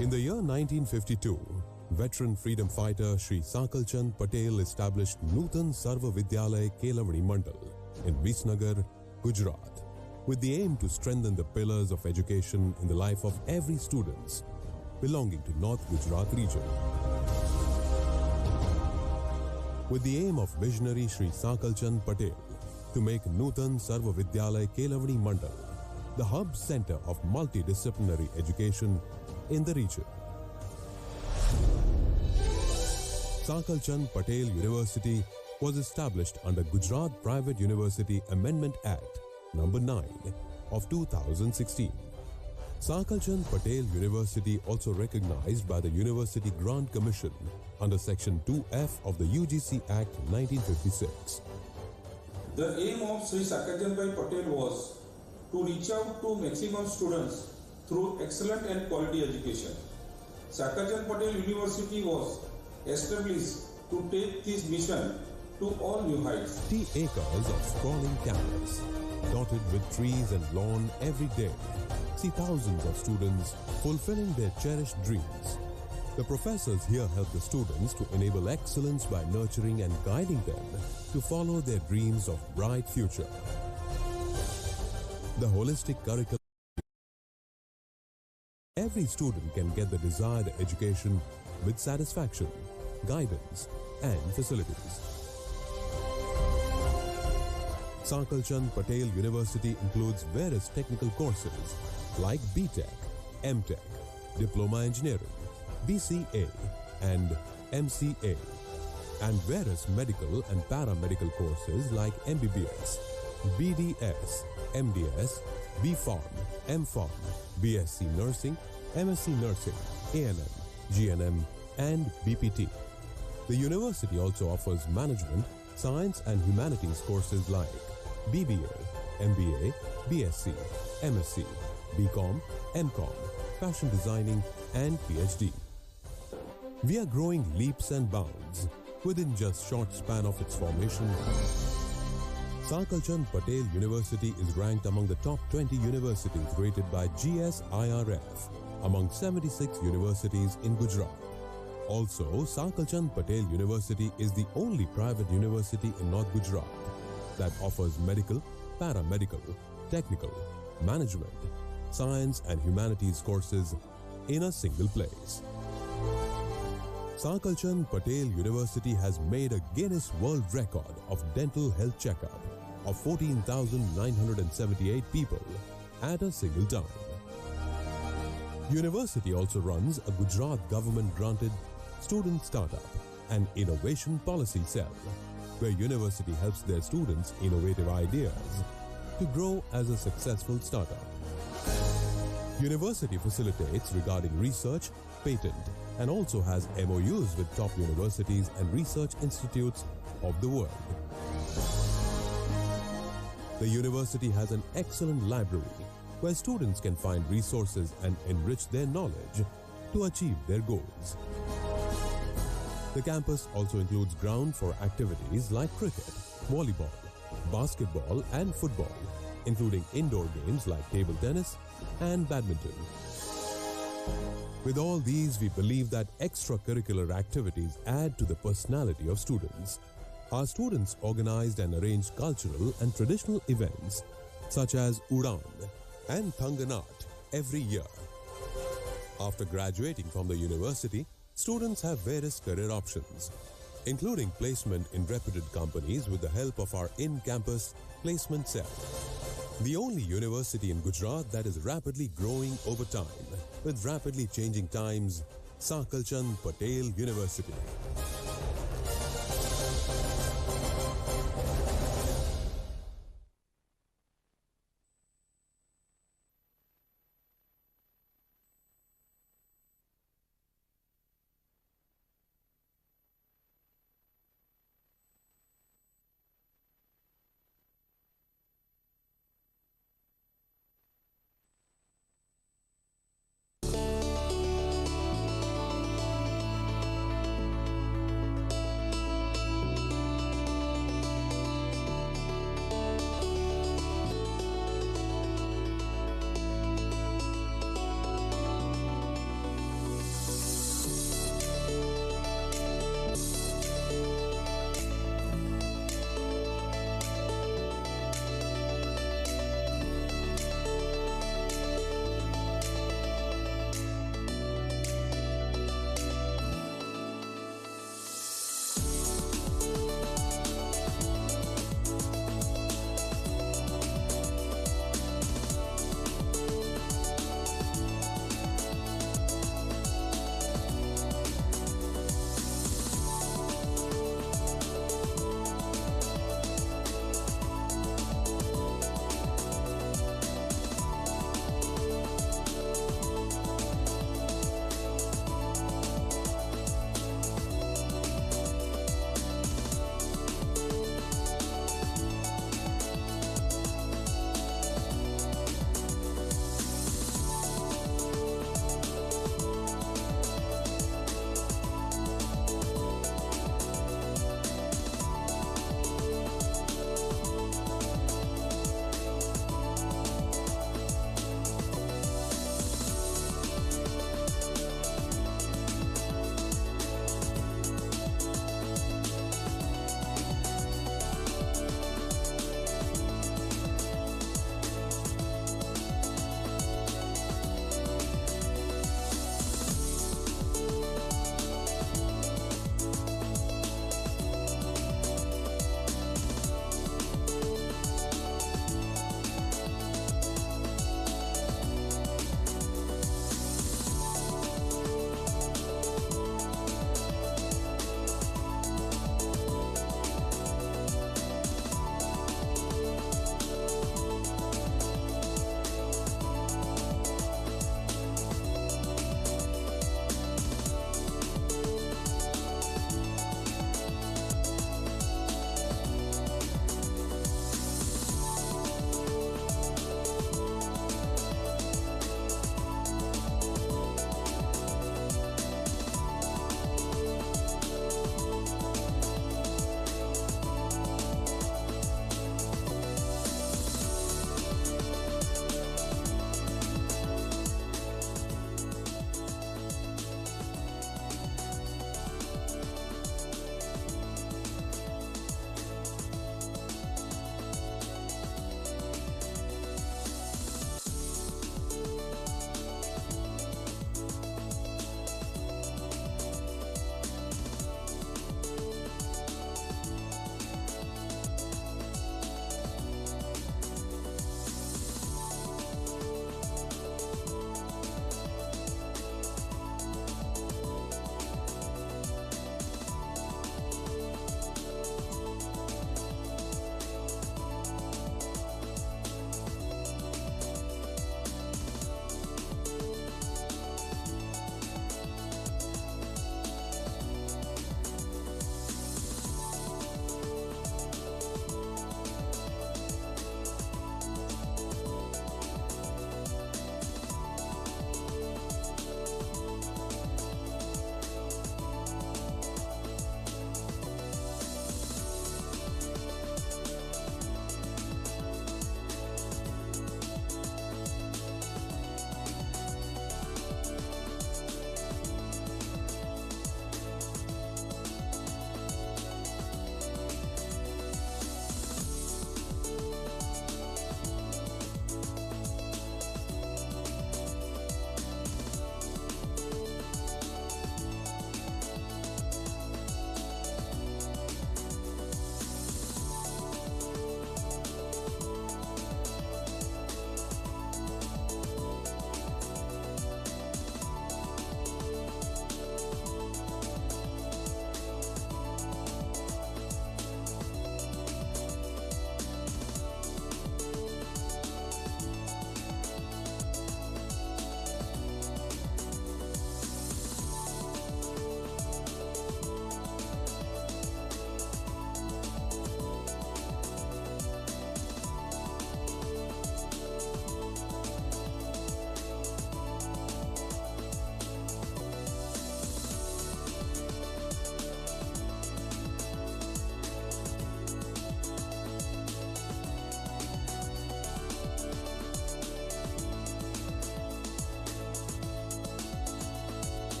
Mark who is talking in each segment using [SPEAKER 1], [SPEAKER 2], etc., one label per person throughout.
[SPEAKER 1] In the year 1952, veteran freedom fighter Shri Sakal Chand Patel established Nutan Sarva Vidyalaya Kelavani Mandal in Visnagar, Gujarat, with the aim to strengthen the pillars of education in the life of every student belonging to North Gujarat region. With the aim of visionary Shri Sakal Chand Patel to make Nutan Sarva Vidyalaya Kelavani Mandal the hub center of multidisciplinary education in the region. Sakal Chand Patel University was established under Gujarat Private University Amendment Act No. 9 of 2016. Sakal Chand Patel University also recognized by the University Grant Commission under Section 2F of the UGC Act 1956.
[SPEAKER 2] The aim of Sri Sakal Chand Patel was to reach out to maximum students through excellent and quality education. Sakal Chand Patel University was established to take this mission to all new heights.
[SPEAKER 1] 50 acres of sprawling campus, dotted with trees and lawn every day, see thousands of students fulfilling their cherished dreams. The professors here help the students to enable excellence by nurturing and guiding them to follow their dreams of bright future. The holistic curriculum. Every student can get the desired education with satisfaction, guidance, and facilities. Sakal Chand Patel University includes various technical courses like BTech, MTech, Diploma Engineering, BCA, and MCA, and various medical and paramedical courses like MBBS, BDS, MDS, BPharm, MPharm, BSc Nursing, MSc Nursing, ANM, GNM, and BPT. The university also offers management, science and humanities courses like BBA, MBA, BSc, MSc, BCom, MCom, fashion designing, and PhD. We are growing leaps and bounds within just short span of its formation. Sakal Chand Patel University is ranked among the top 20 universities rated by GSIRF among 76 universities in Gujarat. Also, Sakal Chand Patel University is the only private university in North Gujarat that offers medical, paramedical, technical, management, science and humanities courses in a single place. Sakal Chand Patel University has made a Guinness World Record of dental health checkup of 14,978 people at a single time. University also runs a Gujarat government-granted student startup and innovation policy cell, where university helps their students' innovative ideas to grow as a successful startup. University facilitates regarding research, patent, and also has MOUs with top universities and research institutes of the world. The university has an excellent library where students can find resources and enrich their knowledge to achieve their goals. The campus also includes ground for activities like cricket, volleyball, basketball, and football, including indoor games like table tennis and badminton. With all these, we believe that extracurricular activities add to the personality of students. Our students organized and arranged cultural and traditional events such as Udaan and Thanganat every year. After graduating from the university, students have various career options, including placement in reputed companies with the help of our in-campus placement cell. The only university in Gujarat that is rapidly growing over time with rapidly changing times, Sakal Chand Patel University.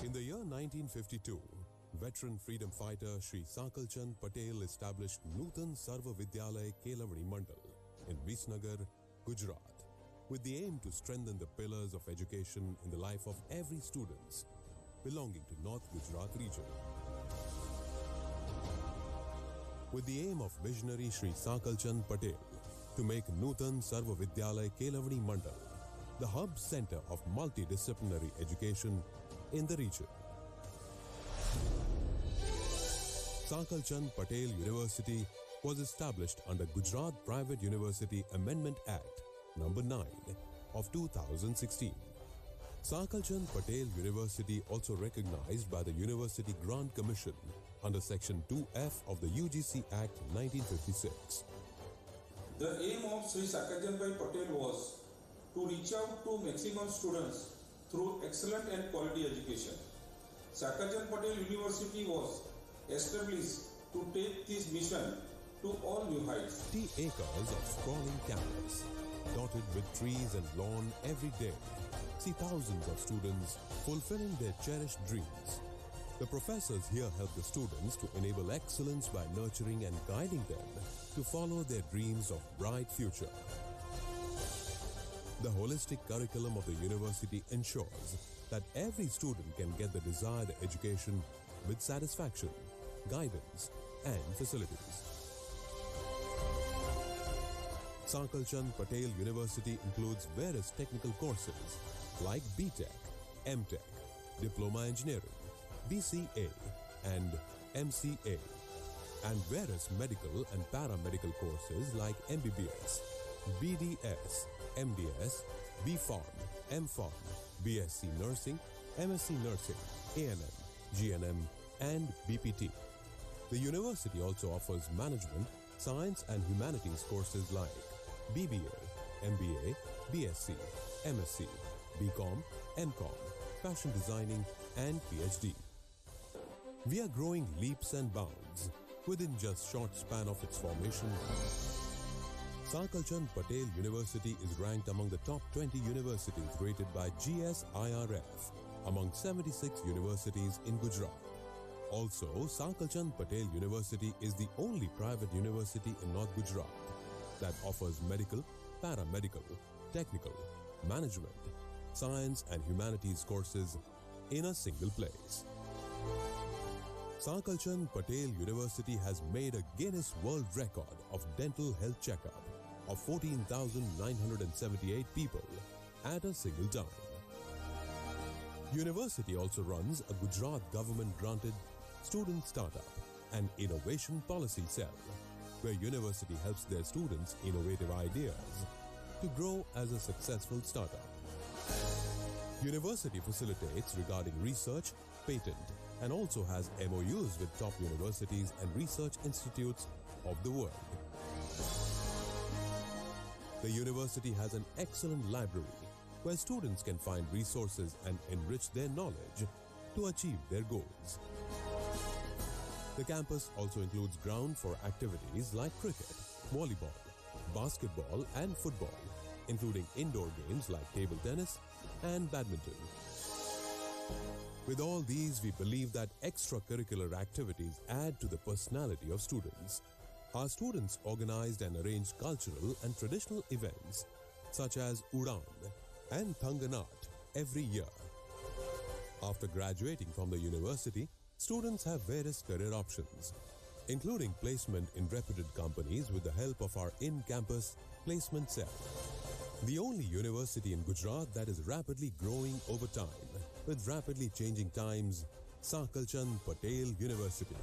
[SPEAKER 1] In the year 1952, veteran freedom fighter Shri Sakal Chand Patel established Nutan Sarva Vidyalay Kelavani Mandal in Visnagar, Gujarat, with the aim to strengthen the pillars of education in the life of every student belonging to North Gujarat region. With the aim of visionary Shri Sakal Chand Patel to make Nutan Sarva Vidyalay Kelavani Mandal the hub center of multidisciplinary education in the region. Sakal Chand Patel University was established under Gujarat Private University Amendment Act No. 9 of 2016. Sakal Chand Patel University also recognized by the University Grant Commission under Section 2F of the UGC Act 1956.
[SPEAKER 2] The aim of Sri Sakajanbhai Patel was to reach out to maximum students through excellent and quality education. Sakajan Patel University was established to take this mission to all new heights.
[SPEAKER 1] 50 acres of sprawling campus, dotted with trees and lawn every day, see thousands of students fulfilling their cherished dreams. The professors here help the students to enable excellence by nurturing and guiding them to follow their dreams of bright future. The holistic curriculum of the university ensures that every student can get the desired education with satisfaction, guidance, and facilities. Sakal Chand Patel University includes various technical courses like BTech, MTech, Diploma Engineering, BCA, and MCA, and various medical and paramedical courses like MBBS, BDS, MDS, BPharm, MPharm, BSc Nursing, MSc Nursing, ANM, GNM, and BPT. The university also offers management, science and humanities courses like BBA, MBA, BSc, MSc, BCom, MCom, fashion designing, and PhD. We are growing leaps and bounds within just short span of its formation. Sakal Chand Patel University is ranked among the top 20 universities rated by GSIRF among 76 universities in Gujarat. Also, Sakal Chand Patel University is the only private university in North Gujarat that offers medical, paramedical, technical, management, science and humanities courses in a single place. Sakal Chand Patel University has made a Guinness World Record of dental health checkup of 14,978 people at a single time. University also runs a Gujarat government-granted student startup and innovation policy cell, where university helps their students' innovative ideas to grow as a successful startup. University facilitates regarding research, patent, and also has MOUs with top universities and research institutes of the world. The university has an excellent library where students can find resources and enrich their knowledge to achieve their goals. The campus also includes ground for activities like cricket, volleyball, basketball, and football, including indoor games like table tennis and badminton. With all these, we believe that extracurricular activities add to the personality of students. Our students organized and arranged cultural and traditional events such as Udaan and Thanganat every year. After graduating from the university, students have various career options, including placement in reputed companies with the help of our in-campus placement cell. The only university in Gujarat that is rapidly growing over time with rapidly changing times, Sakal Chand Patel University.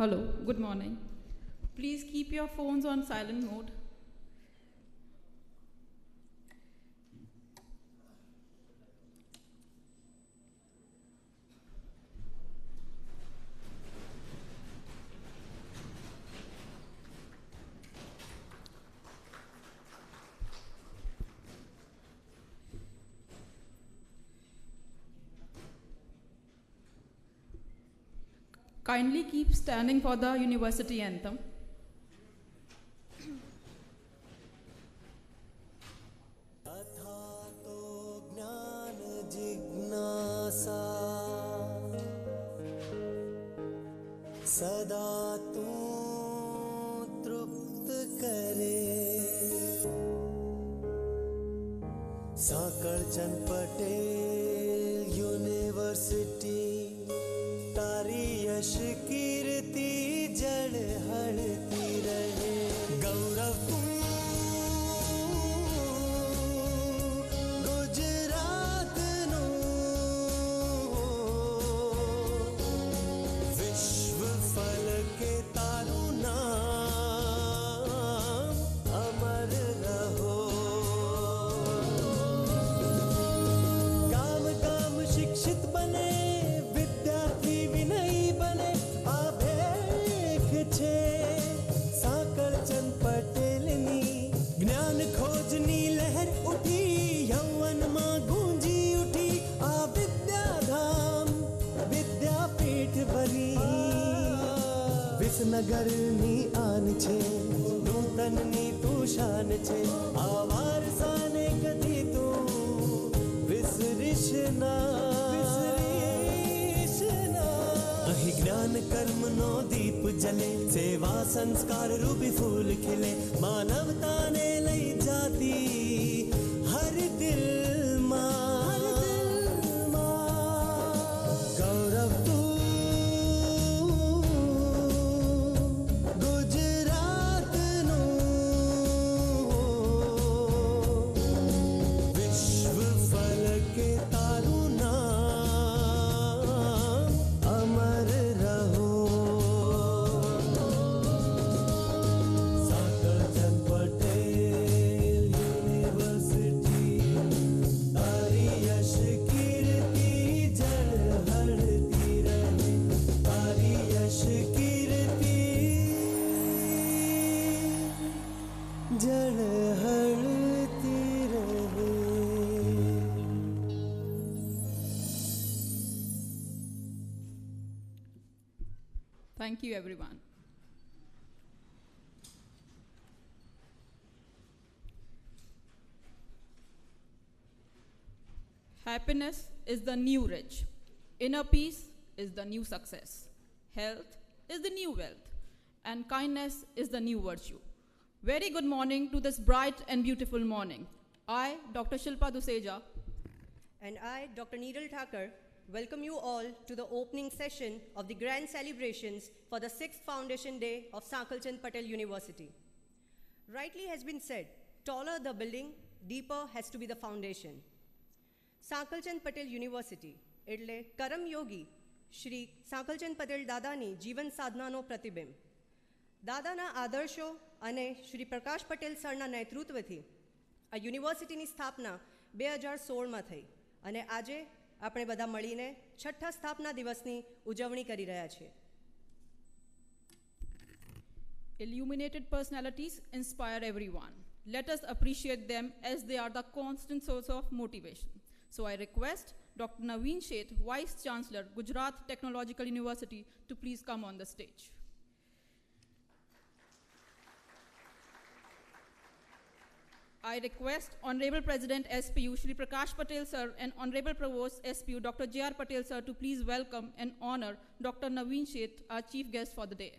[SPEAKER 3] Hello, good morning. Please keep your phones on silent mode. Kindly keep standing for the university anthem.
[SPEAKER 4] अथातो ज्ञान जिज्ञासा सदा तू तृप्त करे साकळचंद Patel university तारी यश कीर्ति जड़ हड़ती रहे गौरव तू नगर ની આન છે નૂતન ની તું શાન છે આવાર સાને કદી તું વિસરીશ ના અહીં જ્ઞાન કર્મ નો દીપ જલે સેવા સંસ્કાર રૂપી ફૂલ ખીલે માનવતા ને લઈ જાતી હર દિલ માં ગૌરવ તું
[SPEAKER 3] Thank you, everyone. Happiness is the new rich. Inner peace is the new success. Health is the new wealth. And kindness is the new virtue. Very good morning to this bright and beautiful morning. I, Dr. Shilpa Duseja,
[SPEAKER 5] and I, Dr. Neeral Thakur, welcome you all to the opening session of the grand celebrations for the 6th Foundation Day of Sankalchand Patel University. Rightly has been said, taller the building, deeper has to be the foundation. Sankalchand Patel University, એટલે કરમ યોગી શ્રી સાંકલચંદ પટેલ દાદાની જીવન સાધનાનો પ્રતિબિંબ. દાદાના આદર્શો અને શ્રી પ્રકાશ પટેલ સરના નેતૃત્વથી આ યુનિવર્સિટીની સ્થાપના 2016માં થઈ અને આજે આપણે બધા મળીને છઠ્ઠા સ્થાપના દિવસની ઉજવણી કરી રહ્યા છીએ.
[SPEAKER 3] Illuminated personalities inspire everyone. Let us appreciate them as they are the constant source of motivation. So I request Dr. Naveen Sheth, Vice Chancellor, Gujarat Technological University, to please come on the stage. I request Honorable President SPU Shri Prakash Patel Sir and Honorable Provost SPU Dr. J.R. Patel Sir to please welcome and honor Dr. Naveen Sheth, our chief guest for the day.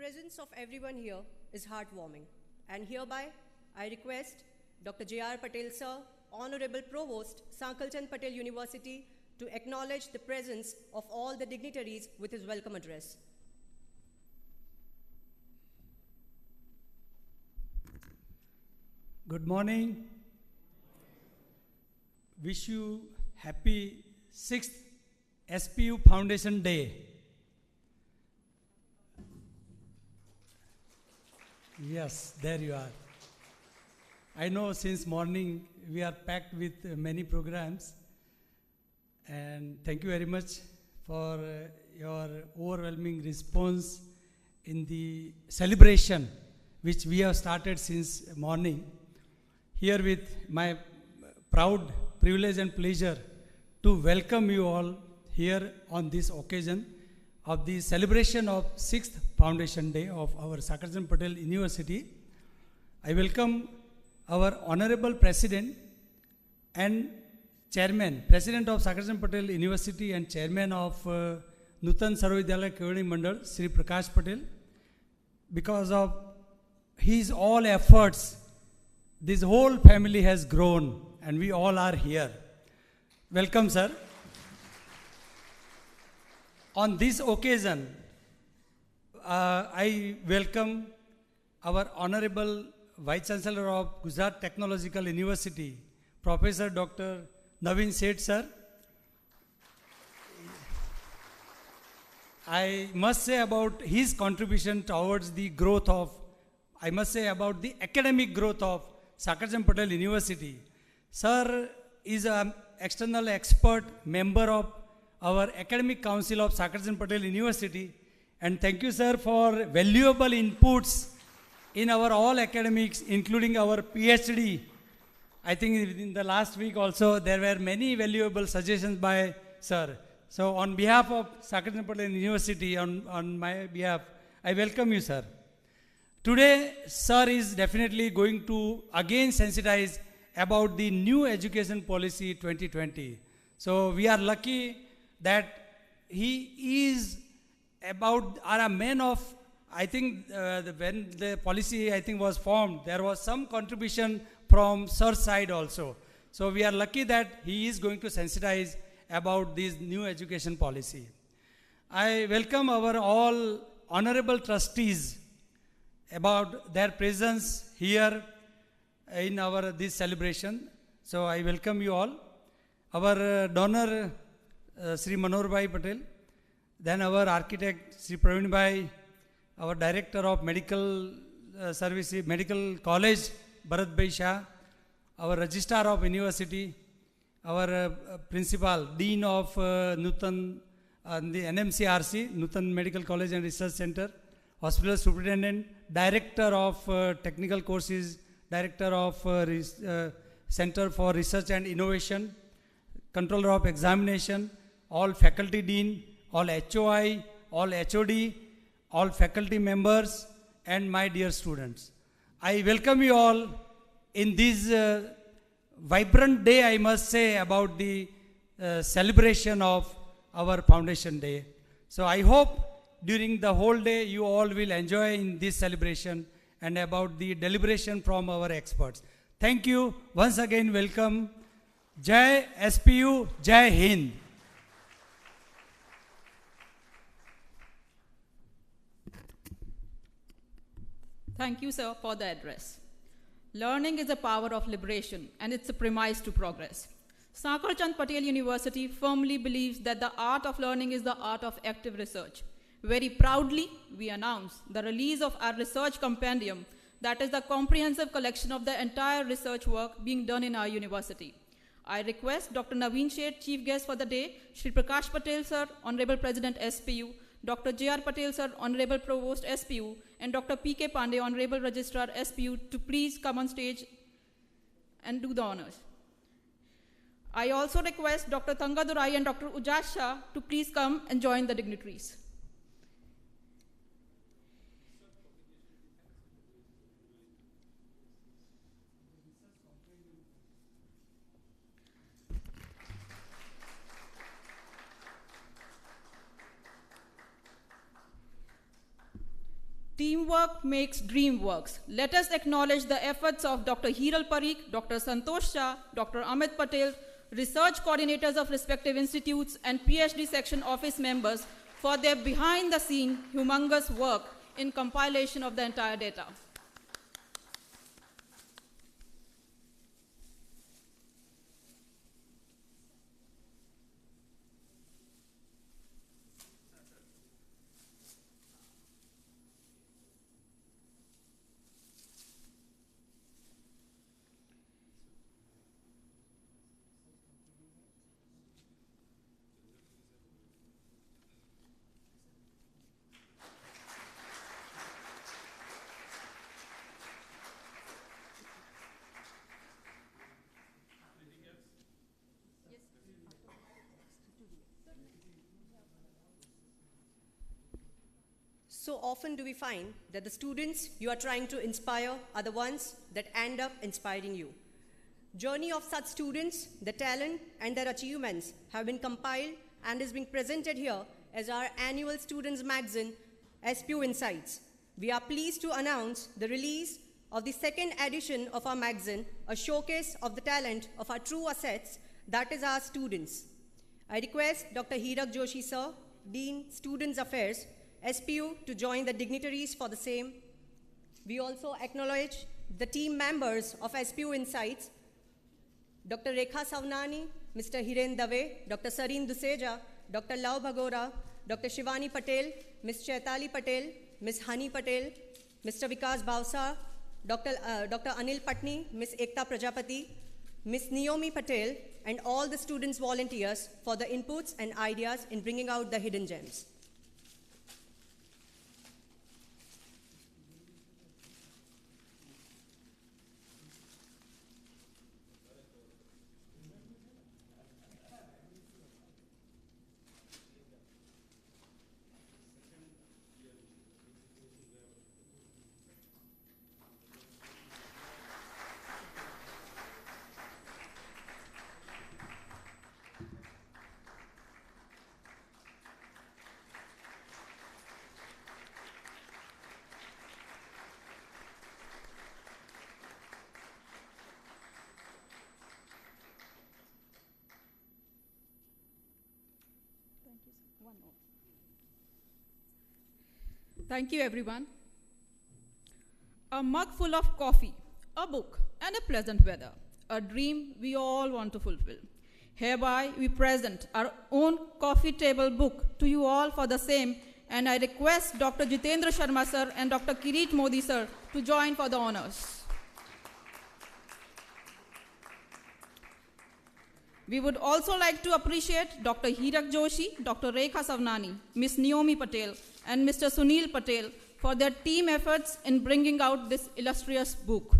[SPEAKER 5] presence of everyone here is heartwarming, and hereby I request Dr. J.R. Patel Sir, Honorable Provost, Sankalchand Patel University, to acknowledge the presence of all the dignitaries with his welcome address.
[SPEAKER 6] Good morning. Wish you happy 6th SPU Foundation Day. Yes, there you are. I know since morning we are packed with many programs, and thank you very much for your overwhelming response in the celebration which we have started since morning. Here with my proud privilege and pleasure to welcome you all here on this occasion of the celebration of 6th Foundation Day of our Sankalchand Patel University. I welcome our Honorable President and Chairman, President of Sankalchand Patel University and Chairman of Nutan Sarvavidyalaya Kevali Mandal, Sri Prakash Patel. Because of his all efforts, this whole family has grown and we all are here. Welcome, sir. On this occasion, I welcome our Honorable Vice Chancellor of Gujarat Technological University, Professor Dr. Naveen Seth, sir. I must say about his contribution towards the growth of, I must say about the academic growth of Sankalchand Patel University. Sir is an external expert member of our Academic Council of Sankalchand Patel University, and thank you, sir, for valuable inputs in our all academics, including our PhD. I think in the last week also there were many valuable suggestions by sir. So on behalf of Sankalchand Patel University, on my behalf, I welcome you, sir. Today, sir is definitely going to again sensitize about the new education policy 2020. So we are lucky that he is about, are a man of, I think when the policy I think was formed, there was some contribution from sir's side also. So we are lucky that he is going to sensitize about this new education policy. I welcome our all honorable trustees about their presence here in our this celebration. So I welcome you all. Our donor Sri Manohar Bhai Patel, then our architect Sri Praveen Bhai, our director of medical services, medical college Bharat Bhai Shah, our registrar of university, our principal, dean of Nutan, the NMCRC, Nutan Medical College and Research Center, hospital superintendent, director of technical courses, director of Center for Research and Innovation, controller of examination, all faculty dean, all HOI, all HOD, all faculty members, and my dear students. I welcome you all in this vibrant day, I must say, about the celebration of our Foundation Day. So I hope during the whole day you all will enjoy in this celebration and about the deliberation from our experts. Thank you. Once again, welcome. Jai SPU, Jai Hind.
[SPEAKER 3] Thank you, sir, for the address. Learning is a power of liberation, and it's a premise to progress. Sankalchand Patel University firmly believes that the art of learning is the art of active research. Very proudly, we announce the release of our research compendium, that is the comprehensive collection of the entire research work being done in our university. I request Dr. Naveen Seth, Chief Guest for the day, Shri Prakash Patel, Sir, Honorable President SPU, Dr. J.R. Patel, Sir, Honorable Provost SPU, and Dr. P.K. Pandey, Honorable Registrar SPU, to please come on stage and do the honors. I also request Dr. Tangadurai and Dr. Ujas Shah to please come and join the dignitaries. Teamwork makes dream works. Let us acknowledge the efforts of Dr. Hiral Parikh, Dr. Santosh Shah, Dr. Amit Patel, research coordinators of respective institutes, and PhD section office members for their behind-the-scene humongous work in compilation of the entire data.
[SPEAKER 5] So often do we find that the students you are trying to inspire are the ones that end up inspiring you. Journey of such students, the talent and their achievements have been compiled and is being presented here as our annual students magazine, SPU Insights. We are pleased to announce the release of the second edition of our magazine, a showcase of the talent of our true assets, that is our students. I request Dr. Hirak Joshi sir, Dean, Students Affairs, SPU, to join the dignitaries for the same. We also acknowledge the team members of SPU Insights, Dr. Rekha Savnani, Mr. Hiren Dave, Dr. Sareen Duseja, Dr. Lau Bhagora, Dr. Shivani Patel, Ms. Chaitali Patel, Ms. Hani Patel, Mr. Vikas Bhavsa, Dr. Anil Patni, Ms. Ekta Prajapati, Ms. Naomi Patel, and all the students volunteers for the inputs and ideas in bringing out the hidden gems.
[SPEAKER 3] Thank you, everyone. A mug full of coffee, a book, and a pleasant weather, a dream we all want to fulfill. Hereby, we present our own coffee table book to you all for the same, and I request Dr. Jitendra Sharma sir and Dr. Kirit Modi sir to join for the honors. We would also like to appreciate Dr. Hirak Joshi, Dr. Rekha Savnani, Ms. Naomi Patel, and Mr. Sunil Patel for their team efforts in bringing out this illustrious book.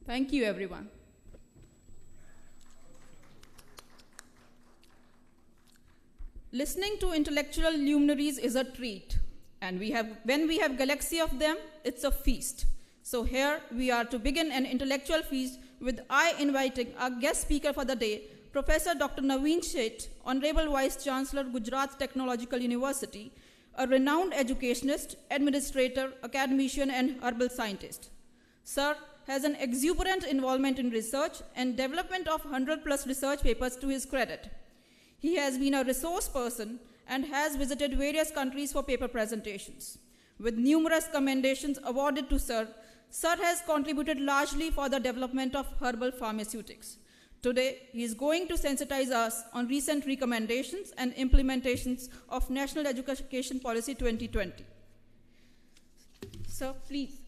[SPEAKER 3] Thank you, everyone. Listening to intellectual luminaries is a treat, and when we have galaxy of them, it's a feast. So here we are to begin an intellectual feast with I inviting our guest speaker for the day, Professor Dr. Naveen Sheth, Honorable Vice Chancellor, Gujarat Technological University, a renowned educationist, administrator, academician, and herbal scientist. Sir has an exuberant involvement in research and development of 100+ research papers to his credit. He has been a resource person and has visited various countries for paper presentations. With numerous commendations awarded to Sir has contributed largely for the development of herbal pharmaceutics. Today, he is going to sensitize us on recent recommendations and implementations of National Education Policy 2020. Sir, please.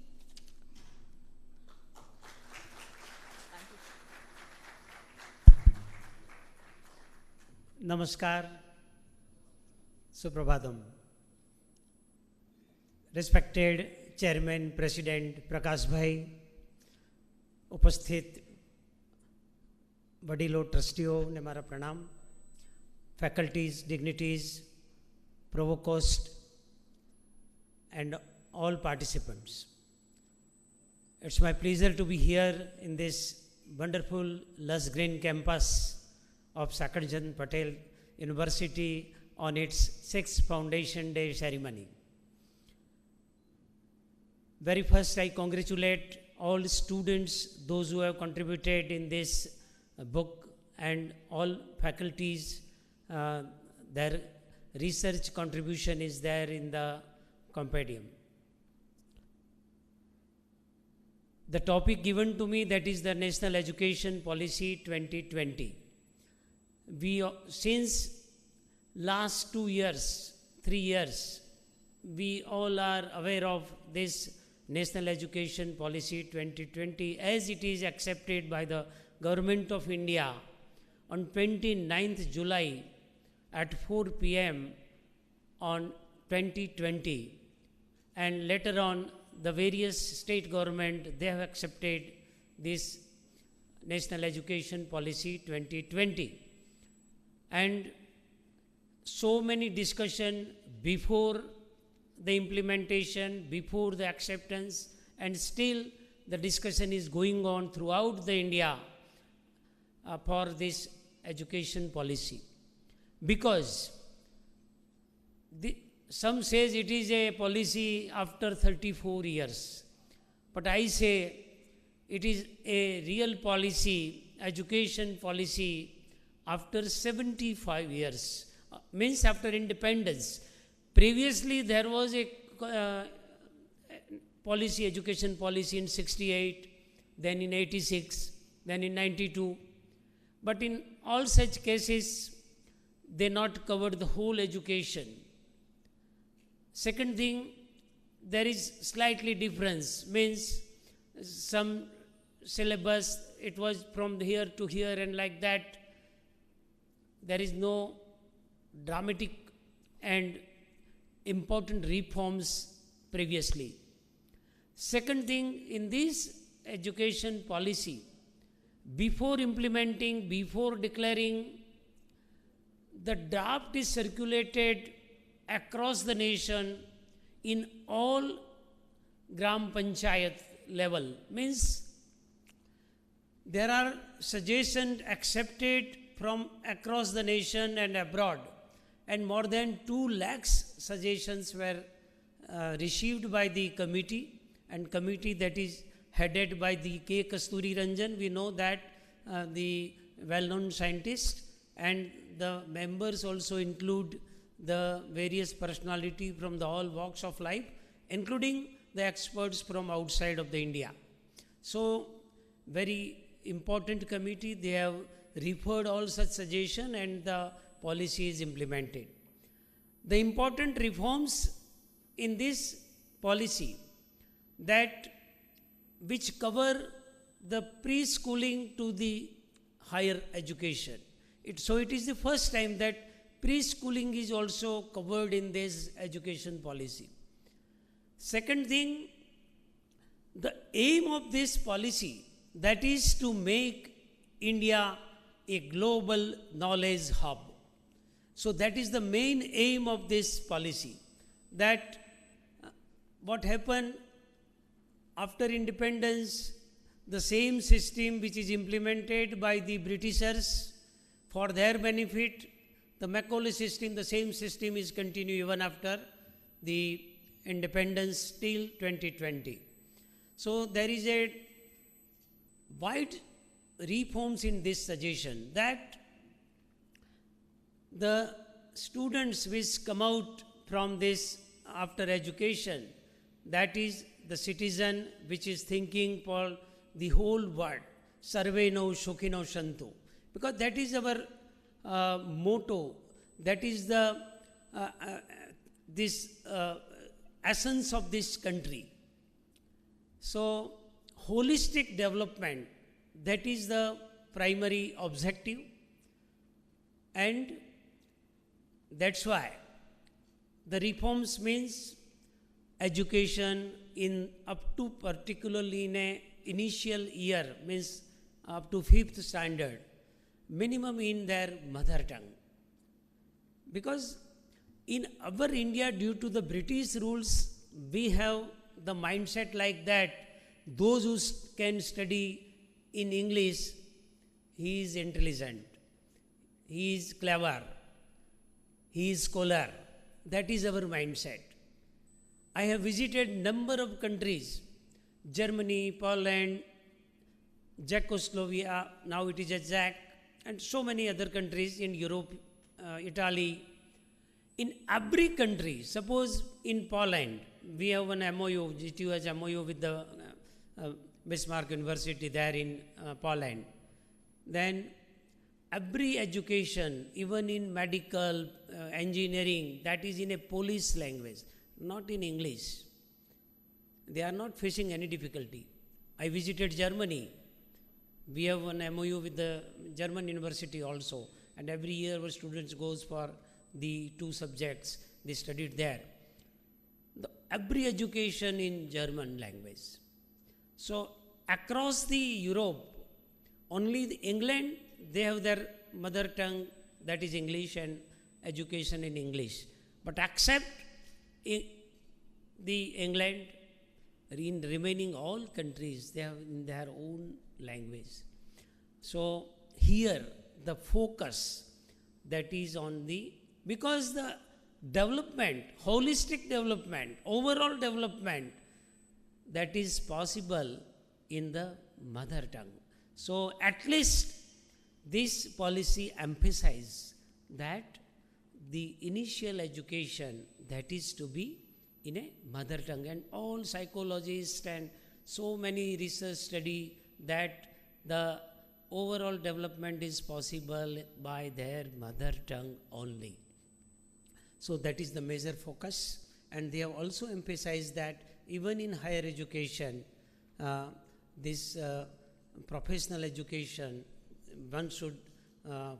[SPEAKER 7] Namaskar, Suprabhatam. respected Chairman, President Prakash Bhai, ઉપસ્થિત વડીલો ટ્રસ્ટીઓને મારા પ્રણામ, faculties, dignities, provost and all participants. It's my pleasure to be here in this wonderful lush green campus of Sakarjan Patel University on its 6th Foundation Day ceremony. Very first, I congratulate all students, those who have contributed in this book, and all faculties. Their research contribution is there in the compendium. The topic given to me, that is the National Education Policy 2020. Since last 2 years, 3 years, we all are aware of this National Education Policy 2020 as it is accepted by the Government of India on 29th July at 4 p.m. on 2020, and later on the various state government, they have accepted this National Education Policy 2020, and so many discussion before the implementation, before the acceptance, and still the discussion is going on throughout the India for this education policy. Because some says it is a policy after 34 years, but I say it is a real policy, education policy after 75 years, means after independence. Previously, there was a policy, education policy in 68, then in 86, then in 92. But in all such cases, they not covered the whole education. Second thing, there is slightly difference, means some syllabus, it was from here to here and like that. There is no dramatic and important reforms previously. Second thing, in this education policy, before implementing, before declaring, the draft is circulated across the nation in all Gram Panchayat level. Means there are suggestions accepted from across the nation and abroad, and more than 2 lakhs suggestions were received by the committee, and committee that is headed by the K. Kasturi Ranjan. We know that the well-known scientist, and the members also include the various personality from the all walks of life, including the experts from outside of the India. So very important committee, they have referred all such suggestion and the policy is implemented. The important reforms in this policy that which cover the preschooling to the higher education. So it is the first time that preschooling is also covered in this education policy. Second thing, the aim of this policy, that is to make India a global knowledge hub. So that is the main aim of this policy. That what happened after independence, the same system which is implemented by the Britishers for their benefit, the Macaulay system, the same system is continued even after the independence till 2020. So there is a wide reforms in this suggestion that the students which come out from this after education, that is the citizen which is thinking for the whole world, Sarveno Sukhino Shantu, because that is our motto, that is the essence of this country. So holistic development, that is the primary objective, and that's why the reforms means education in up to particularly in a initial year, means up to 5th standard, minimum in their mother tongue. Because in our India, due to the British rules, we have the mindset like that those who can study in English, he is intelligent, he is clever, he is scholar. That is our mindset. I have visited number of countries, Germany, Poland, Czechoslovakia, now it is Czech, and so many other countries in Europe, Italy. In every country, suppose in Poland, we have an MOU, GTU has MOU with the Bismarck University there in Poland. Then every education, even in medical, engineering, that is in a Polish language, not in English. They are not facing any difficulty. I visited Germany. We have an MOU with the German university also, and every year our students goes for the 2 subjects they studied there. Every education in German language. So across the Europe, only England, they have their mother tongue, that is English, and education in English. But except the England, in remaining all countries, they have in their own language. So here the focus that is on the, because the development, holistic development, overall development, that is possible in the mother tongue. So at least this policy emphasizes that the initial education, that is to be in a mother tongue, and all psychologists and so many research study that the overall development is possible by their mother tongue only. So that is the major focus, and they have also emphasized that even in higher education, this professional education, one should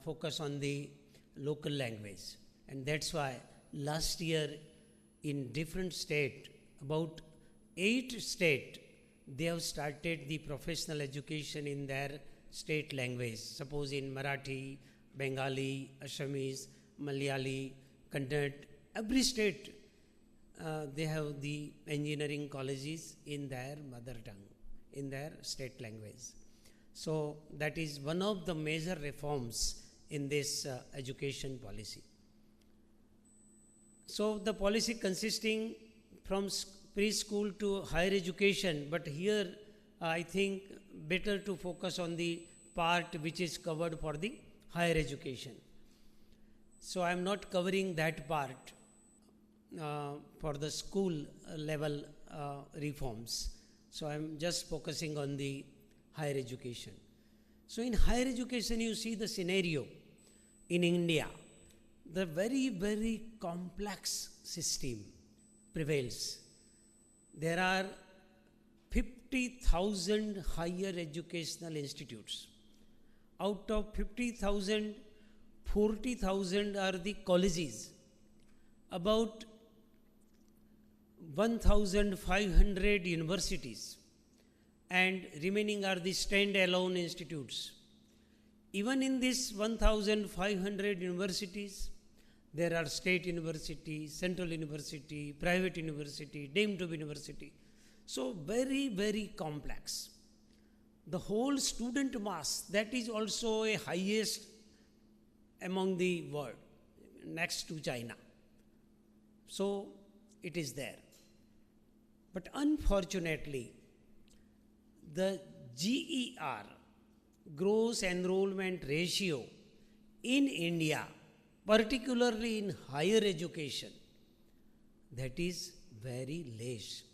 [SPEAKER 7] focus on the local language. And that's why last year in different state, about 8 states, they have started the professional education in their state language. Suppose in Marathi, Bengali, Assamese, Malayali, Kannada, every state they have the engineering colleges in their mother tongue, in their state language. So that is one of the major reforms in this education policy. So the policy consisting from preschool to higher education, but here I think better to focus on the part which is covered for the higher education. So I am not covering that part for the school level reforms. So I am just focusing on the higher education. So in higher education, you see the scenario in India. The very, very complex system prevails. There are 50,000 higher educational institutes. Out of 50,000, 40,000 are the colleges. About 1,500 universities, and remaining are the stand-alone institutes. Even in this 1,500 universities, there are state university, central university, private university, deemed to be university. So very, very complex. The whole student mass, that is also a highest among the world, next to China. So it is there. But unfortunately, the GER, gross enrollment ratio, in India, particularly in higher education, that is very less.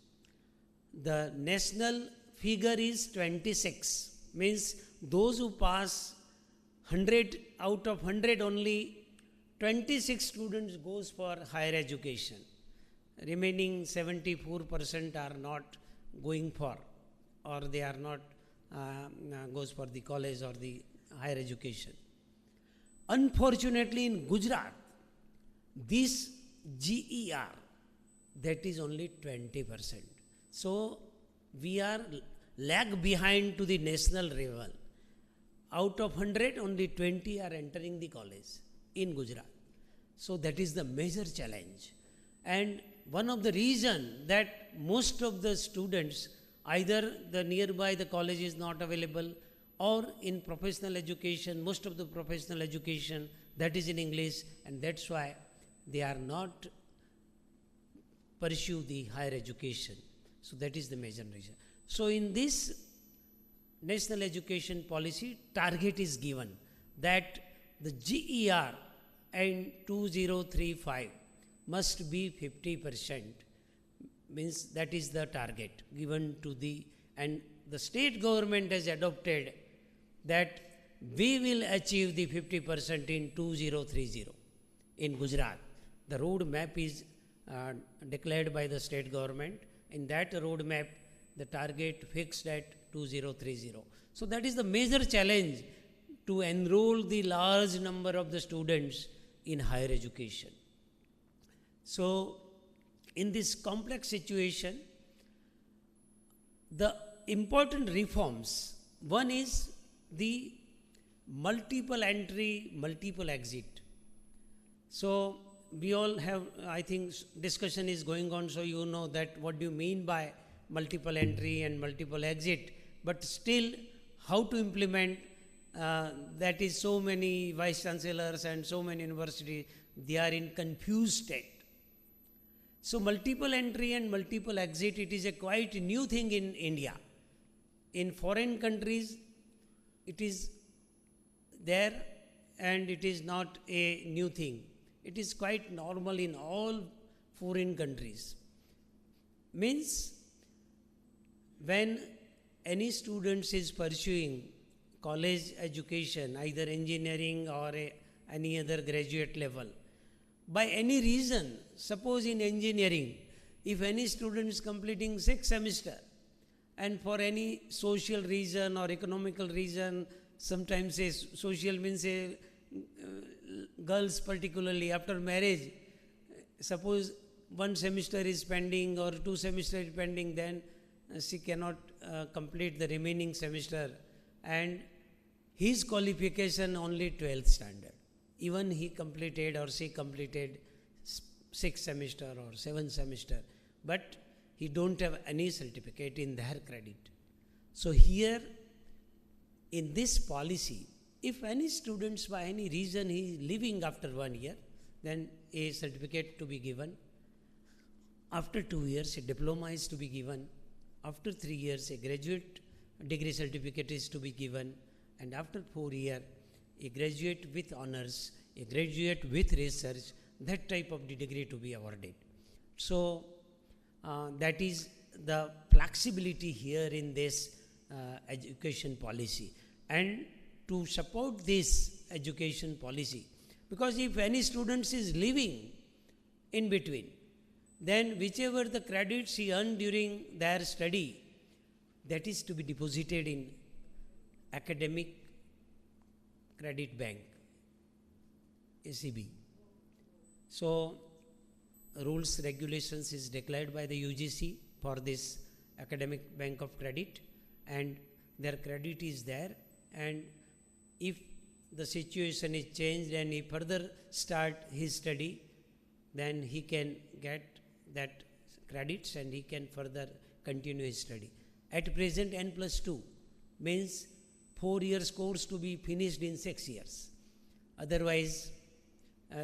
[SPEAKER 7] The national figure is 26, means those who pass 100 out of 100, only 26 students goes for higher education. Remaining 74% are not going for, or they are not goes for the college or the higher education. Unfortunately, in Gujarat, this GER that is only 20%. So we are lag behind to the national level. Out of 100, only 20 are entering the college in Gujarat. So that is the major challenge. And one of the reason that most of the students, either the nearby the college is not available, or in professional education, most of the professional education that is in English, and that's why they are not pursue the higher education. So that is the major reason. So in this national education policy, target is given that the GER in 2035 must be 50%, means that is the target given to the, and the state government has adopted that we will achieve the 50% in 2030 in Gujarat. The road map is declared by the state government. In that road map, the target fixed at 2030. So that is the major challenge, to enroll the large number of the students in higher education. So in this complex situation, the important reforms, one is the multiple entry, multiple exit. So we all have, I think discussion is going on, so you know that what do you mean by multiple entry and multiple exit. But still, how to implement, that is so many vice chancellors and so many universities, they are in confused state. So multiple entry and multiple exit, it is a quite new thing in India. In foreign countries, it is there and it is not a new thing. It is quite normal in all foreign countries. Means when any student is pursuing college education, either engineering or any other graduate level, by any reason, suppose in engineering, if any student is completing 6th semester, and for any social reason or economical reason, sometimes say social means say girls particularly after marriage, suppose 1 semester is pending or 2 semesters is pending, then she cannot complete the remaining semester, and his qualification only 12th standard. Even he completed or she completed 6th semester or 7th semester, but he don't have any certificate in their credit. So here in this policy, if any students by any reason he is leaving after 1 year, then a certificate to be given. After 2 years, a diploma is to be given. After 3 years, a graduate degree certificate is to be given. And after 4 years, a graduate with honors, a graduate with research, that type of degree to be awarded. So that is the flexibility here in this education policy. And to support this education policy, because if any students is leaving in between, then whichever the credits he earned during their study, that is to be deposited in academic credit bank, ACB. So rules, regulations is declared by the UGC for this academic bank of credit, and their credit is there, and if the situation is changed and he further start his study, then he can get that credits and he can further continue his study. At present, N+2 means 4 years course to be finished in 6 years. Otherwise,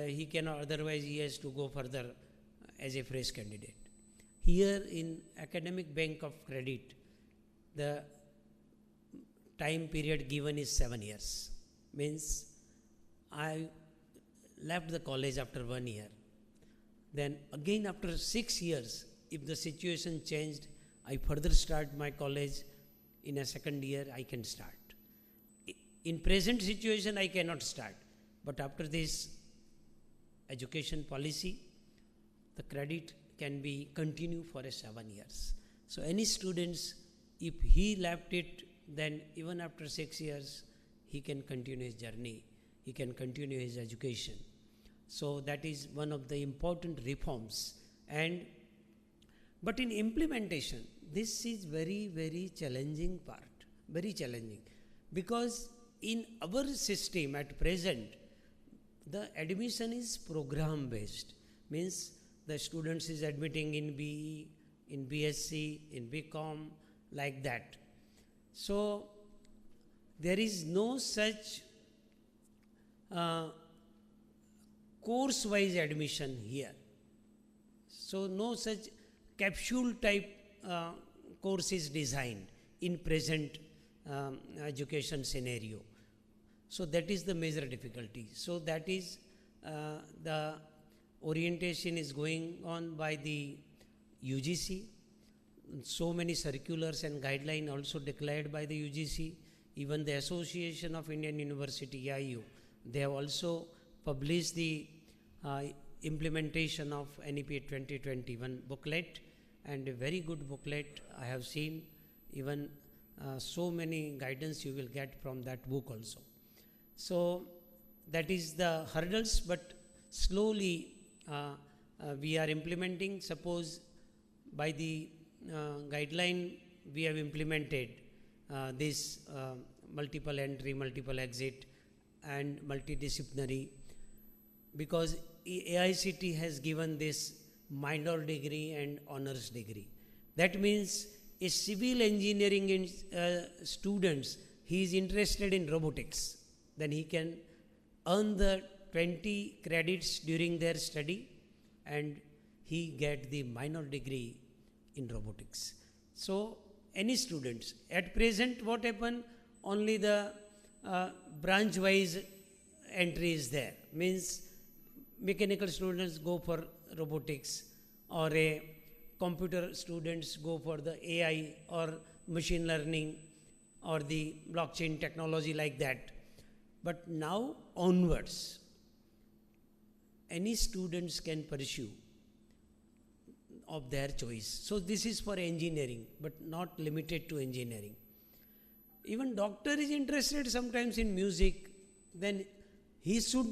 [SPEAKER 7] he cannot, otherwise he has to go further as a fresh candidate. Here in academic bank of credit, the time period given is 7 years. Means I left the college after 1 year. Then again after 6 years, if the situation changed, I further start my college in a second year, I can start. In present situation, I cannot start. But after this education policy, the credit can be continue for 7 years. So any students, if he left it, then even after 6 years, he can continue his journey, he can continue his education. So that is one of the important reforms. And But in implementation, this is very, very challenging part, very challenging. Because in our system at present, the admission is program based, means the students is admitting in BE, in BSc, in BCom, like that. So there is no such course-wise admission here. So no such capsule type course is designed in present education scenario. So that is the major difficulty. So that is the orientation is going on by the UGC. So many circulars and guidelines also declared by the UGC. Even the Association of Indian University, AIU, they have also published the implementation of NEP 2021 booklet, and a very good booklet I have seen. Even so many guidance you will get from that book also. So that is the hurdles, but slowly we are implementing. Suppose by the guideline we have implemented this multiple entry, multiple exit and multidisciplinary, because AICT has given this minor degree and honors degree. That means a civil engineering students, he is interested in robotics, then he can earn the 20 credits during their study and he get the minor degree in robotics. So any students, at present what happen, only the branch wise entry is there, means mechanical students go for robotics, or a computer students go for the AI or machine learning or the blockchain technology, like that. But now onwards, any students can pursue of their choice. So this is for engineering, but not limited to engineering. Even doctor is interested sometimes in music, then he should,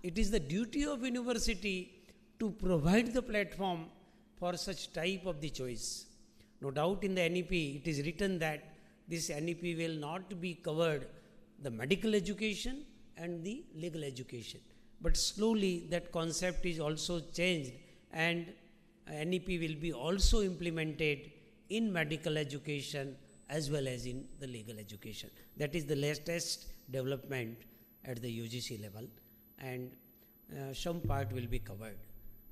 [SPEAKER 7] it is the duty of university to provide the platform for such type of the choice. No doubt in the NEP it is written that this NEP will not be covered the medical education and the legal education. But slowly that concept is also changed, and NEP will be also implemented in medical education as well as in the legal education. That is the latest development at the UGC level, and some part will be covered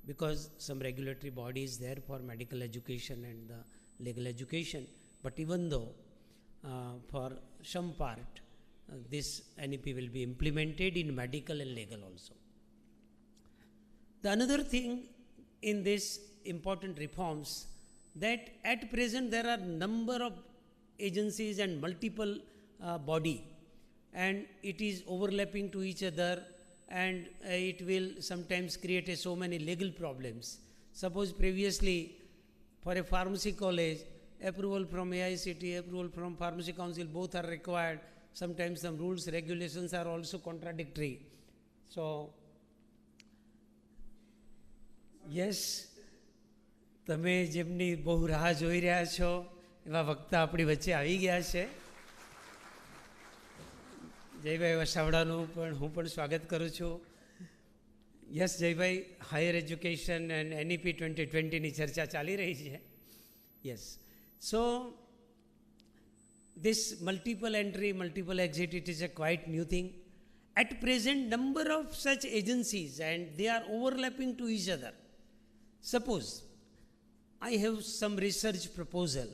[SPEAKER 7] because some regulatory body is there for medical education and the legal education. But even though for some part this NEP will be implemented in medical and legal also. The another thing in this important reforms, that at present there are number of agencies and multiple body, and it is overlapping to each other, and it will sometimes create so many legal problems. Suppose previously for a pharmacy college, approval from AICT, approval from Pharmacy Council, both are required. Sometimes some rules, regulations are also contradictory. So, yes, તમે જેમની બહુ રાહ જોઈ રહ્યા છો એવા વક્તા આપણી વચ્ચે આવી ગયા છે. જયભાઈ વસાવડાનું પણ હું પણ સ્વાગત કરું છું. Yes Jaybhai, higher education and NEP 2020ની ચર્ચા ચાલી રહી છે. Yes, so this multiple entry, multiple exit, it is a quite new thing. At present, number of such agencies and they are overlapping to each other. Suppose I have some research proposal,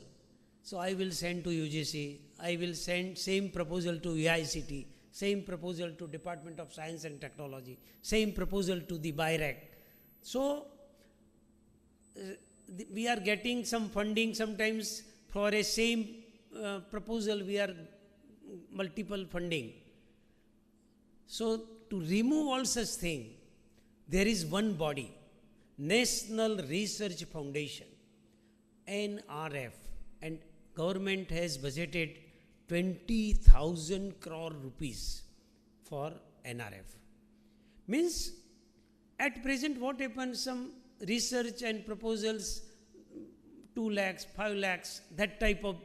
[SPEAKER 7] so I will send to UGC, I will send same proposal to AICT, same proposal to Department of Science and Technology, same proposal to the BIRAC. So we are getting some funding sometimes for a same proposal, we are multiple funding. So to remove all such thing, there is one body, National Research Foundation, NRF, and government has budgeted 20,000 crore rupees for NRF. Means at present what happens, some research and proposals 2 lakhs, 5 lakhs, that type of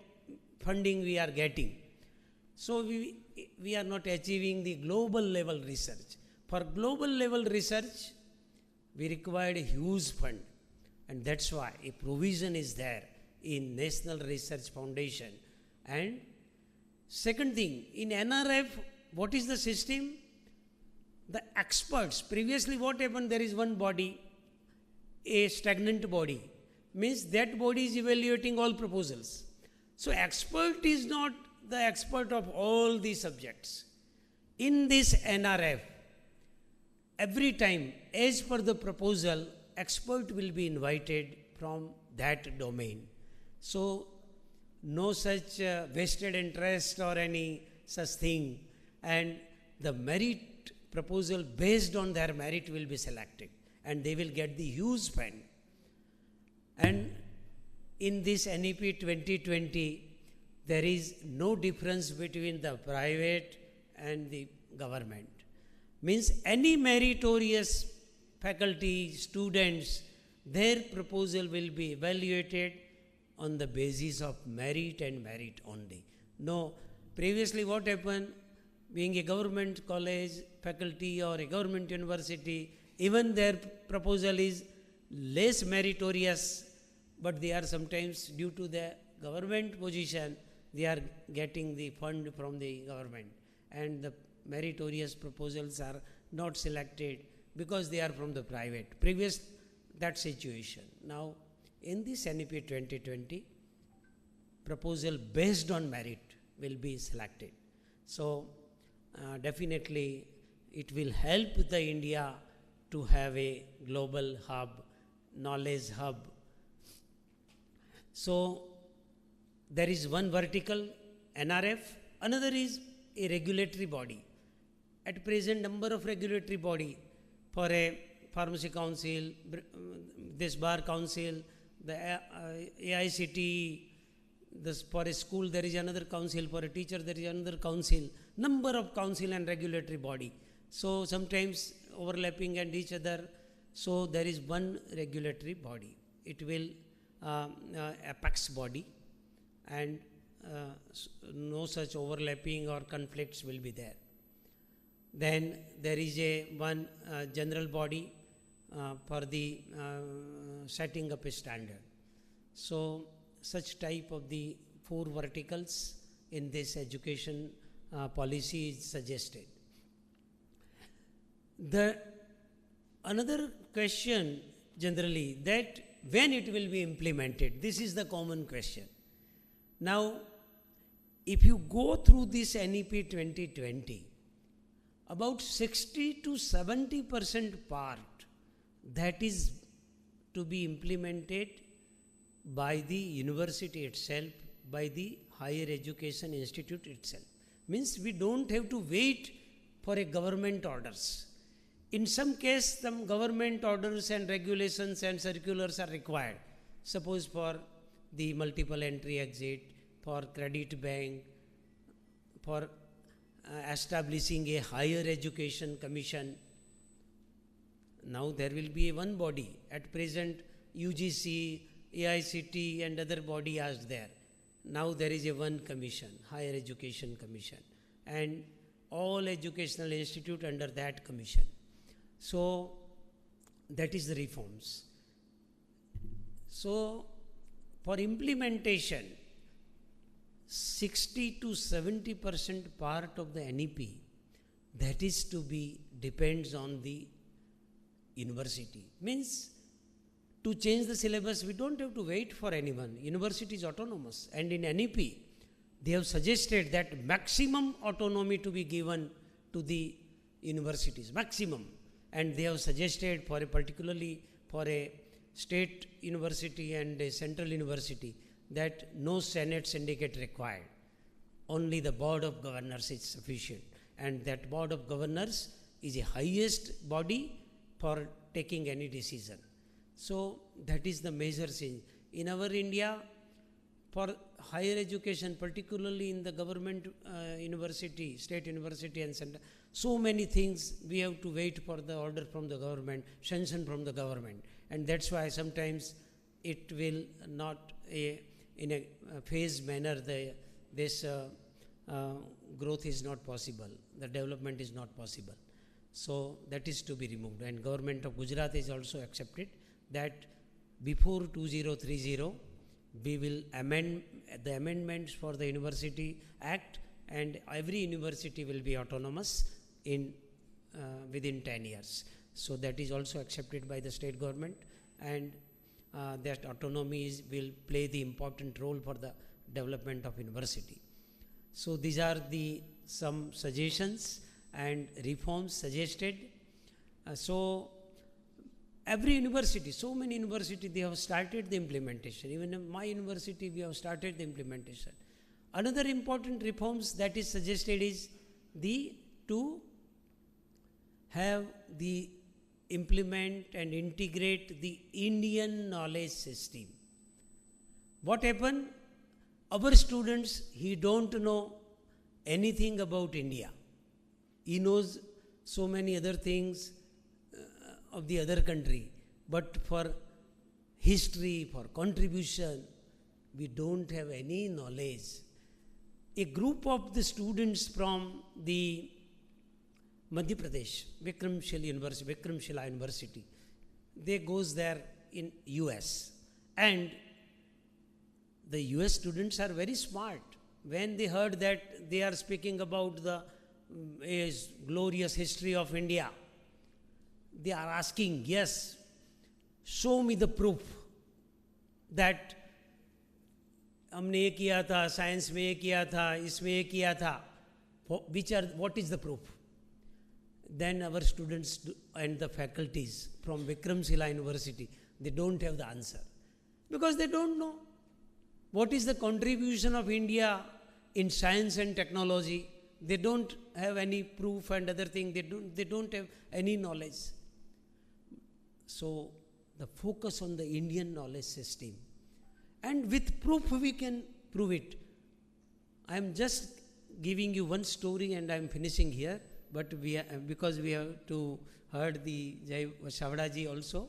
[SPEAKER 7] funding we are getting. So we are not achieving the global level research. For global level research, we required a huge fund, and that's why a provision is there in National Research Foundation. And second thing, in NRF, what is the system? The experts. Previously what happened, there is one body, a stagnant body, means that body is evaluating all proposals. So expert is not the expert of all the subjects. In this NRF, every time, as per the proposal, expert will be invited from that domain. So no such vested interest or any such thing, and the merit proposal based on their merit will be selected, and they will get the huge fund. And in this NEP 2020, there is no difference between the private and the government. Means any meritorious faculty, students, their proposal will be evaluated on the basis of merit and merit only. No, previously what happened, being a government college, faculty or a government university, even their proposal is less meritorious, but they are sometimes, due to the government position, they are getting the fund from the government, and the meritorious proposals are not selected because they are from the private. Previous that situation. Now in this NEP 2020, proposal based on merit will be selected. So definitely it will help the India to have a global hub, knowledge hub. So there is one vertical, NRF, another is a regulatory body. At present, number of regulatory body for a pharmacy council, this bar council, the AICTE, this for a school there is another council, for a teacher there is another council, number of council and regulatory body. So sometimes overlapping and each other. So there is one regulatory body. It will apex body, and no such overlapping or conflicts will be there. Then there is a one general body for the setting up a standard. So such type of the 4 verticals in this education policy is suggested. The another question generally, that when it will be implemented, this is the common question. Now if you go through this NEP 2020, about 60 to 70% part that is to be implemented by the university itself, by the higher education institute itself. Means we don't have to wait for a government orders. In some case, some government orders and regulations and circulars are required. Suppose for the multiple entry exit, for credit bank, for establishing a higher education commission. Now there will be one body. At present, UGC, AICTE and other body are there. Now there is a one commission, higher education commission, and all educational institute under that commission. So that is the reforms. So for implementation, 60 to 70% part of the NEP, that is to be depends on the university. Means to change the syllabus, we don't have to wait for anyone. University is autonomous, and in NEP, they have suggested that maximum autonomy to be given to the universities, maximum. And they have suggested for a particularly for a state university and a central university that no Senate syndicate required. Only the Board of Governors is sufficient. And that Board of Governors is the highest body for taking any decision. So that is the major change. In our India, for higher education, particularly in the government university, state university and center, so many things we have to wait for the order from the government, sanction from the government. And that's why sometimes it will not in a phased manner, this growth is not possible, the development is not possible. So that is to be removed, and government of Gujarat is also accepted that before 2030 we will amend the amendments for the University Act, and every university will be autonomous in within 10 years. So that is also accepted by the state government, and that autonomy will play the important role for the development of university. So these are the some suggestions and reforms suggested. So every university, so many universities, they have started the implementation. Even in my university, we have started the implementation. Another important reforms that is suggested is to have the implement and integrate the Indian knowledge system. What happened? Our students, he don't know anything about India. He knows so many other things of the other country, but for history, for contribution, we don't have any knowledge. A group of the students from the Madhya Pradesh, Vikramshila University, they goes there in US, and the US students are very smart. When they heard that they are speaking about the glorious history of India, they are asking, yes, show me the proof that हमने ये किया था, science में ये किया था, इसमें ये किया था. What is the proof? Then our students and the faculties from Vikramshila University, they don't have the answer, because they don't know what is the contribution of India in science and technology. They don't have any proof and other thing. They don't have any knowledge. So the focus on the Indian knowledge system, and with proof we can prove it. I am just giving you one story and I am finishing here, but because we have to heard the Jai Shavdaji also.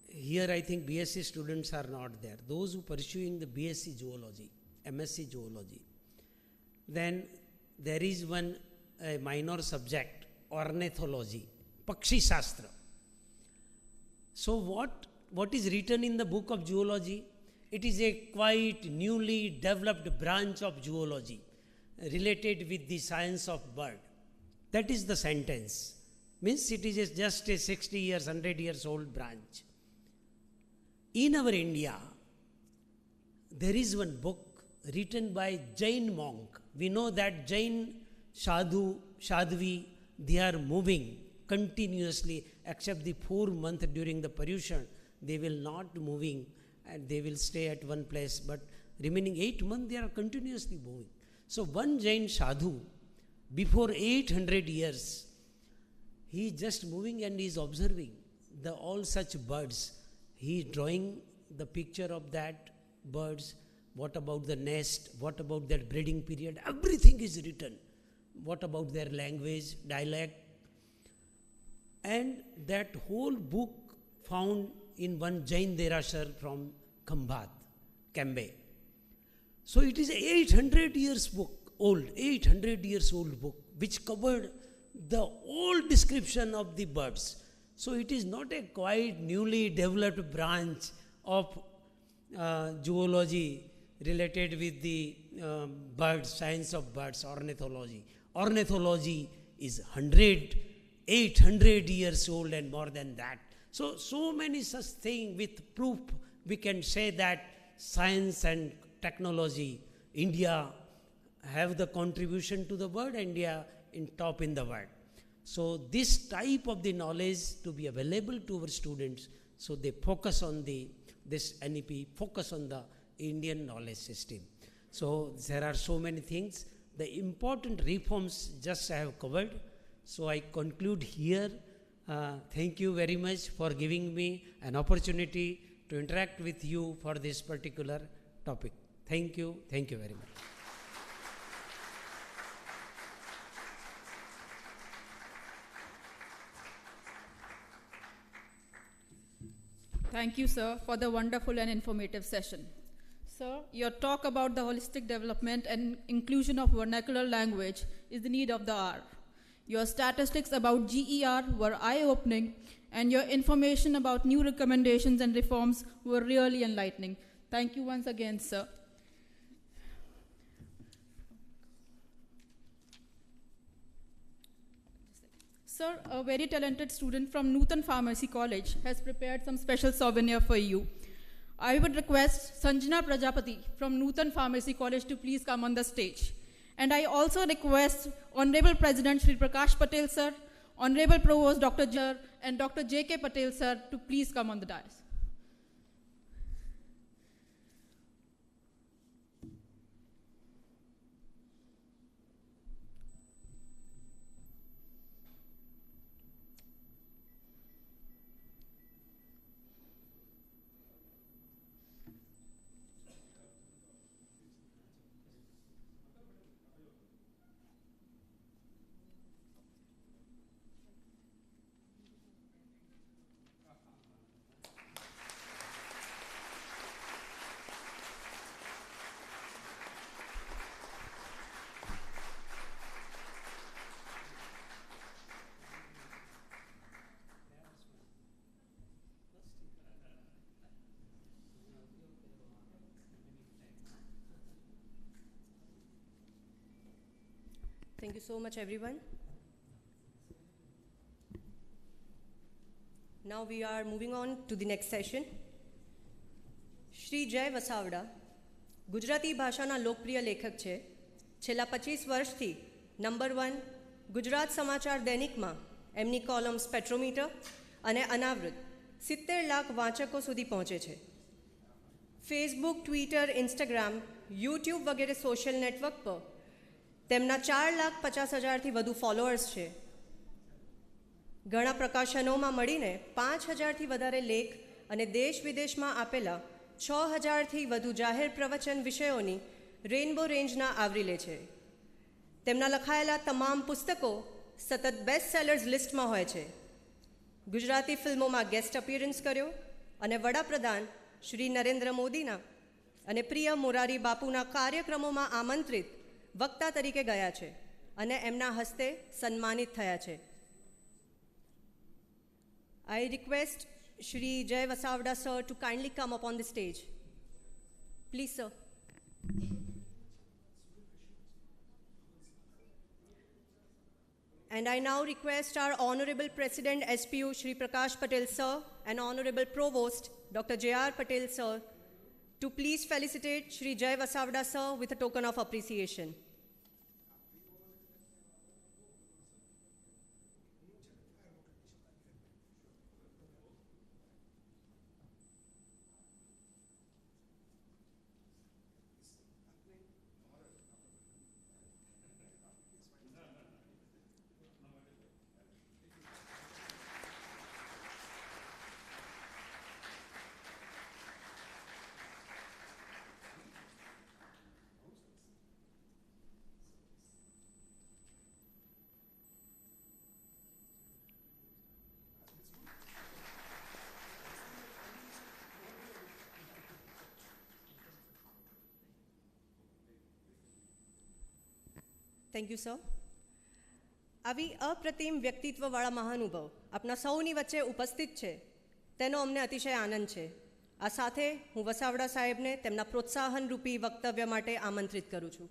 [SPEAKER 7] Here I think BSc students are not there. Those who pursuing the BSc Zoology, MSc Zoology. Then there is one minor subject, ornithology, Pakshi Shastra. So what is written in the book of zoology? It is a quite newly developed branch of zoology related with the science of bird. That is the sentence. Means it is just a 60 years, 100 years old branch. In our India, there is one book written by Jain monk. We know that Jain Sadhu, Sadhvi, they are moving continuously, except the 4 months during the Paryushan, they will not moving and they will stay at one place, but remaining 8 months they are continuously moving. So one Jain Sadhu, before 800 years, he is just moving and he is observing all such birds. He is drawing the picture of that birds. What about the nest? What about their breeding period? Everything is written. What about their language, dialect? And that whole book found in one Jain Derashar from Khambhat, Cambay. So it is 800 years book, old, 800 years old book, which covered the old description of the birds. So it is not a quite newly developed branch of zoology related with the birds, science of birds, ornithology. Ornithology is 800 years old and more than that. So many such things with proof we can say that science and technology, India have the contribution to the world, India in top in the world. So this type of the knowledge to be available to our students, so they focus on this NEP, focus on the Indian knowledge system. So there are so many things. The important reforms just I have covered. So I conclude here. Thank you very much for giving me an opportunity to interact with you for this particular topic. Thank you very much.
[SPEAKER 3] Thank you, sir, for the wonderful and informative session. Sir, your talk about the holistic development and inclusion of vernacular language is the need of the hour. Your statistics about GER were eye-opening, and your information about new recommendations and reforms were really enlightening. Thank you once again, sir. Sir, a very talented student from Nutan Pharmacy College has prepared some special souvenir for you. I would request Sanjana Prajapati from Nutan Pharmacy College to please come on the stage. And I also request Honorable President Shri Prakash Patel, sir, Honorable Provost Dr. Jar, and Dr. J.K. Patel, sir, to please come on the dais.
[SPEAKER 5] Thank you so much, everyone. Now we are moving on to the next session. Shri Jay Vasavda, Gujarati ભાષાના લોકપ્રિય લેખક છે. છેલ્લા 25 વર્ષથી number 1 Gujarat સમાચાર દૈનિકમાં એમની columns spectrometer અને અનાવૃત 70 લાખ વાંચકો સુધી પહોંચે છે. ફેસબુક, ટ્વિટર, ઇન્સ્ટાગ્રામ, યુટ્યુબ વગેરે સોશિયલ નેટવર્ક પર તેમના 4,50,000થી વધુ ફોલોઅર્સ છે. ઘણા પ્રકાશનોમાં મળીને 5,000થી વધારે લેખ અને દેશ વિદેશમાં આપેલા 6,000થી વધુ જાહેર પ્રવચન વિષયોની રેઇનબો રેન્જના આવરી લે છે. તેમના લખાયેલા તમામ પુસ્તકો સતત બેસ્ટ સેલર્સ લિસ્ટમાં હોય છે. ગુજરાતી ફિલ્મોમાં ગેસ્ટ અપિયરન્સ કર્યો અને વડાપ્રધાન શ્રી નરેન્દ્ર મોદીના અને પ્રિય મોરારી બાપુના કાર્યક્રમોમાં આમંત્રિત વક્તા તરીકે ગયા છે અને એમના હસ્તે સન્માનિત થયા છે. I request Shri Jay Vasavda sir to kindly come up on the stage. Please, sir. And I now request our Honorable President SPU Shri Prakash Patel sir and Honorable Provost Dr. J.R. Patel sir to please felicitate Shri Jay Vasavda sir with a token of appreciation. Thank you, sir. આવી અપ્રતિમ વ્યક્તિત્વવાળા મહાનુભાવ આપણા સૌની વચ્ચે ઉપસ્થિત છે તેનો અમને અતિશય આનંદ છે. આ સાથે હું વસાવડા સાહેબને તેમના પ્રોત્સાહનરૂપી વક્તવ્ય માટે આમંત્રિત કરું છું.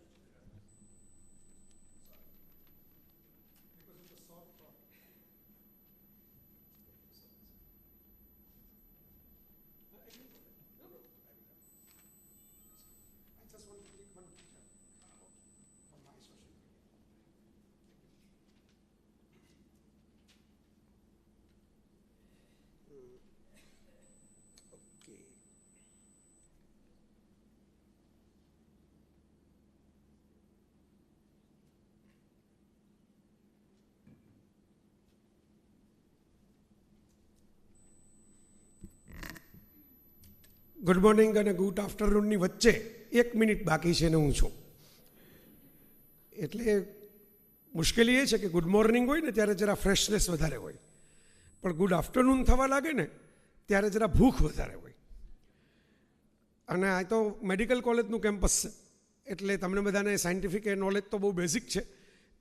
[SPEAKER 8] ગુડ મોર્નિંગ અને ગુડ આફ્ટરનૂનની વચ્ચે 1 મિનિટ બાકી છે ને હું છું. એટલે મુશ્કેલી એ છે કે ગુડ મોર્નિંગ હોય ને ત્યારે જરા ફ્રેશનેસ વધારે હોય, પણ ગુડ આફ્ટરનૂન થવા લાગે ને ત્યારે જરા ભૂખ વધારે હોય. અને આ તો મેડિકલ કોલેજનું કેમ્પસ છે, એટલે તમને બધાને સાયન્ટિફિક નોલેજ તો બહુ બેઝિક છે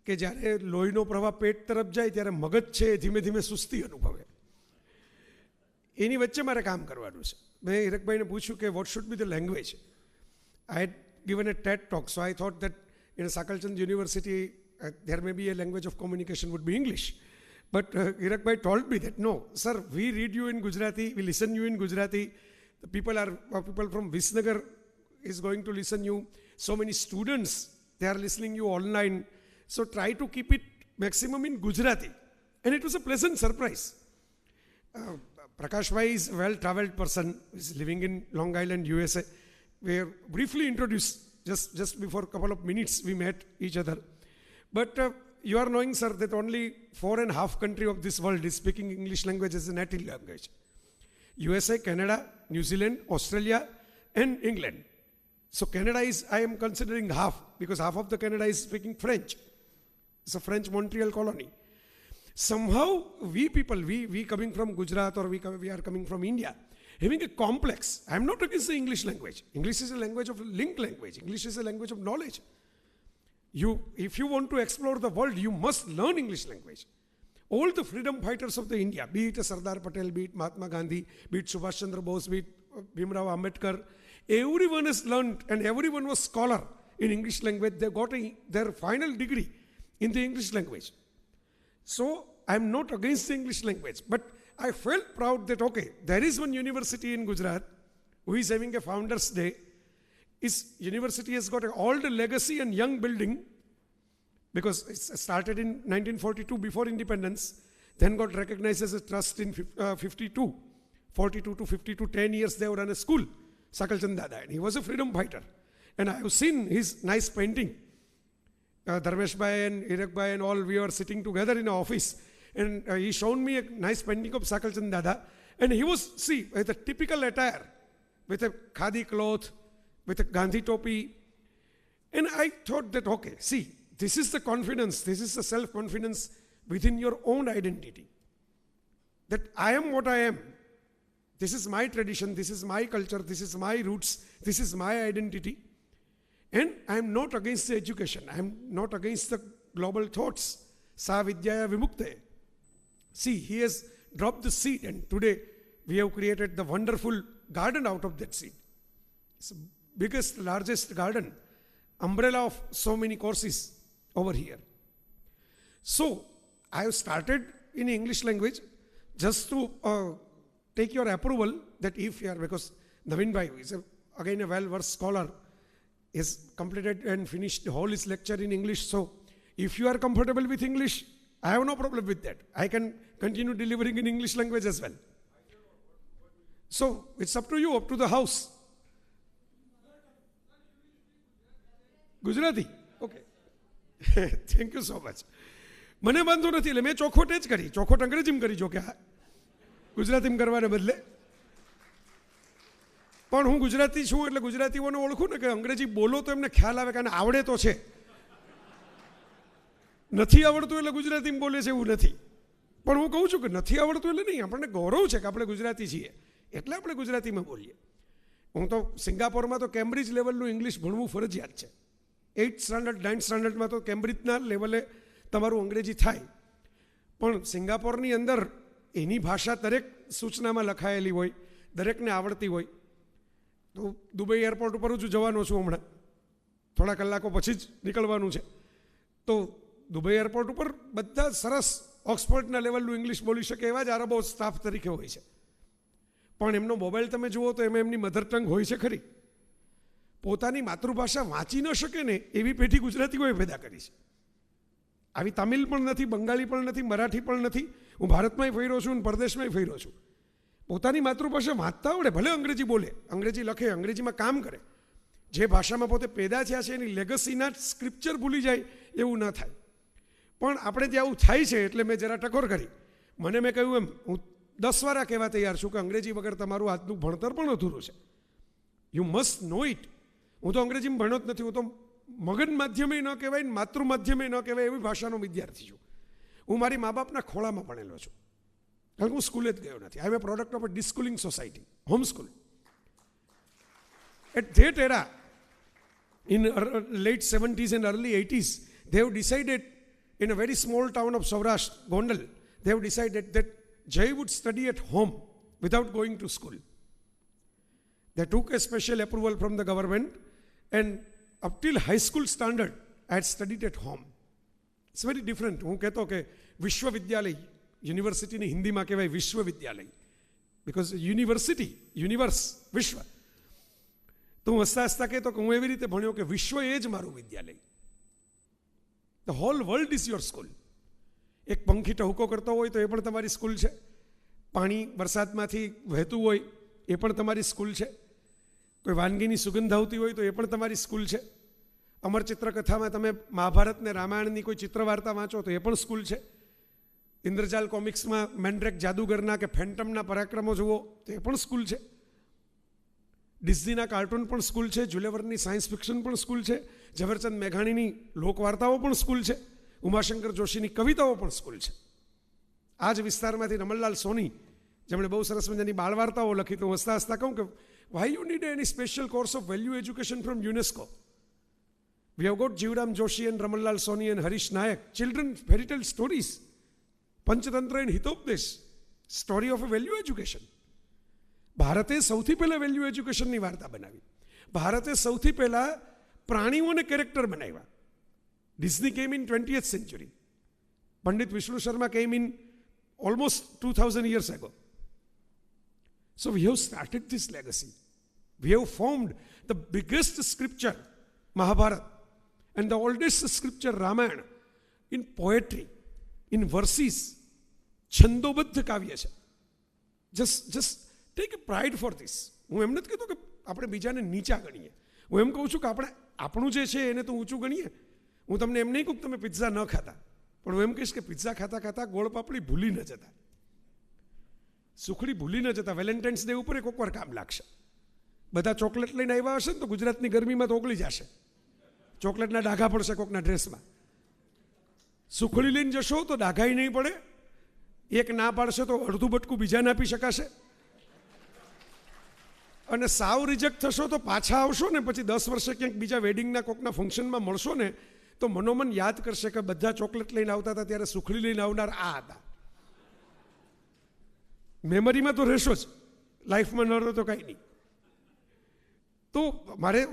[SPEAKER 8] કે જ્યારે લોહીનો પ્રવાહ પેટ તરફ જાય ત્યારે મગજ છે એ ધીમે ધીમે સુસ્તી અનુભવે. એની વચ્ચે મારે કામ કરવાનું છે. મેં હિરકભાઈને પૂછ્યું કે what should be the language. I had given a TED talk, so I thought that in Sakalchand University there may be a language of communication would be English. But Hirakbhai told me that no, sir, we read you in Gujarati, we listen you in Gujarati. The people from Visnagar is going to listen you. So many students, they are listening you online. So try to keep it maximum in Gujarati. And it was a pleasant surprise. Prakash Bhai is a well-traveled person, is living in Long Island, USA. We were briefly introduced, just before a couple of minutes we met each other. But you are knowing, sir, that only 4.5 countries of this world is speaking English language as a native language. USA, Canada, New Zealand, Australia, and England. So Canada is, I am considering half, because half of the Canada is speaking French. It's a French Montreal colony. Somehow we people, we coming from Gujarat, or we are coming from India, having a complex. I am not against the English language. English is a language of link language. English is a language of knowledge. If you want to explore the world, you must learn English language. All the freedom fighters of the India, be it Sardar Patel, be it Mahatma Gandhi, be it Subhash Chandra Bose, be it Bhimrao Ambedkar, everyone has learned and everyone was scholar in English language. They got their final degree in the English language. So I am not against the English language, but I felt proud that, okay, there is one university in Gujarat who is having a Founders Day. His university has got an old legacy and young building, because it started in 1942 before independence, then got recognized as a trust in 52, 42 to 52, 10 years they were run a school, Sakalchand Dada, and he was a freedom fighter. And I have seen his nice painting. Dharmesh Bhai and Hirak Bhai and all, we were sitting together in an office, and he showed me a nice painting of Sakalchand Dada, and he was, see, with a typical attire, with a khadi cloth, with a Gandhi topi. And I thought that, okay, see, this is the confidence, this is the self-confidence within your own identity. That I am what I am. This is my tradition, this is my culture, this is my roots, this is my identity. And I am not against the education, I am not against the global thoughts. Sa vidyaya vimukte. See, he has dropped the seed, and today we have created the wonderful garden out of that seed. It's the biggest, largest garden, umbrella of so many courses over here. So I have started in English language just to take your approval that if you are, because Naveen Bhai is again a well-versed scholar, has completed and finished the whole his lecture in English. So if you are comfortable with English, I have no problem with that. I can continue delivering in English language as well. So it's up to you, up to the house. Gujarati? Okay. Thank you so much. મને વાંધો નથી, એટલે મેં ચોખોટ જ કરી, ચોખોટ અંગ્રેજીમાં કરી, જો કે ગુજરાતીમાં કરવાને બદલે. પણ હું ગુજરાતી છું એટલે ગુજરાતીઓને ઓળખું ને, કે અંગ્રેજી બોલો તો એમને ખ્યાલ આવે કે આને આવડે તો છે, નથી આવડતું એટલે ગુજરાતીમાં બોલે છે એવું નથી. પણ હું કહું છું કે નથી આવડતું એટલે નહીં, આપણને ગૌરવ છે કે આપણે ગુજરાતી છીએ, એટલે આપણે ગુજરાતીમાં બોલીએ. હું તો સિંગાપોરમાં તો કેમ્બ્રિજ લેવલનું ઇંગ્લિશ ભણવું ફરજિયાત છે. 8th સ્ટાન્ડર્ડ 9th સ્ટાન્ડર્ડમાં તો કેમ્બ્રિજના લેવલે તમારું અંગ્રેજી થાય. પણ સિંગાપોરની અંદર એની ભાષા દરેક સૂચનામાં લખાયેલી હોય, દરેકને આવડતી હોય. તો દુબઈ એરપોર્ટ ઉપર જ જવાનો છું હમણાં, થોડા કલાકો પછી જ નીકળવાનું છે. તો દુબઈ એરપોર્ટ ઉપર બધા સરસ ઓક્સફર્ડના લેવલનું ઇંગ્લિશ બોલી શકે એવા જ આરબો સ્ટાફ તરીકે હોય છે. પણ એમનો મોબાઈલ તમે જુઓ તો એમાં એમની મધર ટંગ હોય છે ખરી. પોતાની માતૃભાષા વાંચી ન શકે ને એવી પેઢી ગુજરાતીઓએ પેદા કરી છે. આવી તમિલ પણ નથી, બંગાળી પણ નથી, મરાઠી પણ નથી. હું ભારતમાંય ફર્યો છું અને પરદેશમાંય ફર્યો છું. પોતાની માતૃભાષા વાંચતા આવડે, ભલે અંગ્રેજી બોલે, અંગ્રેજી લખે, અંગ્રેજીમાં કામ કરે, જે ભાષામાં પોતે પેદા થયા છે એની લેગસીના સ્ક્રિપ્ચર ભૂલી જાય એવું ન થાય. પણ આપણે ત્યાં આવું થાય છે એટલે મેં જરા ટકોર કરી. મને મેં કહ્યું એમ, હું 10 વાર કહેવા તૈયાર છું કે અંગ્રેજી વગર તમારું આજનું ભણતર પણ અધૂરું છે. You must know it. હું તો અંગ્રેજીમાં ભણ્યો જ નથી, હું તો મગન માધ્યમે ન કહેવાય ને માતૃ માધ્યમે ન કહેવાય એવી ભાષાનો વિદ્યાર્થી છું. હું મારી મા બાપના ખોળામાં ભણેલો છું. કારણ કે હું સ્કૂલે જ ગયો નથી. I am a product of a deschooling society, home school. At that era, in late 70s and early 80s, they have decided in a very small town of Saurashtra, Gondal, they have decided that Jay would study at home without going to school. They took a special approval from the government, and up till high school standard, I had studied at home. It's very different. હું કહેતો કે વિશ્વવિદ્યાલય, યુનિવર્સિટીની હિન્દીમાં કહેવાય વિશ્વવિદ્યાલય, because university, universe, વિશ્વ. તો હું હસતા હસતા કહેતો કે હું એવી રીતે ભણ્યો કે વિશ્વ એ જ મારું વિદ્યાલય. The whole world is your school. એક પંખી ટહુકો કરતો હોય તો એ પણ તમારી સ્કૂલ છે. પાણી વરસાદમાંથી વહેતું હોય એ પણ તમારી સ્કૂલ છે. કોઈ વાનગીની સુગંધ આવતી હોય તો એ પણ તમારી સ્કૂલ છે. અમર ચિત્રકથામાં તમે મહાભારત ને રામાયણની કોઈ ચિત્ર વાર્તા વાંચો તો એ પણ સ્કૂલ છે. ઇન્દ્રજાલ કોમિક્સમાં મેન્ડ્રેક જાદુગરના કે ફેન્ટમના પરાક્રમો જુઓ તો એ પણ સ્કૂલ છે. ડિઝનીના કાર્ટૂન પણ સ્કૂલ છે. જુલેવરની સાયન્સ ફિક્શન પણ સ્કૂલ છે. ઝવેરચંદ મેઘાણીની લોકવાર્તાઓ પણ સ્કૂલ છે. ઉમાશંકર જોશીની કવિતાઓ પણ સ્કૂલ છે. આ જ વિસ્તારમાંથી રમણલાલ સોની, જેમણે બહુ સરસ મજાની બાળ વાર્તાઓ લખી, તો હસતા હસતા કહું કે why you need any special course of value education from UNESCO? We have got Jivraj Joshi and Ramanlal Soni and Harish Nayak, children fairy tale stories, Panchatantra and Hitopdesh, story of a value education. ભારતે સૌથી પહેલા value એજ્યુકેશનની વાર્તા બનાવી. ભારતે સૌથી પહેલા પ્રાણીઓને character બનાવ્યા. ડિઝની કેમ in 20th century. Pandit Vishnu Sharma કેમ in almost 2000 years ago. So we have started this legacy. We have formed the biggest scripture, Mahabharata, and the oldest scripture, Ramayana, in poetry, in verses. છંદોબદ્ધ કાવ્ય છે. Just take a pride for this. હું એમ નથી કહેતો કે આપણે બીજાને નીચા ગણીએ. હું એમ કહું છું કે આપણે આપણું જે છે એને તો ઊંચું ગણીએ. હું તમને એમ નહીં કહું કે તમે પિઝા ન ખાતા, પણ હું એમ કહીશ કે પિઝા ખાતા ખાતા ગોળ પાપડી ભૂલી ન જતા, સુખડી ભૂલી ન જતા. વેલેન્ટાઇન્સ ડે ઉપર એક વાર કામ લાગશે. બધા ચોકલેટ લઈને આવ્યા હશે ને તો ગુજરાતની ગરમીમાં તો ઓગળી જશે. ચોકલેટના ડાઘા પડશે કોકના ડ્રેસમાં. સુખડી લઈને જશો તો ડાઘાઈ નહીં પડે. એક ના પાડશે તો અડધું બટકું બીજાને આપી શકાશે. અને સાવ રિજેક્ટ થશો તો પાછા આવશો ને પછી 10 વર્ષે ક્યાંક બીજા વેડિંગના કોકના ફંક્શનમાં મળશો ને તો મનોમન યાદ કરશે કે બધા ચોકલેટ લઈને આવતા હતા ત્યારે સુખડી લઈને આવનાર આ હતા. મેમરીમાં તો રહેશો જ, લાઈફમાં ન રહો તો કાંઈ નહીં. તો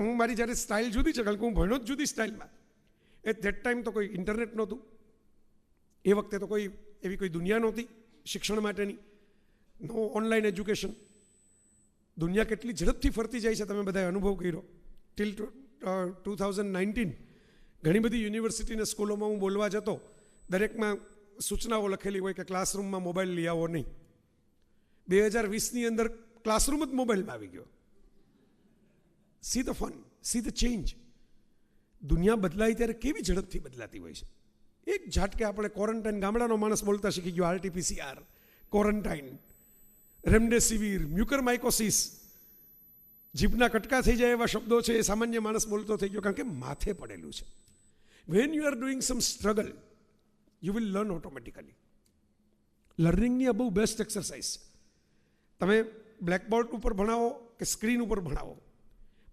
[SPEAKER 8] હું મારી જ્યારે સ્ટાઇલ જુદી છે, કારણ કે હું ભણ્યો જ જુદી સ્ટાઇલમાં. એટ ધેટ ટાઈમ તો કોઈ ઇન્ટરનેટ નહોતું. એ વખતે તો કોઈ એવી કોઈ દુનિયા નહોતી શિક્ષણ માટેની. નો ઓનલાઈન એજ્યુકેશન. દુનિયા કેટલી ઝડપથી ફરતી જાય છે તમે બધાએ અનુભવ કર્યો. ટિલ 2019 ઘણી બધી યુનિવર્સિટી અને સ્કૂલોમાં હું બોલવા જતો, દરેકમાં સૂચનાઓ લખેલી હોય કે ક્લાસરૂમમાં મોબાઈલ લઈ આવો નહીં. 2020ની અંદર ક્લાસરૂમ જ મોબાઈલમાં આવી ગયો. See the fun, see the change. દુનિયા બદલાય ત્યારે કેવી ઝડપથી બદલાતી હોય છે. એક ઝાટકે આપણે ક્વોરન્ટાઇન, ગામડાનો માણસ બોલતા શીખી ગયો, RT-PCR, ક્વોરન્ટાઇન, રેમડેસિવિર, મ્યુકરમાઇકોસિસ, જીભના કટકા થઈ જાય એવા શબ્દો છે એ સામાન્ય માણસ બોલતો થઈ ગયો, કારણ કે માથે પડેલું છે. When you are doing some struggle you will learn automatically. લર્નિંગની આ બહુ બેસ્ટ એક્સરસાઇઝ છે. તમે બ્લેકબોર્ડ ઉપર ભણાવો કે સ્ક્રીન ઉપર ભણાવો,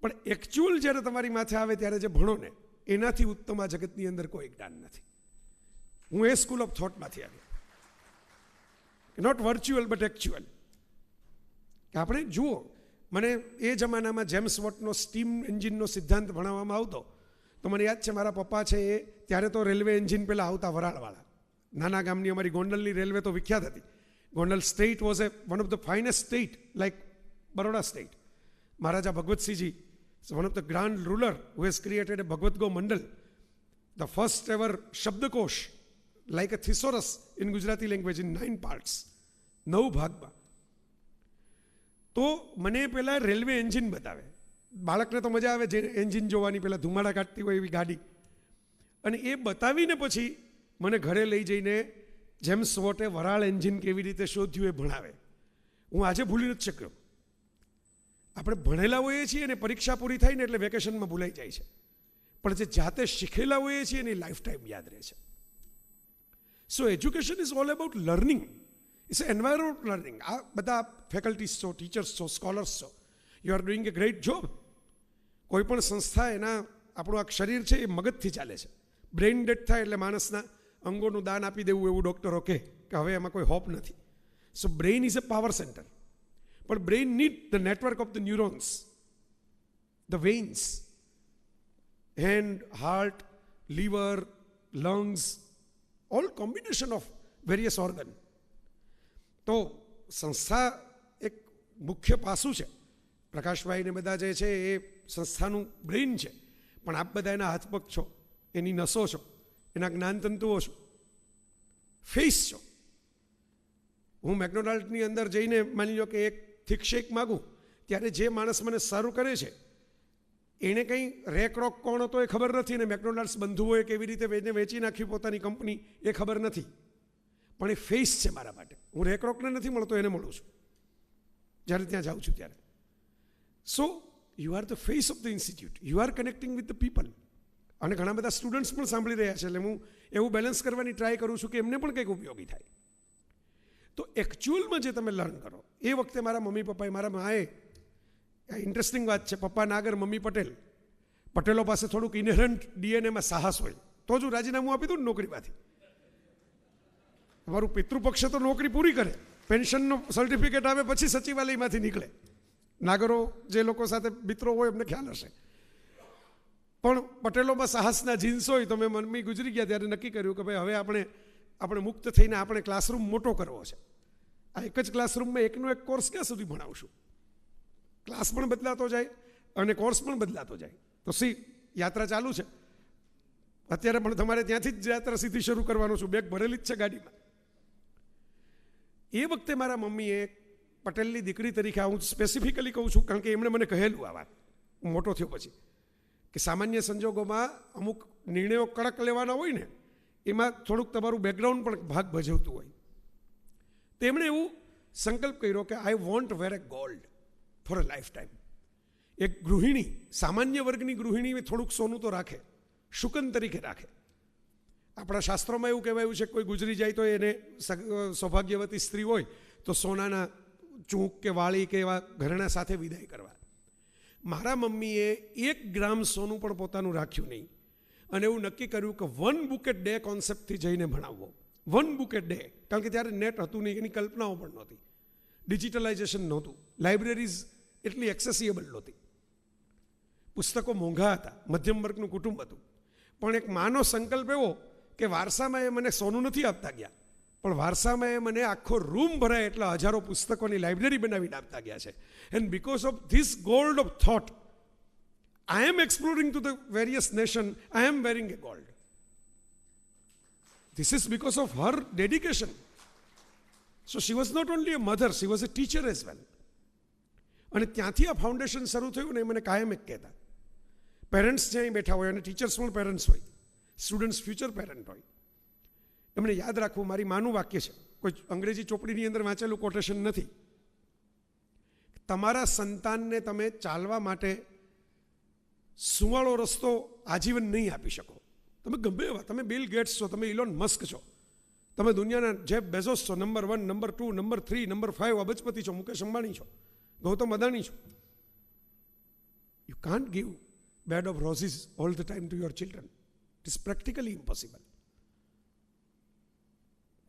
[SPEAKER 8] પણ એકચ્યુઅલ જ્યારે તમારી માથે આવે ત્યારે જે ભણો ને એનાથી ઉત્તમ આ જગતની અંદર કોઈ જ્ઞાન નથી. હું એ સ્કૂલ ઓફ થોટમાંથી આવ્યો. Not virtual but actual. આપણે જુઓ, મને એ જમાનામાં જેમ્સ વોટનો સ્ટીમ એન્જિનનો સિદ્ધાંત ભણાવવામાં આવતો તો મને યાદ છે મારા પપ્પા છે એ ત્યારે તો રેલવે એન્જિન પહેલાં આવતા વરાળવાળા. નાના ગામની અમારી ગોંડલની રેલવે તો વિખ્યાત હતી. Gondal state was one of the finest state like Baroda state. Maharaja Bhagvatsinhji, one of the grand ruler who has created a Bhagavadgomandal, the first ever શબ્દકોશ like a thesaurus in Gujarati language in 9 parts, 9 ભાગમાં. તો મને પહેલાં railway engine બતાવે. બાળકને તો મજા આવે જે એન્જિન જોવાની, પહેલાં ધુમાડા કાઢતી હોય એવી ગાડી. અને એ બતાવીને પછી મને ઘરે લઈ જઈને જેમ્સ વોટે વરાળ એન્જિન કેવી રીતે શોધ્યું એ ભણાવે. હું આજે ભૂલી નથી શક્યો. આપણે ભણેલા હોઈએ છીએ અને પરીક્ષા પૂરી થાય ને એટલે વેકેશનમાં ભૂલાઈ જાય છે, પણ જે જાતે શીખેલા હોઈએ છીએ એની લાઈફ ટાઈમ યાદ રહે છે. So education is all about learning. It's environment learning. આ બધા ફેકલ્ટીઝ છો, ટીચર્સ છો, સ્કોલર્સ છો, you are doing a great job. કોઈ પણ સંસ્થા એના આપણું આ શરીર છે એ મગજથી ચાલે છે. બ્રેઇન ડેડ થાય એટલે માણસના અંગોનું દાન આપી દેવું એવું ડૉક્ટરો કહે કે હવે એમાં કોઈ હોપ નથી. So brain is a power centre. પણ brain need the network of the neurons, the veins, hand, heart, liver, lungs, all combination of various organ. તો સંસ્થા એક મુખ્ય પાસું છે. પ્રકાશભાઈને બધા જે છે એ સંસ્થાનું બ્રેઇન છે, પણ આપ બધા એના હાથપગ છો, એની નસો છો, એના જ્ઞાનતંતુઓ છો, ફેસ છો. હું મેકડોનાલ્ડની અંદર જઈને માની લો કે એક થિક શેક માગું, ત્યારે જે માણસ મને સર્વ કરે છે એણે કંઈ રેક રોક કોણ હતો એ ખબર નથી, અને મેકડોનાલ્ડ્સ બંધુઓએ કેવી રીતે એને વેચી નાખી પોતાની કંપની એ ખબર નથી, પણ એ ફેસ છે મારા માટે. હું રેક રોકને નથી મળતો, એને મળું છું જ્યારે ત્યાં જાઉં છું ત્યારે. So you are the face of the institute, you are connecting with the people. અને ઘણા બધા સ્ટુડન્ટ્સ પણ સાંભળી રહ્યા છે, એટલે હું એવું બેલેન્સ કરવાની ટ્રાય કરું છું કે એમને પણ કંઈક ઉપયોગી થાય. તો એકચ્યુઅલમાં જે તમે લર્ન કરો, એ વખતે મારા મમ્મી પપ્પાએ, મારા માએ, ઇન્ટરેસ્ટિંગ વાત છે, પપ્પા નાગર, મમ્મી પટેલ. પટેલો પાસે થોડુંક ઇનહેરન્ટ ડીએનએમાં સાહસ હોય, તો જ રાજીનામું આપી દઉં ને નોકરીમાંથી. અમારું પિતૃપક્ષ તો નોકરી પૂરી કરે, પેન્શનનો સર્ટિફિકેટ આવે પછી સચિવાલયમાંથી નીકળે. નાગરો જે લોકો સાથે મિત્રો હોય એમને ખ્યાલ હશે. પણ પટેલોમાં સાહસના જીન્સ હોય. તો મેં મમ્મી ગુજરી ગયા ત્યારે નક્કી કર્યું કે ભાઈ હવે આપણે મુક્ત થઈને આપણે ક્લાસરૂમ મોટો કરવો છે. આ એક જ ક્લાસરૂમમાં એકનો એક કોર્સ ક્યાં સુધી ભણાવશું? ક્લાસ પણ બદલાતો જાય અને કોર્સ પણ બદલાતો જાય. તો યાત્રા ચાલુ છે. અત્યારે પણ તમારે ત્યાંથી જ યાત્રા સીધી શરૂ કરવાનો છું, બેગ ભરેલી જ છે ગાડીમાં. એ વખતે મારા મમ્મીએ પટેલની દીકરી તરીકે, હું સ્પેસિફિકલી કહું છું કારણ કે એમણે મને કહેલું આ વાત હું મોટો થયો પછી, કે સામાન્ય સંજોગોમાં અમુક નિર્ણયો કડક લેવાના હોય ને, એમાં થોડુંક તમારું બેકગ્રાઉન્ડ પણ ભાગ ભજવતું હોય. તેમણે એવું સંકલ્પ કર્યો કે I want wear a gold for a lifetime. એક ગૃહિણી, સામાન્ય વર્ગની ગૃહિણી થોડુંક સોનું તો રાખે, શુકન તરીકે રાખે. આપણા શાસ્ત્રોમાં એવું કહેવાયું છે કે કોઈ ગુજરી જાય તો એને સૌભાગ્યવતી સ્ત્રી હોય તો સોનાના ચૂંક કે વાળી કે એવા ઘરેણા સાથે વિદાય કરવા. મારા મમ્મીએ 1 ગ્રામ સોનું પણ પોતાનું રાખ્યું નહીં, અને એવું નક્કી કર્યું કે 1 બુકેટ ડે કોન્સેપ્ટથી જઈને ભણાવવો. 1 બુકેટ ડે, કારણ કે ત્યારે નેટ હતું નહીં, એની કલ્પનાઓ પણ નહોતી, ડિજિટલાઇઝેશન નહોતું, લાઇબ્રેરીઝ એટલી એક્સેસિબલ નહોતી, પુસ્તકો મોંઘા હતા, મધ્યમ વર્ગનું કુટુંબ હતું. પણ એક માનો સંકલ્પ એવો કે વારસામાં એ મને સોનું નથી આપતા ગયા, પણ વારસામાં એ મને આખો રૂમ ભરાય એટલા હજારો પુસ્તકોની લાઇબ્રેરી બનાવીને આપતા ગયા છે. And because of this gold of thought I am exploring to the various nation, I am wearing a gold. This is because of her dedication. So she was not only a mother, she was a teacher as well. અને ત્યાંથી આ foundation શરૂ થયું ને, મને કાયમ એક કહેતા, પેરેન્ટ્સ જ્યાં બેઠા હોય અને ટીચર્સ પણ પેરેન્ટ્સ હોય, સ્ટુડન્ટ્સ ફ્યુચર પેરેન્ટ હોય, એમને યાદ રાખવું. મારી માનું વાક્ય છે, કોઈ અંગ્રેજી ચોપડીની અંદર વાંચેલું કોટેશન નથી. તમારા સંતાનને તમે ચાલવા માટે સુવાળો રસ્તો આજીવન નહીં આપી શકો. તમે ગમે એવા, તમે બિલ ગેટ્સ છો, તમે ઇલોન મસ્ક છો, તમે દુનિયાના જેફ બેઝોસ છો, નંબર 1, નંબર 2, નંબર 3, નંબર 5 અબજપતિ છો, મુકેશ અંબાણી છો, ગૌતમ અદાણી છો. You can't give bed of roses all the time to your children. It is practically impossible.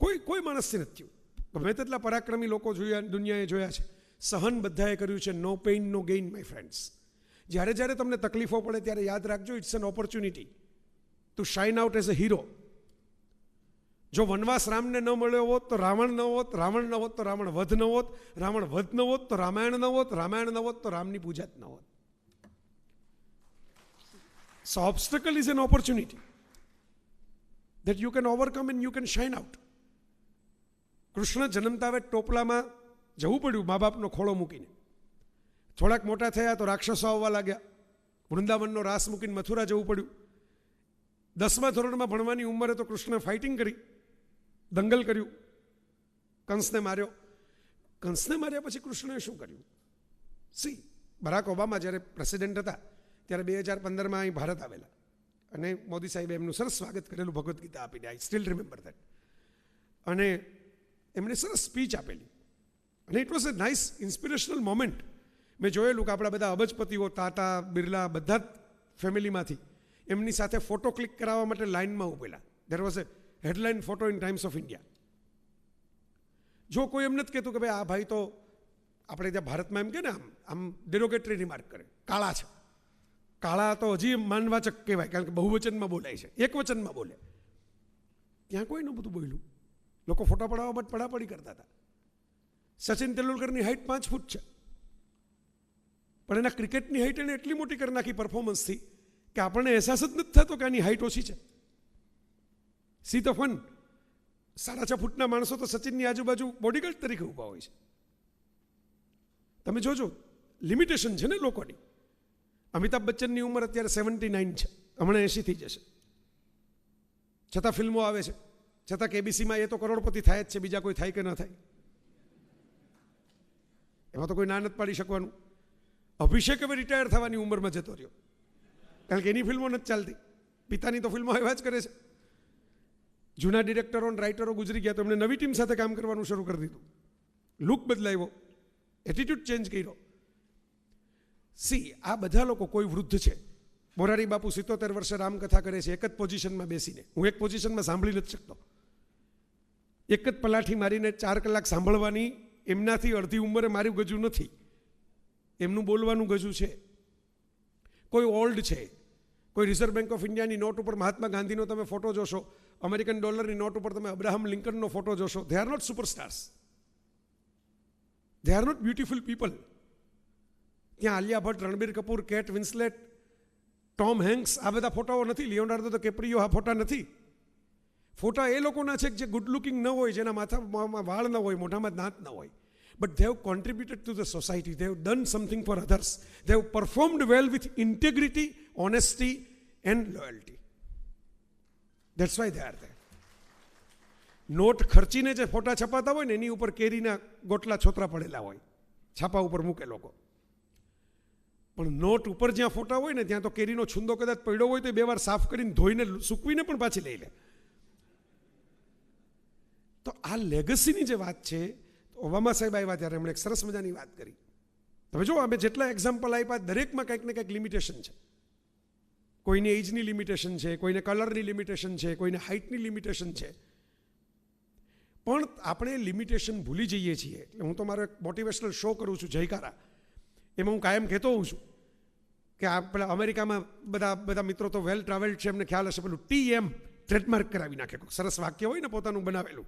[SPEAKER 8] કોઈ માણસથી નથી થયું. ગમે તેટલા પરાક્રમી લોકો દુનિયાએ જોયા છે, સહન બધાએ કર્યું છે. No pain no gain, my friends. જ્યારે જ્યારે તમને તકલીફો પડે ત્યારે યાદ રાખજો, it's an opportunity to shine out as a hero. જો વનવાસ રામને ન મળ્યો હોત તો રાવણ ન હોત, રાવણ ન હોત તો રાવણ વધ ન હોત, રાવણ વધ ન હોત તો રામાયણ ન હોત, રામાયણ ન હોત તો રામની પૂજા જ ન હોત. So obstacle is an opportunity that you can overcome and you can shine out. Krishna જન્મતા હવે ટોપલામાં જવું પડ્યું મા બાપનો ખોળો મૂકીને. થોડાક મોટા થયા તો રાક્ષસો આવવા લાગ્યા, વૃંદાવનનો રાસ મૂકીને મથુરા જવું પડ્યું. 10મા ધોરણમાં ભણવાની ઉંમરે તો કૃષ્ણે ફાઇટિંગ કરી, દંગલ કર્યું, કંસને માર્યો. કંસને માર્યા પછી કૃષ્ણએ શું કર્યું? બરાક ઓબામા જ્યારે પ્રેસિડેન્ટ હતા ત્યારે 2015માં અહીં ભારત આવેલા, અને મોદી સાહેબે એમનું સરસ સ્વાગત કરેલું ભગવદ્ ગીતા આપીને. I still remember that. અને એમણે સરસ સ્પીચ આપેલી અને it was a nice inspirational moment. મેં જોયેલું કે આપણા બધા અબજપતિઓ, ટાટા, બિરલા, બધા જ ફેમિલીમાંથી એમની સાથે ફોટો ક્લિક કરાવવા માટે લાઇનમાં ઉભેલા. There was a headline photo in times of India. જો કોઈ એમ નથી કહેતું કે ભાઈ આ ભાઈ તો આપણે ત્યાં ભારતમાં એમ કે ને આમ ડેરોગેટરી રિમાર્ક કરે, કાળા છે. કાળા તો હજી માનવાચક કહેવાય, કારણ કે બહુવચનમાં બોલાય છે, એક વચનમાં બોલે. ત્યાં કોઈ ન બધું બોલ્યું. લોકો ફોટા પડાવવા માટે પડાપડી કરતા હતા. સચિન તેંડુલકરની હાઇટ 5 ફૂટ છે, પણ એના ક્રિકેટની હાઇટ એને એટલી મોટી કરી નાખી પરફોર્મન્સથી કે આપણને અહેસાસ જ નથી થતો કે આની હાઇટ ઓછી છે. See the fun. 6.5 ફૂટના માણસો તો સચિનની આજુબાજુ બોડીગાર્ડ તરીકે ઊભા હોય છે. તમે જોજો, લિમિટેશન છે ને લોકોની. અમિતાભ બચ્ચનની ઉંમર અત્યારે 79 છે, હમણાં 80 થઈ જશે, છતાં ફિલ્મો આવે છે, છતાં કેબીસીમાં એ તો કરોડપતિ થાય જ છે, બીજા કોઈ થાય કે ન થાય એમાં તો કોઈ ના નથી પાડી શકવાનું. અભિષેક હવે રિટાયર થવાની ઉંમરમાં જતો રહ્યો, કારણ કે એની ફિલ્મો નથી ચાલતી, પિતાની તો ફિલ્મો એવા જ કરે છે. જૂના ડિરેક્ટરો અને રાઇટરો ગુજરી ગયા તો એમણે નવી ટીમ સાથે કામ કરવાનું શરૂ કરી દીધું. લુક બદલાવ્યો, એટીટ્યુડ ચેન્જ કર્યો. સી, આ બધા લોકો કોઈ વૃદ્ધ છે. મોરારી બાપુ 77 વર્ષે રામકથા કરે છે, એક જ પોઝિશનમાં બેસીને. હું એક પોઝિશનમાં સાંભળી નથી શકતો. એક જ પલાઠી મારીને 4 કલાક સાંભળવાની એમનાથી અડધી ઉંમરે મારું ગજું નથી, એમનું બોલવાનું ગજું છે. કોઈ ઓલ્ડ છે, કોઈ રિઝર્વ બેંક ઓફ ઇન્ડિયાની નોટ ઉપર મહાત્મા ગાંધીનો તમે ફોટો જોશો, અમેરિકન ડોલરની નોટ ઉપર તમે અબ્રાહમ લિંકનનો ફોટો જોશો. They are not superstars, they are not beautiful people. ત્યાં Alia Bhatt, Ranbir Kapoor, Kate Winslet, Tom Hanks, આ બધા ફોટાઓ નથી. લિયોનાર્ડો કેપ્રિયો આ ફોટા નથી. ફોટા એ લોકોના છે જે ગુડ લુકિંગ ન હોય, જેના માથામાં વાળ ન હોય, મોઢામાં દાંત ન હોય, but they have contributed to the society, they have done something for others, they have performed well with integrity, honesty and loyalty. That's why they are there. Note ખર્ચીને જે ફોટા છપાતા હોય ને એની ઉપર કેરીના ગોટલા છોતરા પડેલા હોય, છાપા ઉપર મૂકે લોકો. પણ નોટ ઉપર જ્યાં ફોટા હોય ને ત્યાં તો કેરીનો છુંદો કદાચ પડ્યો હોય તો 2 વાર સાફ કરીને ધોઈને સૂકવીને પણ પાછી લઈ લે. તો આ લેગસીની જે વાત છે, ઓબામા સાહેબ આવ્યા ત્યારે એમણે એક સરસ મજાની વાત કરી. તમે જો, અમે જેટલા એક્ઝામ્પલ આપ્યા દરેકમાં કંઈક ને કંઈક લિમિટેશન છે. કોઈને એજની લિમિટેશન છે, કોઈને કલરની લિમિટેશન છે, કોઈને હાઇટની લિમિટેશન છે. પણ આપણે લિમિટેશન ભૂલી જઈએ છીએ. એટલે હું તો મારો એક મોટિવેશનલ શો કરું છું, જયકારા. એમાં હું કાયમ કહેતો હોઉં છું કે આ પેલા અમેરિકામાં બધા મિત્રો તો વેલ ટ્રાવેલ્ડ છે, એમને ખ્યાલ હશે, પેલું TM ટ્રેડમાર્ક કરાવી નાખે. સરસ વાક્ય હોય ને પોતાનું બનાવેલું,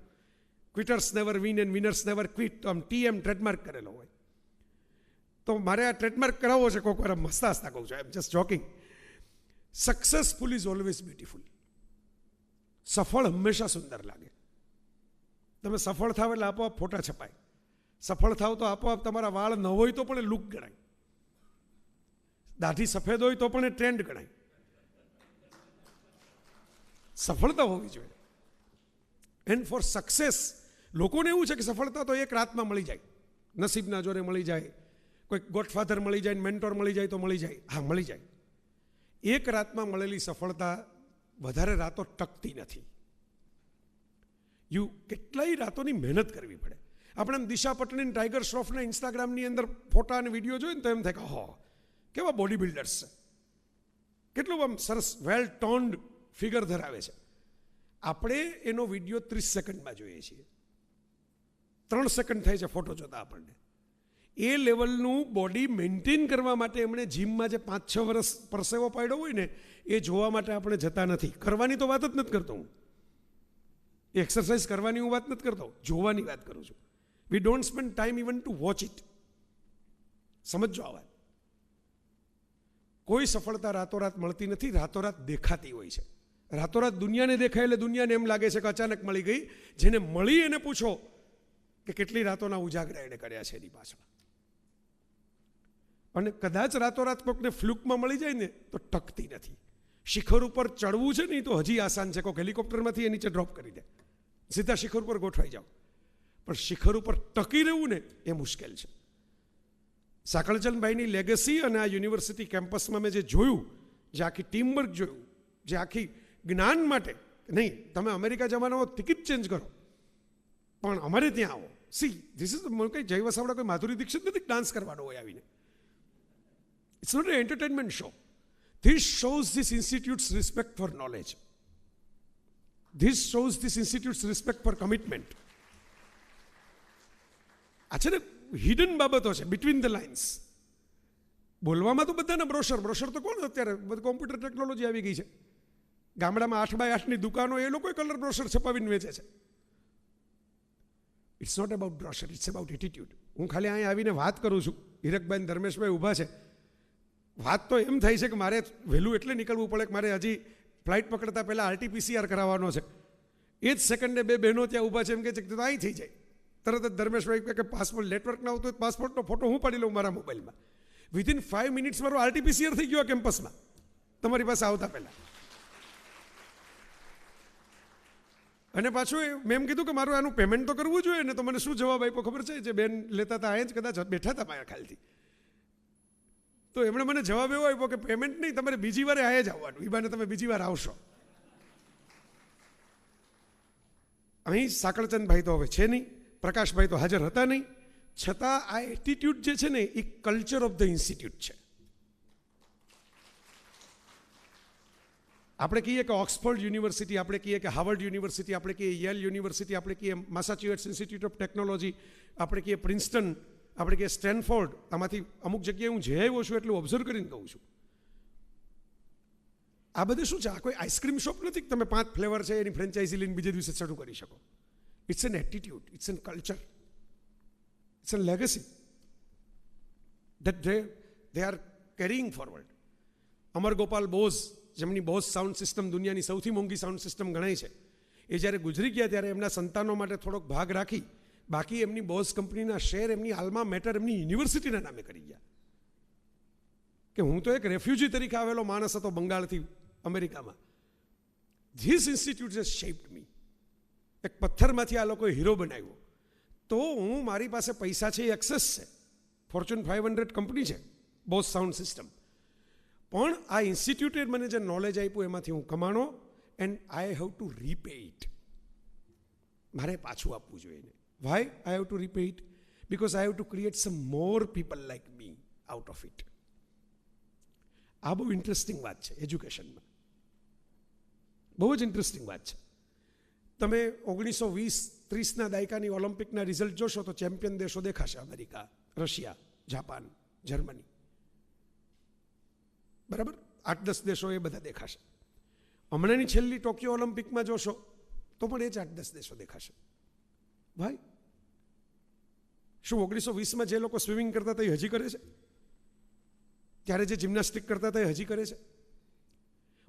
[SPEAKER 8] quitters never win and winners never quit. તો આમ TM ટ્રેડમાર્ક કરેલો હોય. તો મારે આ ટ્રેડમાર્ક કરાવવો છે. કોઈક વાર મસ્તા હસતા કહું છું, I am just joking. Successful is always beautiful. સફળ હંમેશા સુંદર લાગે. તમે સફળ થાવ એટલે આપોઆપ ફોટા છપાય. સફળ થાવ તો આપોઆપ તમારા વાળ ન હોય તો પણ લુક ગણાય. દાઢી સફેદ હોય તો પણ એ ટ્રેન્ડ ગણાય. સફળતા હોવી જોઈએ. એન્ડ ફોર સક્સેસ, લોકોને એવું છે કે સફળતા તો એક રાતમાં મળી જાય, નસીબના જોરે મળી જાય, કોઈક ગોડફાધર મળી જાય, મેન્ટોર મળી જાય તો મળી જાય. હા, મળી જાય. એક રાતમાં મળેલી સફળતા વધારે રાતો ટકતી નથી. કેટલાય રાતોની મહેનત કરવી પડે. આપણે એમ દિશા પટણી, ટાઈગર શ્રોફના ઇન્સ્ટાગ્રામની અંદર ફોટા અને વિડીયો જોઈએ ને તો એમ થાય કે હો, કેવા બોડી બિલ્ડર્સ છે, કેટલું આમ સરસ વેલ ટોન્ડ ફિગર ધરાવે છે. આપણે એનો વિડીયો 30 સેકન્ડમાં જોઈએ છીએ, 3 સેકન્ડ થાય છે ફોટો જોતા આપણને. એ લેવલનું બોડી મેન્ટેન કરવા માટે એમણે જીમમાં જે 5-6 વર્ષ પરસેવો પાડ્યો હોય ને, એ જોવા માટે આપણે જતા નથી. કરવાની તો વાત જ નથી કરતો હું, એક્સરસાઇઝ કરવાની હું વાત નથી કરતો, જોવાની વાત કરું છું. We don't spend time even to watch it. સમજો આ વાત. કોઈ સફળતા રાતોરાત મળતી નથી, રાતોરાત દેખાતી હોય છે. રાતોરાત દુનિયાને દેખાય એટલે દુનિયાને એમ લાગે છે કે અચાનક મળી ગઈ. જેને મળી એને પૂછો કે કેટલી રાતોના ઉજાગરા એને કર્યા છે એની પાછળ. અને કદાચ રાતોરાત કોઈકને ફ્લુકમાં મળી જાય ને તો ટકતી નથી. શિખર ઉપર ચડવું છે ને તો હજી આસાન છે, કોઈક હેલિકોપ્ટરમાંથી એ નીચે ડ્રોપ કરી દે, સીધા શિખર ઉપર ગોઠવાઈ જાઓ. પણ શિખર ઉપર ટકી રહેવું ને એ મુશ્કેલ છે. સાકળચંદભાઈની લેગસી અને આ યુનિવર્સિટી કેમ્પસમાં મેં જે જોયું, જે આખી ટીમવર્ક જોયું, જે આખી જ્ઞાન માટે નહીં, તમે અમેરિકા જવાનો ટિકિટ ચેન્જ કરો, પણ અમારે ત્યાં આવો. સી ધીસ ઇઝ કંઈ જય વસાવડા કોઈ માધુરી દીક્ષિત નથી ડાન્સ કરવાનો હોય આવીને. It's not a entertainment show. This shows this institutes respect for knowledge. This shows this institutes respect for commitment. આ છે ને હિડન બાબતો છે, બિટવીન ધ લાઇન્સ. બોલવામાં તો બધાના બ્રોશર તો કોણ અત્યારે બધું કોમ્પ્યુટર ટેકનોલોજી આવી ગઈ છે. ગામડામાં 8x8ની દુકાનો એ લોકોએ કલર બ્રોશર છપાવીને વેચે છે. It's not about brochure, it's about attitude. હું ખાલી અહીં આવીને વાત કરું છું, હિરકભાઈ ધર્મેશભાઈ ઊભા છે. વાત તો એમ થાય છે કે મારે વહેલું એટલે નીકળવું પડે કે મારે હજી ફ્લાઇટ પકડતા પહેલાં RT-PCR કરાવવાનો છે. એ જ સેકન્ડે બે બહેનો ત્યાં ઊભા છે, એમ કહે છે કે તો અહીં થઈ જાય. તરત જ ધર્મેશભાઈ કહે કે પાસપોર્ટ નેટવર્ક ના આવતું હોય પાસપોર્ટનો ફોટો હું પાડી લઉં મારા મોબાઈલમાં. વિધિન 5 મિનિટ્સ મારો RT-PCR થઈ ગયો કેમ્પસમાં તમારી પાસે આવતા પહેલાં. અને પાછું મેં એમ કીધું કે મારું આનું પેમેન્ટ તો કરવું જોઈએ ને, તો મને શું જવાબ આપ્યો ખબર છે? જે બેન લેતા હતા અહીંયા જ કદાચ બેઠા હતા મારા ખ્યાલથી, તો એમણે મને જવાબ એવો આપ્યો કે પેમેન્ટ નહીં, તમારે બીજી વારે આયા જ આવવાનું, એ બાને તમે બીજી વાર આવશો. અહીં સાકળચંદભાઈ તો હવે છે નહીં, પ્રકાશભાઈ તો હાજર હતા નહીં, છતાં આ એટીટ્યુડ જે છે ને એ કલ્ચર ઓફ ધ ઇન્સ્ટિટ્યૂટ છે. આપણે કહીએ કે ઓક્સફોર્ડ યુનિવર્સિટી, આપણે કહીએ કે હાર્વર્ડ યુનિવર્સિટી, આપણે કહીએ યેલ યુનિવર્સિટી, આપણે કહીએ મેસાચ્યુસેટ્સ ઇન્સ્ટિટ્યૂટ ઓફ ટેકનોલોજી, આપણે કહીએ પ્રિન્સ્ટન, આપણે કહીએ સ્ટેનફોર્ડ. આમાંથી અમુક જગ્યાએ હું જે આવ્યો છું એટલું ઓબ્ઝર્વ કરીને કહું છું. આ બધું શું છે? આ કોઈ આઈસ્ક્રીમ શોપ નથી કે તમે 5 ફ્લેવર છે એની ફ્રેન્ચાઇઝી લઈને બીજે દિવસે શરૂ કરી શકો. It's an attitude, it's an culture, it's an legacy that they are carrying forward. Amar Gopal Bose, જેમની બોઝ સાઉન્ડ સિસ્ટમ દુનિયાની સૌથી મોંઘી સાઉન્ડ સિસ્ટમ ગણાય છે, એ જ્યારે ગુજરી ગયા ત્યારે એમના સંતાનો માટે થોડોક ભાગ રાખી બાકી એમની બોઝ કંપનીના શેર એમની આલ્મા મેટર એમની યુનિવર્સિટીના નામે કરી ગયા. કે હું તો એક રેફ્યુજી તરીકે આવેલો માણસ હતો બંગાળથી અમેરિકામાં. ધીસ ઇન્સ્ટિટ્યૂટ હેઝ શેપ્ડ મી. એક પથ્થરમાંથી આ લોકોએ હીરો બનાવ્યો. તો હું મારી પાસે પૈસા છે, એ એક્સેસ છે, ફોર્ચ્યુન 500 કંપની છે બોઝ સાઉન્ડ સિસ્ટમ, પણ આ ઇન્સ્ટિટ્યૂટે મને જે નોલેજ આપ્યું એમાંથી હું કમાણો, and I have to repay it. મારે પાછું આપવું જોઈએ. Why I have to repay it? Because I have to create some more people like me out of it. આ બહુ ઇન્ટરેસ્ટિંગ વાત છે એજ્યુકેશનમાં, બહુ જ ઇન્ટરેસ્ટિંગ વાત છે. તમે 1920-30ના દાયકાની ઓલિમ્પિકના રિઝલ્ટ જોશો તો ચેમ્પિયન દેશો દેખાશે: અમેરિકા, રશિયા, જાપાન, જર્મની. બરાબર? 8-10 દેશો એ બધા દેખાશે. હમણાંની છેલ્લી ટોક્યો ઓલિમ્પિકમાં જોશો તો પણ એ જ 8-10 દેશો દેખાશે. ભાઈ, શું 1920માં જે લોકો સ્વિમિંગ કરતા હતા એ હજી કરે છે? ત્યારે જે જિમ્નાસ્ટિક કરતા હતા એ હજી કરે છે?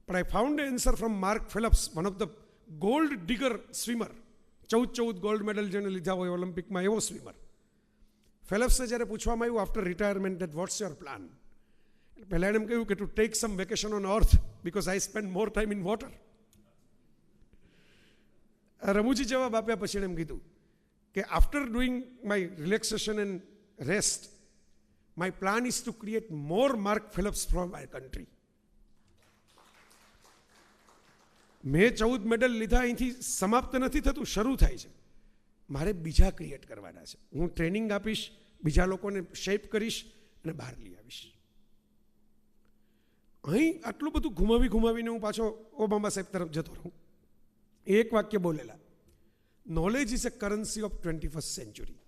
[SPEAKER 8] પણ I found answer from Mark Phelps, one of the gold digger swimmer. 14 gold medal જેને લીધા હોય ઓલિમ્પિકમાં, એવો સ્વિમર. ફેલ્પ્સને જ્યારે પૂછવામાં આવ્યું after retirement that what's your plan, પહેલાં એણે એમ કહ્યું કે to take some vacation on earth because I spend more time in water. રમૂજી જવાબ આપ્યા પછી એણે એમ કીધું કે after doing my relaxation and rest, my plan is to create more Mark Phelps from my country. મેં 14 મેડલ લીધા, અહીંથી સમાપ્ત નથી થતું, શરૂ થાય છે. મારે બીજા ક્રિએટ કરવાના છે. હું ટ્રેનિંગ આપીશ, બીજા લોકોને શેપ કરીશ અને બહાર લઈ આવીશ. અહીં આટલું બધું ઘુમાવીને હું પાછો ઓબામા સાહેબ તરફ જતો રહું. એક વાક્ય બોલેલા: knowledge is a currency of 21st century.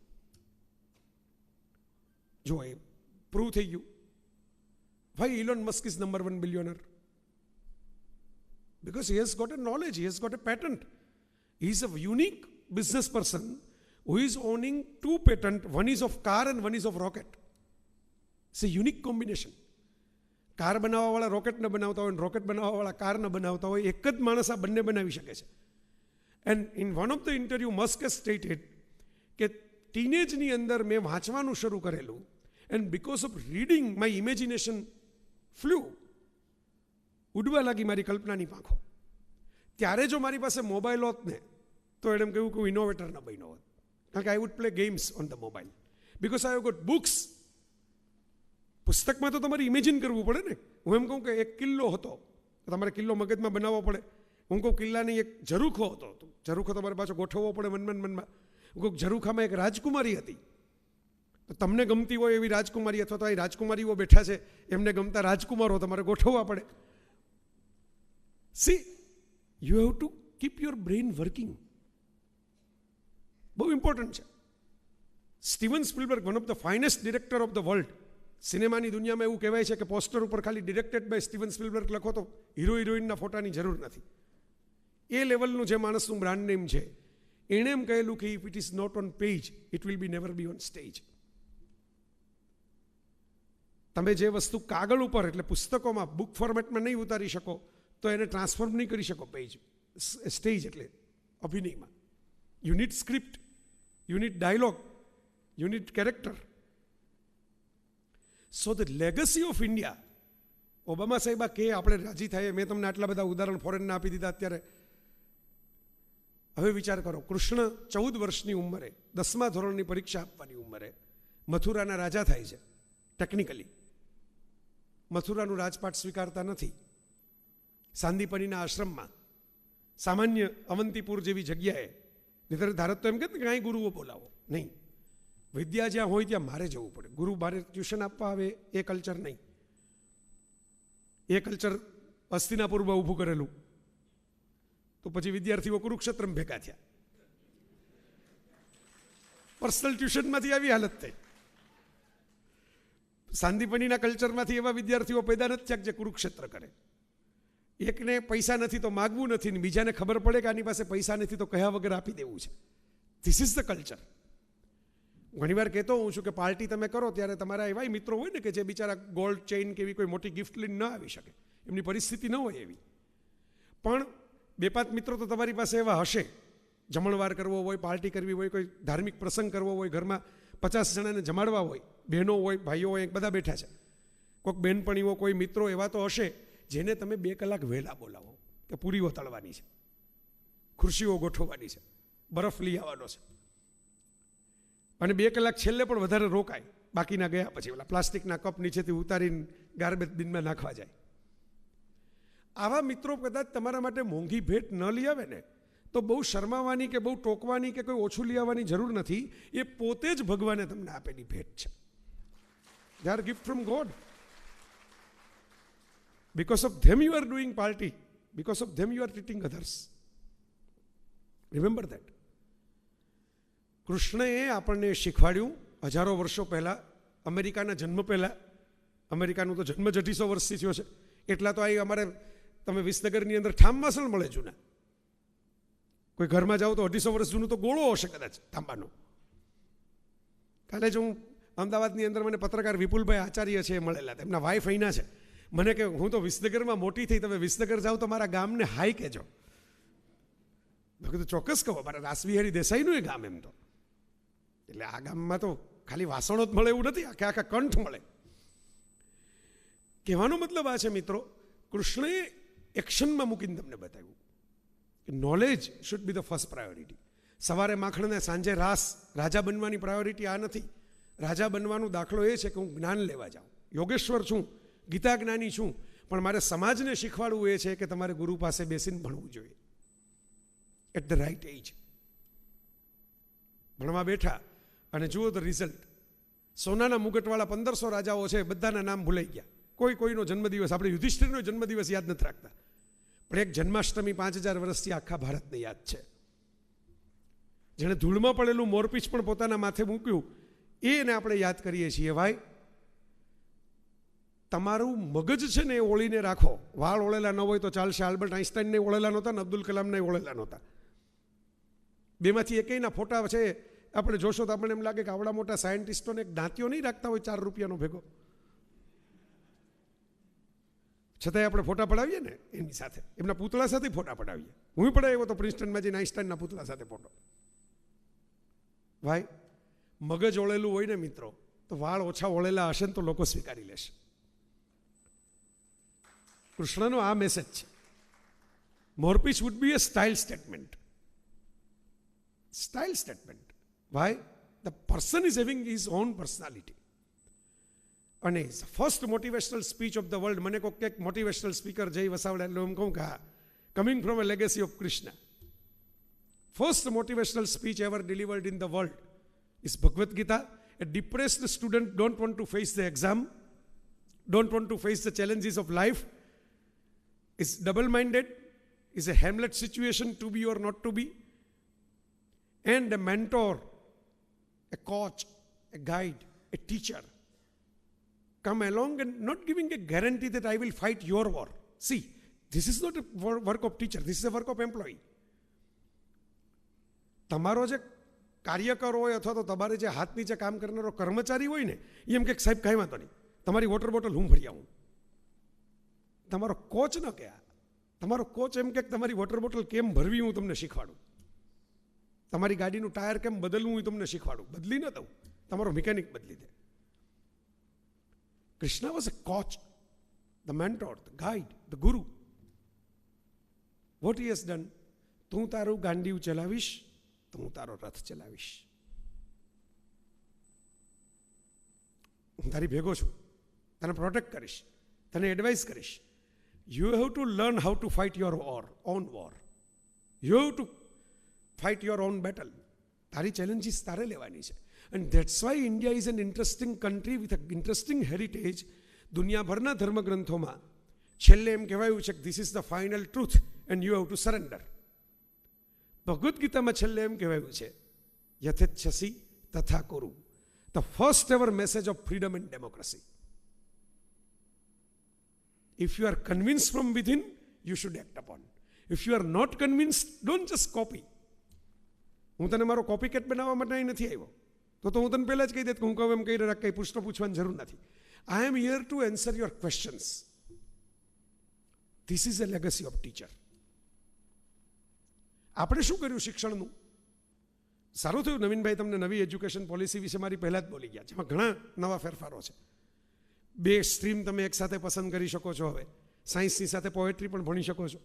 [SPEAKER 8] જો એ પ્રૂવ થઈ ગયું. ભાઈ, Elon Musk is number 1 billionaire because he has got a knowledge, he has got a patent. He is a unique business person who is owning 2 patents. One is of car and one is of rocket. It's a unique combination. Car બનાવવાવાળા rocket ન બનાવતા હોય, rocket બનાવવાવાળા car ન બનાવતા હોય, એક જ માણસ આ બંને બનાવી શકે છે. And in one of the interview Musk has stated કે ટીનેજની અંદર મેં વાંચવાનું શરૂ કરેલું, and because of reading my imagination flew, ઉડવા લાગી મારી કલ્પનાની પાંખો. ત્યારે જો મારી પાસે મોબાઈલ હોત ને તો એણે કહ્યું કે હું ઇનોવેટર ન બન્યો હોત, કારણ કે I would play games on the mobile because I have got books. પુસ્તકમાં તો તમારે ઇમેજિન કરવું પડે ને. હું એમ કહું કે એક કિલ્લો હતો, તમારે કિલ્લો મગજમાં બનાવવો પડે. હું કહું કિલ્લાની એક ઝરૂખો હતો, તો ઝરૂખો તમારે પાછો ગોઠવવો પડે મનમાં. કોઈક ઝરૂખામાં એક રાજકુમારી હતી, તો તમને ગમતી હોય એવી રાજકુમારી અથવા તો અહીં રાજકુમારીઓ બેઠા છે એમને ગમતા રાજકુમારો તમારે ગોઠવવા પડે. See, you have to keep your brain working. બહુ ઇમ્પોર્ટન્ટ છે. Steven Spielberg, one of the finest director of the world. સિનેમાની દુનિયામાં એવું કહેવાય છે કે પોસ્ટર ઉપર ખાલી ડિરેક્ટેડ બાય સ્ટીવન સ્પિલબર્ગ લખો તો હીરો હિરોઈનના ફોટાની જરૂર નથી. એ લેવલનું જે માણસનું બ્રાન્ડ નેમ છે, એણે એમ કહેલું કે if it is not on page it will be never be on stage. તમે જે વસ્તુ કાગળ ઉપર એટલે પુસ્તકોમાં બુક ફોર્મેટમાં નહીં ઉતારી શકો તો એને ટ્રાન્સફોર્મ નહીં કરી શકો પેજ સ્ટેજ એટલે અભિનયમાં. You need script, you need dialogue, you need character. So the legacy of India, Obama સાહેબા કે આપણે રાજી થાય, મેં તમને આટલા બધા ઉદાહરણ ફોરેનના આપી દીધા અત્યારે. હવે વિચાર કરો, કૃષ્ણ 14 વર્ષની ઉંમરે 10મા ધોરણની પરીક્ષા આપવાની ઉંમરે મથુરાના રાજા થાય છે. ટેકનિકલી મથુરાનું રાજપાટ સ્વીકારતા નથી. સાંદીપનીના આશ્રમમાં સામાન્ય અવંતીપુર જેવી જગ્યાએ, નહીતર ધારત તો એમ કે કાંઈ ગુરુઓ બોલાવો નહીં, વિદ્યા જ્યાં હોય ત્યાં મારે જવું પડે. ગુરુ મારે ટ્યુશન આપવા આવે એ કલ્ચર નહીં. એ કલ્ચર હસ્તિનાપુરમાં ઊભું કરેલું, તો પછી વિદ્યાર્થીઓ કુરુક્ષેત્રમાં ભેગા થયા. પર્સનલ ટ્યુશનમાંથી આવી હાલત થઈ. સાંદીપનીના કલ્ચરમાંથી એવા વિદ્યાર્થીઓ પેદા નથી થયા જે કુરુક્ષેત્ર કરે. એકને પૈસા નથી તો માગવું નથી, ને બીજાને ખબર પડે કે આની પાસે પૈસા નથી તો કહ્યા વગર આપી દેવું છે. This is the culture. ઘણીવાર કહેતો હું છું કે પાર્ટી તમે કરો ત્યારે તમારા એવા મિત્રો હોય ને કે જે બિચારા ગોલ્ડ ચેઇન કે એવી કોઈ મોટી ગિફ્ટ લઈને ન આવી શકે, એમની પરિસ્થિતિ ન હોય એવી, પણ 2-5 મિત્રો તો તમારી પાસે એવા હશે. જમણવાર કરવો હોય, પાર્ટી કરવી હોય, કોઈ ધાર્મિક પ્રસંગ કરવો હોય, ઘરમાં 50 જણાને જમાડવા હોય, બહેનો હોય, ભાઈઓ હોય, બધા બેઠા છે, કોઈક બહેનપણીઓ, કોઈ મિત્રો એવા તો હશે જેને તમે 2 કલાક વહેલા બોલાવો કે પૂરીઓ તળવાની છે, ખુરશીઓ ગોઠવવાની છે, બરફ લઈ આવવાનો છે, અને 2 કલાક છેલ્લે પણ વધારે રોકાય, બાકીના ગયા પછી ઓલા પ્લાસ્ટિકના કપ નીચેથી ઉતારીને ગાર્બેજ બિનમાં નાખવા જાય. આવા મિત્રો કદાચ તમારા માટે મોંઘી ભેટ ન લઈ આવે ને તો બહુ શરમાવાની કે બહુ ટોકવાની કે કોઈ ઓછું લઈ આવવાની જરૂર નથી. એ પોતે જ ભગવાને તમને આપેલી ભેટ છે. They are gift from God. Because of them you are doing party. Because of them you are treating others. Remember that. કૃષ્ણએ આપણને શીખવાડ્યું હજારો વર્ષો પહેલાં, અમેરિકાના જન્મ પહેલાં. અમેરિકાનું તો જન્મ જ 250 વર્ષથી થયો છે. એટલા તો અહીં અમારે તમે વિસનગરની અંદર ઠામ વાસણ મળે જૂના. કોઈ ઘરમાં જાઓ તો 250 વર્ષ જૂનું તો ગોળો હશે કદાચ તાંબાનો. કાલે જ હું અમદાવાદની અંદર મને પત્રકાર વિપુલભાઈ આચાર્ય છે એ મળેલા, એમના વાઇફ અહીંના છે. મને કે હું તો વિસનગરમાં મોટી થઈ, તમે વિસનગર જાઓ તો મારા ગામને હાઈ કહેજો. મેં કીધું ચોક્કસ કહો, મારા રાસવિહારી દેસાઈનું એ ગામ એમ તો. એટલે આ ગામમાં તો ખાલી વાસણો જ મળે એવું નથી, આખા કંઠ મળે. કહેવાનો મતલબ આ છે મિત્રો, કૃષ્ણએ એક્શનમાં મૂકીને તમને બતાવ્યું કે knowledge should be the first priority. સવારે માખણને સાંજે રાસ. રાજા બનવાની પ્રાયોરિટી આ નથી. રાજા બનવાનો દાખલો એ છે કે હું જ્ઞાન લેવા જાઉં, યોગેશ્વર છું, ગીતા જ્ઞાની છું, પણ મારે સમાજને શીખવાડવું એ છે કે તમારે ગુરુ પાસે બેસીને ભણવું જોઈએ એટ ધ રાઇટ એજ. ભણવા બેઠા અને જુઓ ધ રિઝલ્ટ. સોનાના મુગટવાળા 1500 રાજાઓ છે, બધાના નામ ભૂલાઈ ગયા. કોઈનો જન્મદિવસ, આપણે યુધિષ્ઠિરનો જન્મદિવસ યાદ નથી રાખતા, પણ એક જન્માષ્ટમી 5000 વર્ષથી આખા ભારતને યાદ છે. જેણે ધૂળમાં પડેલું મોરપીંછ પણ પોતાના માથે મૂક્યું એને આપણે યાદ કરીએ છીએ. ભાઈ, તમારું મગજ છે ને એ ઓળીને રાખો. વાળ ઓળેલા ન હોય તો ચાલશે. આલ્બર્ટ આઇન્સ્ટાઈનને ઓળેલા નહોતા ને અબ્દુલ કલામને ઓળેલા નહોતા. બેમાંથી એકેયના ફોટા છે આપણે જોશો તો આપણને એમ લાગે કે આવડા મોટા સાયન્ટિસ્ટોને એક દાંતીઓ નહીં રાખતા હોય 4 રૂપિયાનો ભેગો, છતાંય આપણે ફોટા પડાવીએ ને એની સાથે, એમના પૂતળા સાથે ફોટા પડાવીએ. હું પડાવ્યો તો પ્રિન્સ્ટનમાં જઈને આઇન્સ્ટાઈનના પૂતળા સાથે ફોટો. ભાઈ, મગજ ઓળેલું હોય ને મિત્રો તો વાળ ઓછા ઓળેલા હશે ને તો લોકો સ્વીકારી લેશે. કૃષ્ણનો આ મેસેજ છે. મોરપીચ would be a style statement. Style statement. Why? The person is having his own personality. અને first motivational speech of the world. મને કોઈ એક મોટિવેશનલ સ્પીકર જય વસાવડા એટલે હું કહું કે હા, coming from a legacy of Krishna. first motivational speech ever delivered in the world is Bhagavad Gita. A depressed student don't want to face the exam, don't want to face the challenges of life, is double-minded, is a Hamlet situation, to be or not to be, and a mentor, a coach, a guide, a teacher come along and not giving a guarantee that I will fight your war. See, this is not a work of teacher, this is a work of employee. તમારો જે કાર્યકર હોય અથવા તો તમારે જે હાથ નીચે કામ કરનારો કર્મચારી હોય ને, એ એમ કે સાહેબ કાંઈ વાંધો નહીં, તમારી વોટર બોટલ હું ભરી આવું. તમારો કોચ ન કહે, તમારો કોચ એમ કે તમારી વોટર બોટલ કેમ ભરવી હું તમને શીખવાડું, તમારી ગાડીનું ટાયર કેમ બદલવું હું તમને શીખવાડું. બદલી ન દઉં, તમારો મિકેનિક બદલી દે. Krishna was a coach, the mentor, the guide, the guru. What he has done? તું તારું ગાંડીવ ચલાવીશ તો હું તારો રથ ચલાવીશ. હું તારી ભેગો છું, તને પ્રોટેક્ટ કરીશ, તને એડવાઇસ કરીશ. You have to learn how to fight your own war. You have to fight your own battle. તારી challenges તારે લેવાની છે. And that's why India is an interesting country with an interesting heritage. દુનિયાભરના ધર્મગ્રંથોમાં છેલ્લે એમ કહેવાયું છે કે this is the final truth and you have to surrender. Bhagavad ગીતામાં છેલ્લે એમ કહેવાયું છે યથેચ્છસી તથા કુરુ. The first ever message of freedom and democracy. If you are convinced from within, you should act upon. If you are not convinced, don't just copy. હું તને મારો copy cat બનાવવા માટે અહીં નથી આવ્યો, તો હું તને પહેલાં જ કહી દેત કે હું કહું એમ કહી રહ્યા, કંઈ પ્રશ્ન પૂછવાની જરૂર નથી. I am here to answer your questions. This is a legacy of teacher. આપણે શું કર્યું શિક્ષણનું? સારું થયું નવીનભાઈ તમને નવી એજ્યુકેશન પોલિસી વિશે મારી પહેલાં જ બોલી ગયા, જેમાં ઘણા નવા ફેરફારો છે. 2 સ્ટ્રીમ તમે એકસાથે પસંદ કરી શકો છો. હવે સાયન્સની સાથે પોએટ્રી પણ ભણી શકો છો,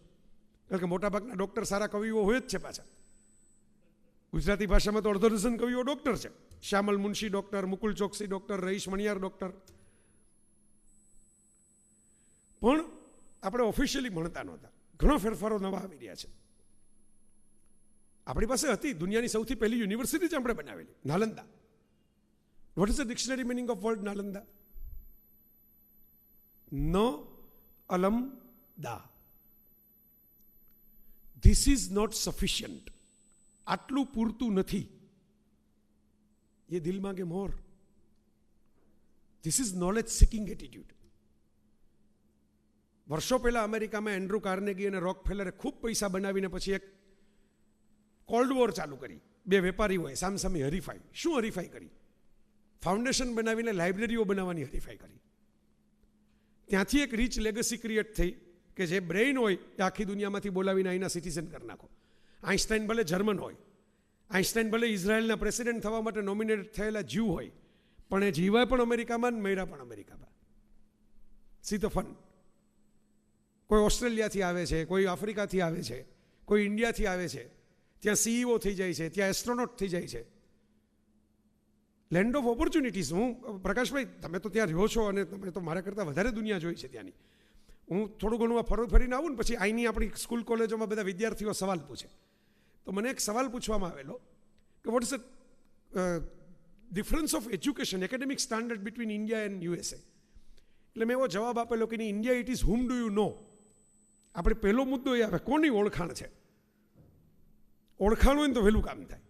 [SPEAKER 8] કારણ કે મોટાભાગના ડૉક્ટર સારા કવિઓ હોય જ છે. પાછા ગુજરાતી ભાષામાં તો અડધો ડઝન કવિઓ ડૉક્ટર છે. શ્યામલ મુનશી ડૉક્ટર, મુકુલ ચોકસી ડૉક્ટર, રહીશ મણિયાર ડૉક્ટર. પણ આપણે ઓફિશિયલી ભણતા નહોતા. ઘણો ફેરફારો નવા આવી રહ્યા છે. આપણી પાસે હતી દુનિયાની સૌથી પહેલી યુનિવર્સિટી જ આપણે બનાવેલી, Nalanda. What is the dictionary meaning of word Nalanda? ન અલમ દા. This is not sufficient. આટલું પૂરતું નથી. એ દિલ માંગે more. This is knowledge seeking attitude. વર્ષો પહેલા અમેરિકામાં એન્ડ્રુ કાર્નેગી અને રોકફેલરે ખૂબ પૈસા બનાવીને પછી એક કોલ્ડ વોર ચાલુ કરી. 2 વેપારીઓએ સામસામે હરીફાઈ. શું હરીફાઈ કરી? ફાઉન્ડેશન બનાવીને લાઇબ્રેરીઓ બનાવવાની હરીફાઈ કરી. ત્યાંથી એક રીચ લેગસી ક્રિએટ થઈ કે જે બ્રેઇન હોય એ આખી દુનિયામાંથી બોલાવીને અહીંના સિટીઝન કરી નાખો. આઇન્સ્ટાઈન ભલે જર્મન હોય, આઇન્સ્ટાઈન ભલે ઇઝરાયલના પ્રેસિડેન્ટ થવા માટે નોમિનેટ થયેલા જીવ હોય, પણ એ જીવાય પણ અમેરિકામાં ને મર્યા પણ અમેરિકામાં. See the fun. કોઈ ઓસ્ટ્રેલિયાથી આવે છે, કોઈ આફ્રિકાથી આવે છે, કોઈ ઇન્ડિયાથી આવે છે. ત્યાં સીઈઓ થઈ જાય છે, ત્યાં એસ્ટ્રોનોટ થઈ જાય છે. Land of opportunities. હું પ્રકાશભાઈ, તમે તો ત્યાં રહ્યો છો અને તમે તો મારા કરતાં વધારે દુનિયા જોઈ છે ત્યાંની. હું થોડું ઘણું ફરીને આવું ને પછી અહીંની આપણી સ્કૂલ કોલેજોમાં બધા વિદ્યાર્થીઓ સવાલ પૂછે, તો મને એક સવાલ પૂછવામાં આવેલો કે vote is the difference of education academic standard between India and USA. એટલે મેં એવો જવાબ આપેલો કે India it is whom do you નો. આપણે પહેલો મુદ્દો એ આવે કોની ઓળખાણ છે. ઓળખાણ હોય ને તો વહેલું કામ થાય.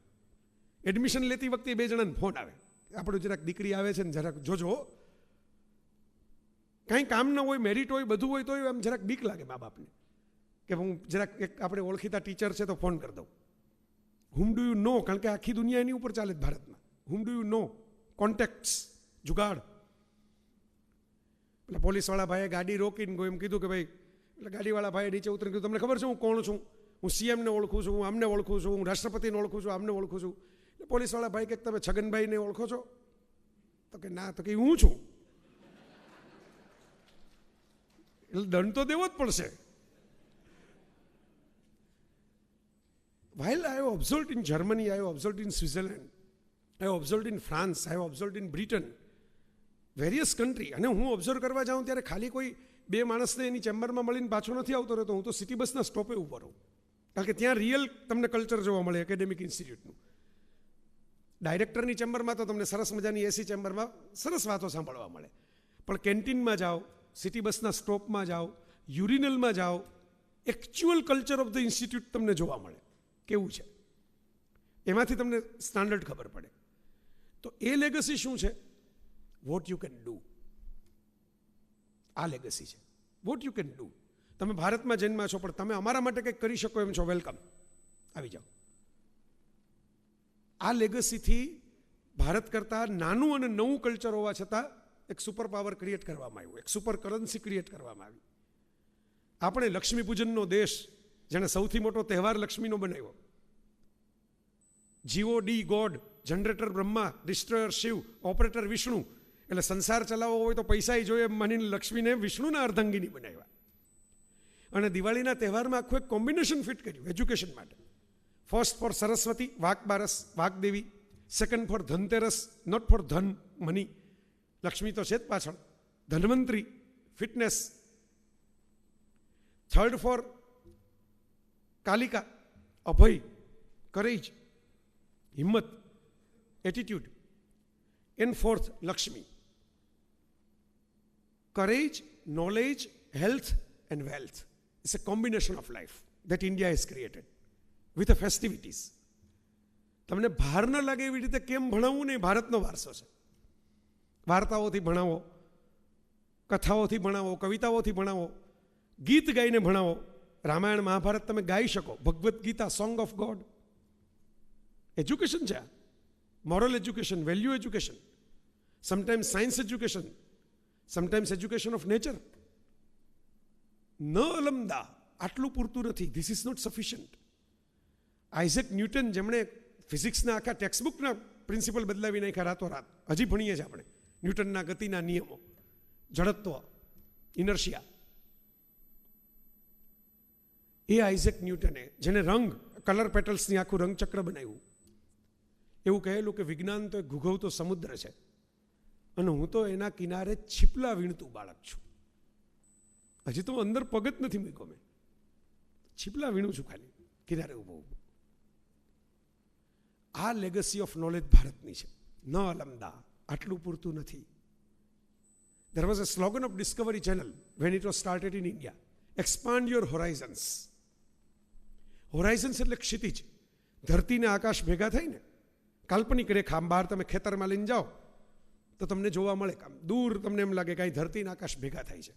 [SPEAKER 8] એડમિશન લેતી વખતે 2 જણાને ફોન આવે, આપણું જરાક દીકરી આવે છે ને જરાક જોજો, કાંઈ કામ ન હોય, મેરિટ હોય, બધું હોય તો એમ જરાક બીક લાગે મા બાપને કે હું જરાક એક આપણે ઓળખીતા ટીચર છે તો ફોન કરી દઉં. હુમ ડુ યુ નો, કારણ કે આખી દુનિયા એની ઉપર ચાલે ભારતમાં. Whom do you know, contacts, jugaad. એટલે પોલીસવાળા ભાઈએ ગાડી રોકીને એમ કીધું કે ભાઈ, એટલે ગાડીવાળા ભાઈએ નીચે ઉતરીને કીધું તમને ખબર છે હું કોણ છું? હું સીએમને ઓળખું છું, હું આમને ઓળખું છું, હું રાષ્ટ્રપતિને ઓળખું છું, આમને ઓળખું છું. એટલે પોલીસવાળા ભાઈ કે તમે છગનભાઈને ઓળખો છો? તો કે ના. તો કે હું છું. એટલે દંડ તો દેવો જ પડશે. While I have observed in Germany, I have observed in Switzerland, I have observed in France, I have observed in Britain, various country, અને હું ઓબ્ઝર્વ કરવા જાઉં ત્યારે ખાલી કોઈ 2 માણસને એની ચેમ્બરમાં મળીને પાછો નથી આવતો રહેતો. હું તો સિટી બસના સ્ટોપે ઊભો રહું. કારણ કે ત્યાં રિયલ તમને કલ્ચર જોવા મળે એકેડેમિક ઇન્સ્ટિટ્યૂટનું. ડાયરેક્ટરની ચેમ્બરમાં તો તમને સરસ મજાની એસી ચેમ્બરમાં સરસ વાતો સાંભળવા મળે, પણ કેન્ટીનમાં જાઓ, સિટી બસના સ્ટોપમાં જાઓ, યુરિનલમાં જાઓ, actual culture of the institute તમને જોવા મળે કેવું છે, એમાંથી તમને સ્ટાન્ડર્ડ ખબર પડે. તો એ લેગસી શું છે? What you can do. આ લેગસી છે, વોટ યુ કેન ડુ. તમે ભારતમાં જન્મ્યા છો, પણ તમે અમારા માટે કંઈક કરી શકો એમ છો, વેલકમ, આવી જાઓ. આ લેગસીથી ભારત કરતાં નાનું અને નવું કલ્ચર હોવા છતાં એક સુપર પાવર ક્રિએટ કરવામાં આવ્યું, એક સુપર કરન્સી ક્રિએટ કરવામાં આવી. આપણે લક્ષ્મી પૂજનનો દેશ, જેણે સૌથી મોટો તહેવાર લક્ષ્મીનો બનાવ્યો. GOD God, generator Brahma, destroyer Shiva, operator Vishnu. એટલે સંસાર ચલાવવો હોય તો પૈસા જોઈએ એમ માનીને લક્ષ્મીને વિષ્ણુના અર્ધાંગીની બનાવ્યા. અને દિવાળીના તહેવારમાં આખું એક કોમ્બિનેશન ફિટ કર્યું એજ્યુકેશન માટે. First for Saraswati, Vaghbaras, Vaghdevi. Second for Dhanteras, not for dhan money, Lakshmi તો છે જ પાછળ. Dhanvantari, fitness. Third for Kalika, abhay, courage, himmat, attitude. And fourth Lakshmi, courage, knowledge, health and wealth. It's a combination of life that India has created with the festivities. તમને ભાર ન લાગે એવી રીતે કેમ ભણાવવું ને, ભારતનો વારસો છે. વાર્તાઓથી ભણાવો, કથાઓથી ભણાવો, કવિતાઓથી ભણાવો, ગીત ગાઈને ભણાવો. રામાયણ મહાભારત તમે ગાઈ શકો, Bhagavad Gita, song of God. Education છે, moral education, value education, sometimes science education, sometimes education of nature. ન અલમદા, આટલું પૂરતું નથી. This is not sufficient. Isaac Newton, જેમણે ફિઝિક્સના આખા ટેક્સ્ટબુકના પ્રિન્સિપલ બદલાવી નાખ્યા રાતોરાત, હજી ભણીએ છીએ આપણે ન્યૂટનના ગતિના નિયમો, જડત્વ, ઇનર્શિયા. એ આઇઝેક ન્યૂટને, જેને રંગ, કલર પેટલ્સની આખું રંગચક્ર બનાવ્યું, એવું કહેલું કે વિજ્ઞાન તો એક ઘૂઘવતો સમુદ્ર છે અને હું તો એના કિનારે છીપલા વીણતું બાળક છું. હજી તો અંદર પગ જ નથી મૂક્યો, મેં છીપલા વીણું છું ખાલી કિનારે ઊભો ઊભો. આ લેગસી ઓફ નોલેજ ભારતની છે. ન અલમદા, આટલું પૂરતું નથી. There was a slogan of Discovery Channel when it was started in India. Expand your horizons. હોરાઇઝન્સ એટલે ક્ષિતિજ. ધરતી ને આકાશ ભેગા થઈને કાલ્પનિક રેખા બહાર તમે ખેતરમાં લઈને જાઓ તો તમને જોવા મળે, કામ દૂર તમને એમ લાગે કે અહીં ધરતી ને આકાશ ભેગા થાય છે,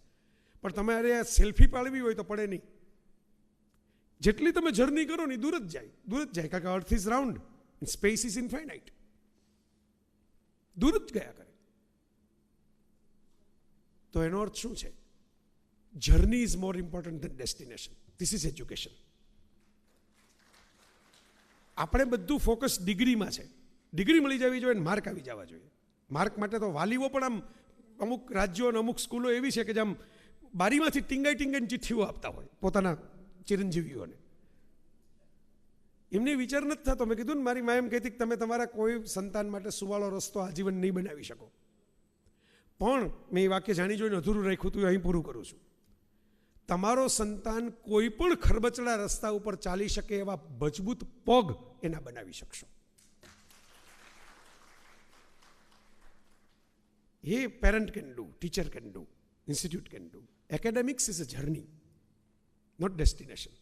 [SPEAKER 8] પણ તમારે સેલ્ફી પાડવી હોય તો પડે નહીં. જેટલી તમે જર્ની કરો ને દૂર જ જાય, કારણ કે earth is round, space is infinite. દૂર જ ગયા કરે. તો એનો અર્થ શું છે? Journey is more important then destination. This is education. આપણે બધું ફોકસ ડિગ્રીમાં છે. ડિગ્રી મળી જવી જોઈએ, માર્ક આવી જવા જોઈએ. માર્ક માટે તો વાલીઓ પણ આમ અમુક રાજ્યો અને અમુક સ્કૂલો એવી છે કે જેમ બારીમાંથી ટીંગાઈને ચિઠ્ઠીઓ આપતા હોય પોતાના ચિરંજીવીઓને. એમને વિચાર નથી થતો. મેં કીધું ને, મારી મા એમ કહેતી કે તમે તમારા કોઈ સંતાન માટે સુવાળો રસ્તો આજીવન નહીં બનાવી શકો. પણ મેં એ વાક્ય જાણી જોઈને અધૂરું રાખ્યું હતું, અહીં પૂરું કરું છું. તમારો સંતાન કોઈ પણ ખરબચડા રસ્તા ઉપર ચાલી શકે એવા મજબૂત પગ એના બનાવી શકશો. A parent can do, teacher can do, institute can do. Academics is a journey, not destination.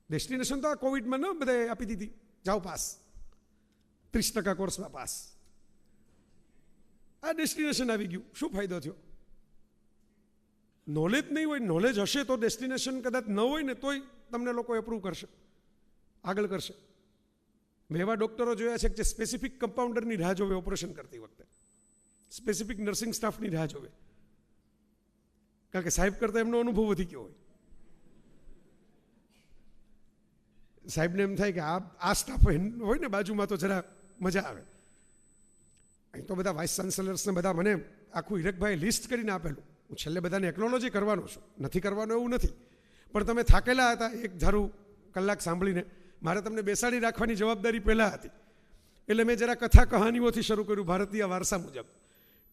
[SPEAKER 8] Destination તો આ કોવિડમાં ન બધાએ આપી દીધી, જાઓ પાસ, 30% કોર્સમાં પાસ. આ ડેસ્ટિનેશન આવી ગયું, શું ફાયદો થયો? નોલેજ નહીં હોય, નોલેજ હશે તો ડેસ્ટિનેશન કદાચ ન હોય ને તોય તમને લોકો એપ્રૂવ કરશે, આગળ કરશે. મેં એવા ડૉક્ટરો જોયા છે કે જે સ્પેસિફિક કમ્પાઉન્ડરની રાહ જોવે ઓપરેશન કરતી વખતે, સ્પેસિફિક નર્સિંગ સ્ટાફની રાહ જોવે, કારણ કે સાહેબ કરતાં એમનો અનુભવ વધી ગયો હોય. સાહેબને એમ થાય કે આ સ્ટાફ હોય ને બાજુમાં તો જરા મજા આવે. અહીં તો બધા વાઇસ ચાન્સેલર્સને બધા મને આખું હિરકભાઈ લિસ્ટ કરીને આપેલું. હું છેલ્લે બધાને એક્નોલોજી કરવાનો છું, નથી કરવાનો એવું નથી, પણ તમે થાકેલા હતા એક ધારું કલાક સાંભળીને, મારે તમને બેસાડી રાખવાની જવાબદારી પહેલાં હતી. એટલે મેં જરા કથા કહાનીઓથી શરૂ કર્યું ભારતીય વારસા મુજબ,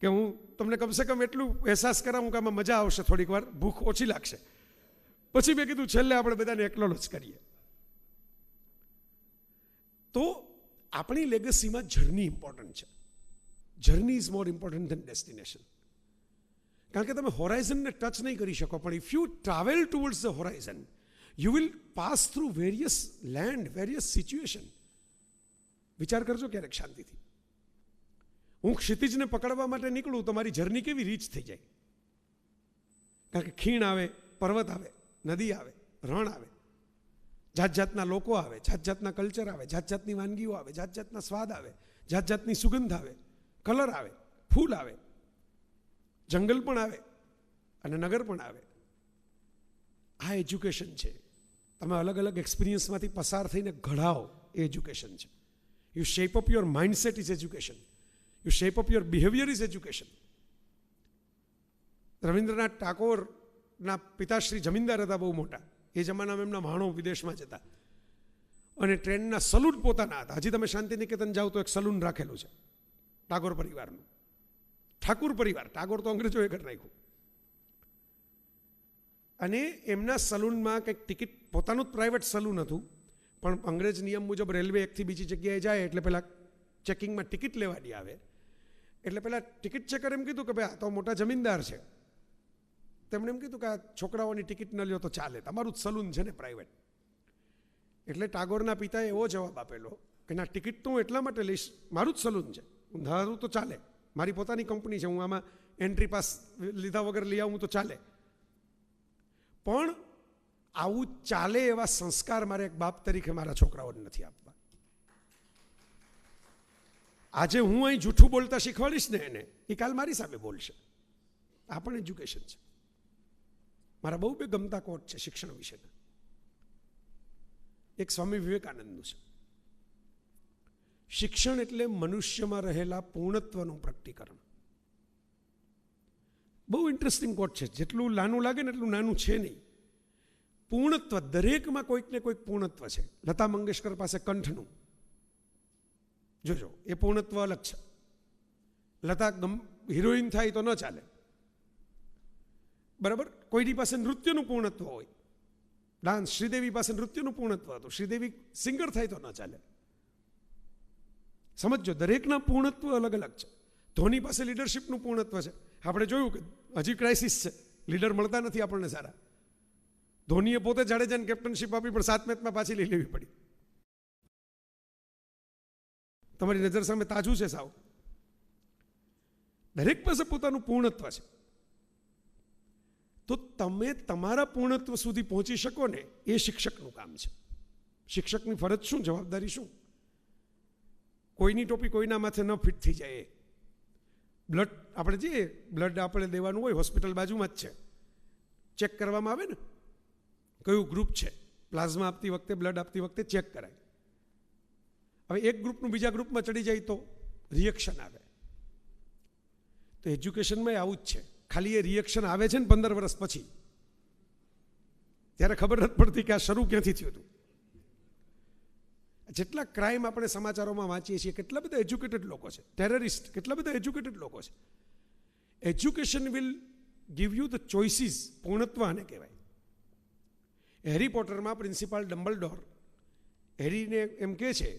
[SPEAKER 8] કે હું તમને કમસે કમ એટલું અહેસાસ કરાવું કે આમાં મજા આવશે, થોડીક વાર ભૂખ ઓછી લાગશે. પછી મેં કીધું છેલ્લે આપણે બધાને એક્નોલોજ કરીએ. તો આપણી લેગસીમાં જર્ની ઇમ્પોર્ટન્ટ છે. Journey is more important than destination. કારણ કે તમે હોરાઇઝનને ટચ નહીં કરી શકો, પણ if you travel towards the horizon you will pass through various land, various situation. વિચાર કરજો ક્યારેક શાંતિથી. હું ક્ષિતિજને પકડવા માટે નીકળું તો મારી જર્ની કેવી રીચ થઈ જાય. કારણ કે ખીણ આવે, પર્વત આવે, નદી આવે, રણ આવે, જાત જાતના લોકો આવે, જાત જાતના કલ્ચર આવે, જાત જાતની વાનગીઓ આવે, જાત જાતના સ્વાદ આવે, જાત જાતની સુગંધ આવે, કલર આવે, ફૂલ આવે, જંગલ પણ આવે અને નગર પણ આવે. આ એજ્યુકેશન છે. તમે અલગ અલગ એક્સપિરિયન્સમાંથી પસાર થઈને ઘડાઓ એ એજ્યુકેશન છે. You shape up your mindset is education. You shape up your behaviour is education. Rabindranath ટાગોરના પિતાશ્રી જમીનદાર હતા બહુ મોટા. એ જમાનામાં એમના ભાણો વિદેશમાં જતા અને ટ્રેનના સલૂન પોતાના હતા. હજી તમે શાંતિ નિકેતન જાઓ તો એક સલૂન રાખેલું છે ટાગોર પરિવારનું. ઠાકુર પરિવાર, ટાગોર તો અંગ્રેજોએ કરી નાખ્યું. અને એમના સલૂનમાં કંઈક ટિકિટ, પોતાનું જ પ્રાઇવેટ સલૂન હતું, પણ અંગ્રેજ નિયમ મુજબ રેલવે એકથી બીજી જગ્યાએ જાય એટલે પેલા ચેકિંગમાં ટિકિટ લેવાની આવે. એટલે પેલા ટિકિટ ચેકર એમ કીધું કે ભાઈ આ તો મોટા જમીનદાર છે. તેમણે એમ કીધું કે આ છોકરાઓની ટિકિટ ન લ્યો તો ચાલે, તમારું જ સલૂન છે ને પ્રાઇવેટ. એટલે ટાગોરના પિતાએ એવો જવાબ આપેલો કે ના, ટિકિટ તો હું એટલા માટે લઈશ, મારું જ સલૂન છે, હું ધારું તો ચાલે, મારી પોતાની કંપની છે, હું આમાં એન્ટ્રી પાસ લીધા વગર લઈ આવું તો ચાલે, પણ આવું ચાલે એવા સંસ્કાર મારે એક બાપ તરીકે મારા છોકરાઓને નથી આપવા. આજે હું અહીં જૂઠું બોલતા શીખવાડીશ ને એને, એ કાલ મારી સામે બોલશે. આ પણ એજ્યુકેશન છે. મારા બહુ બે ગમતા કોટ છે શિક્ષણ વિશેના. એક સ્વામી વિવેકાનંદનું છે, શિક્ષણ એટલે મનુષ્યમાં રહેલા પૂર્ણત્વનું પ્રકટીકરણ. બહુ ઇન્ટરેસ્ટિંગ કોટ છે. જેટલું નાનું લાગે ને એટલું નાનું છે નહીં. પૂર્ણત્વ, દરેકમાં કોઈક ને કોઈક પૂર્ણત્વ છે. લતા મંગેશકર પાસે કંઠનું જોજો, એ પૂર્ણત્વ અલગ છે. લતા હિરોઈન થાય તો ન ચાલે, બરાબર. કોઈની પાસે નૃત્યનું પૂર્ણત્વ હોય, ડાન્સ. શ્રીદેવી પાસે નૃત્યનું પૂર્ણત્વ હતું, શ્રીદેવી સિંગર થાય તો ન ચાલે. સમજો, દરેકના પૂર્ણત્વ અલગ અલગ છે. ધોની પાસે લીડરશિપનું પૂર્ણત્વ છે. આપણે જોયું કે હજી ક્રાઇસિસ છે, લીડર મળતા નથી આપણને સારા. ધોનીએ પોતે જાડેજાને કેપ્ટનશિપ આપી, પણ 7 મેચમાં પાછી લઈ લેવી પડી. તમારી નજર સામે તાજું છે સાવ. દરેક પાસે પોતાનું પૂર્ણત્વ છે. તો તમે તમારા પૂર્ણત્વ સુધી પહોંચી શકો ને, એ શિક્ષકનું કામ છે. શિક્ષકની ફરજ શું, જવાબદારી શું? કોઈની ટોપી કોઈના માથે ન ફિટ થઈ જાય. બ્લડ આપણે જઈએ, બ્લડ આપણે દેવાનું હોય, હોસ્પિટલ બાજુમાં જ છે, ચેક કરવામાં આવે ને કયું ગ્રુપ છે. પ્લાઝમા આપતી વખતે, બ્લડ આપતી વખતે ચેક કરાય. હવે એક ગ્રુપનું બીજા ગ્રુપમાં ચડી જાય તો રિએક્શન આવે. તો એજ્યુકેશનમાં આવું જ છે. ખાલી એ રિએક્શન આવે છે ને 15 વર્ષ પછી, ત્યારે ખબર નથી પડતી કે આ શરૂ ક્યાંથી થયું હતું. જેટલા ક્રાઇમ આપણે સમાચારોમાં વાંચીએ છીએ, કેટલા બધા એજ્યુકેટેડ લોકો છે. ટેરરિસ્ટ, કેટલા બધા એજ્યુકેટેડ લોકો છે. Education will give you the choices. પૂર્ણત્વ આને કહેવાય. હેરી પોટરમાં પ્રિન્સિપાલ ડમ્બલડોર હેરીને એમ કહે છે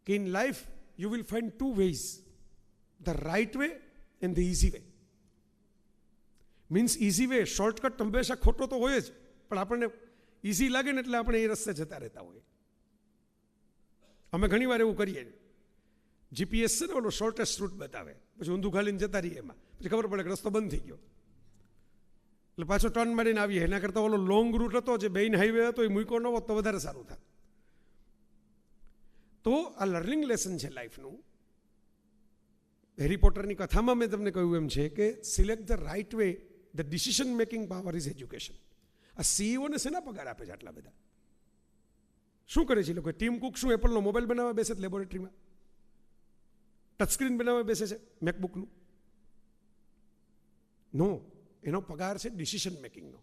[SPEAKER 8] કે in life you will find 2 ways, the right way and the easy way. Means easy way, shortcut હંમેશા ખોટો તો હોય જ, પણ આપણને ઇઝી લાગે ને એટલે આપણે એ રસ્તે જતા રહેતા હોઈએ. અમે ઘણી વાર એવું કરીએ, જીપીએસ છે ને ઓલો શોર્ટેસ્ટ રૂટ બતાવે, પછી ઊંધું ખાલીને જતા રહીએ. એમાં પછી ખબર પડે કે રસ્તો બંધ થઈ ગયો, એટલે પાછો ટર્ન મારીને આવીએ. એના કરતાં ઓલો લોંગ રૂટ હતો, જે બેઇન હાઈવે હતો, એ મૂકો ન હોત તો વધારે સારું થાય. તો આ લર્નિંગ લેસન છે લાઈફનું. હેરી પોટરની કથામાં મેં તમને કહ્યું એમ છે કે select the right way, the decision making power is education. આ સીઈઓને શેના પગાર આપે છે આટલા બધા? શું કરે છે લોકો? ટીમ કુક શું એપલનો મોબાઈલ બનાવવા બેસે છે લેબોરેટરીમાં? ટચસ્ક્રીન બનાવવા બેસે છે મેકબુકનું? નો, એનો પગાર છે ડિસિઝન મેકિંગનો.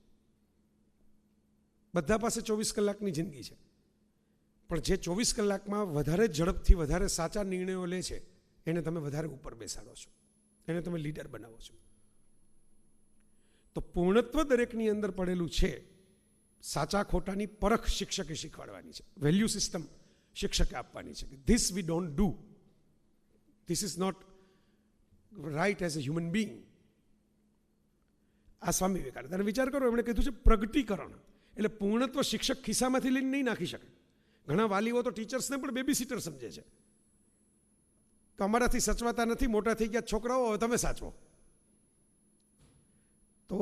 [SPEAKER 8] બધા પાસે 24 કલાકની જિંદગી છે, પણ જે 24 કલાકમાં વધારે ઝડપથી વધારે સાચા નિર્ણયો લે છે, એને તમે વધારે ઉપર બેસાડો છો, એને તમે લીડર બનાવો છો. તો પૂર્ણત્વ દરેકની અંદર પડેલું છે. સાચા ખોટાની પરખ શિક્ષકે શીખવાડવાની છે. વેલ્યુ સિસ્ટમ શિક્ષકે આપવાની છે. This we don't do. This is not right as a human being. આ સ્વામી વિવેકાનંદ. અને વિચાર કરો, એમણે કીધું છે પ્રગટીકરણ, એટલે પૂર્ણત્વ શિક્ષક ખિસ્સામાંથી લઈને નહીં નાખી શકે. ઘણા વાલીઓ તો ટીચર્સને પણ બેબી સીટર સમજે છે કે અમારાથી સચવાતા નથી, મોટા થઈ ગયા છોકરાઓ, હવે તમે સાચવો. તો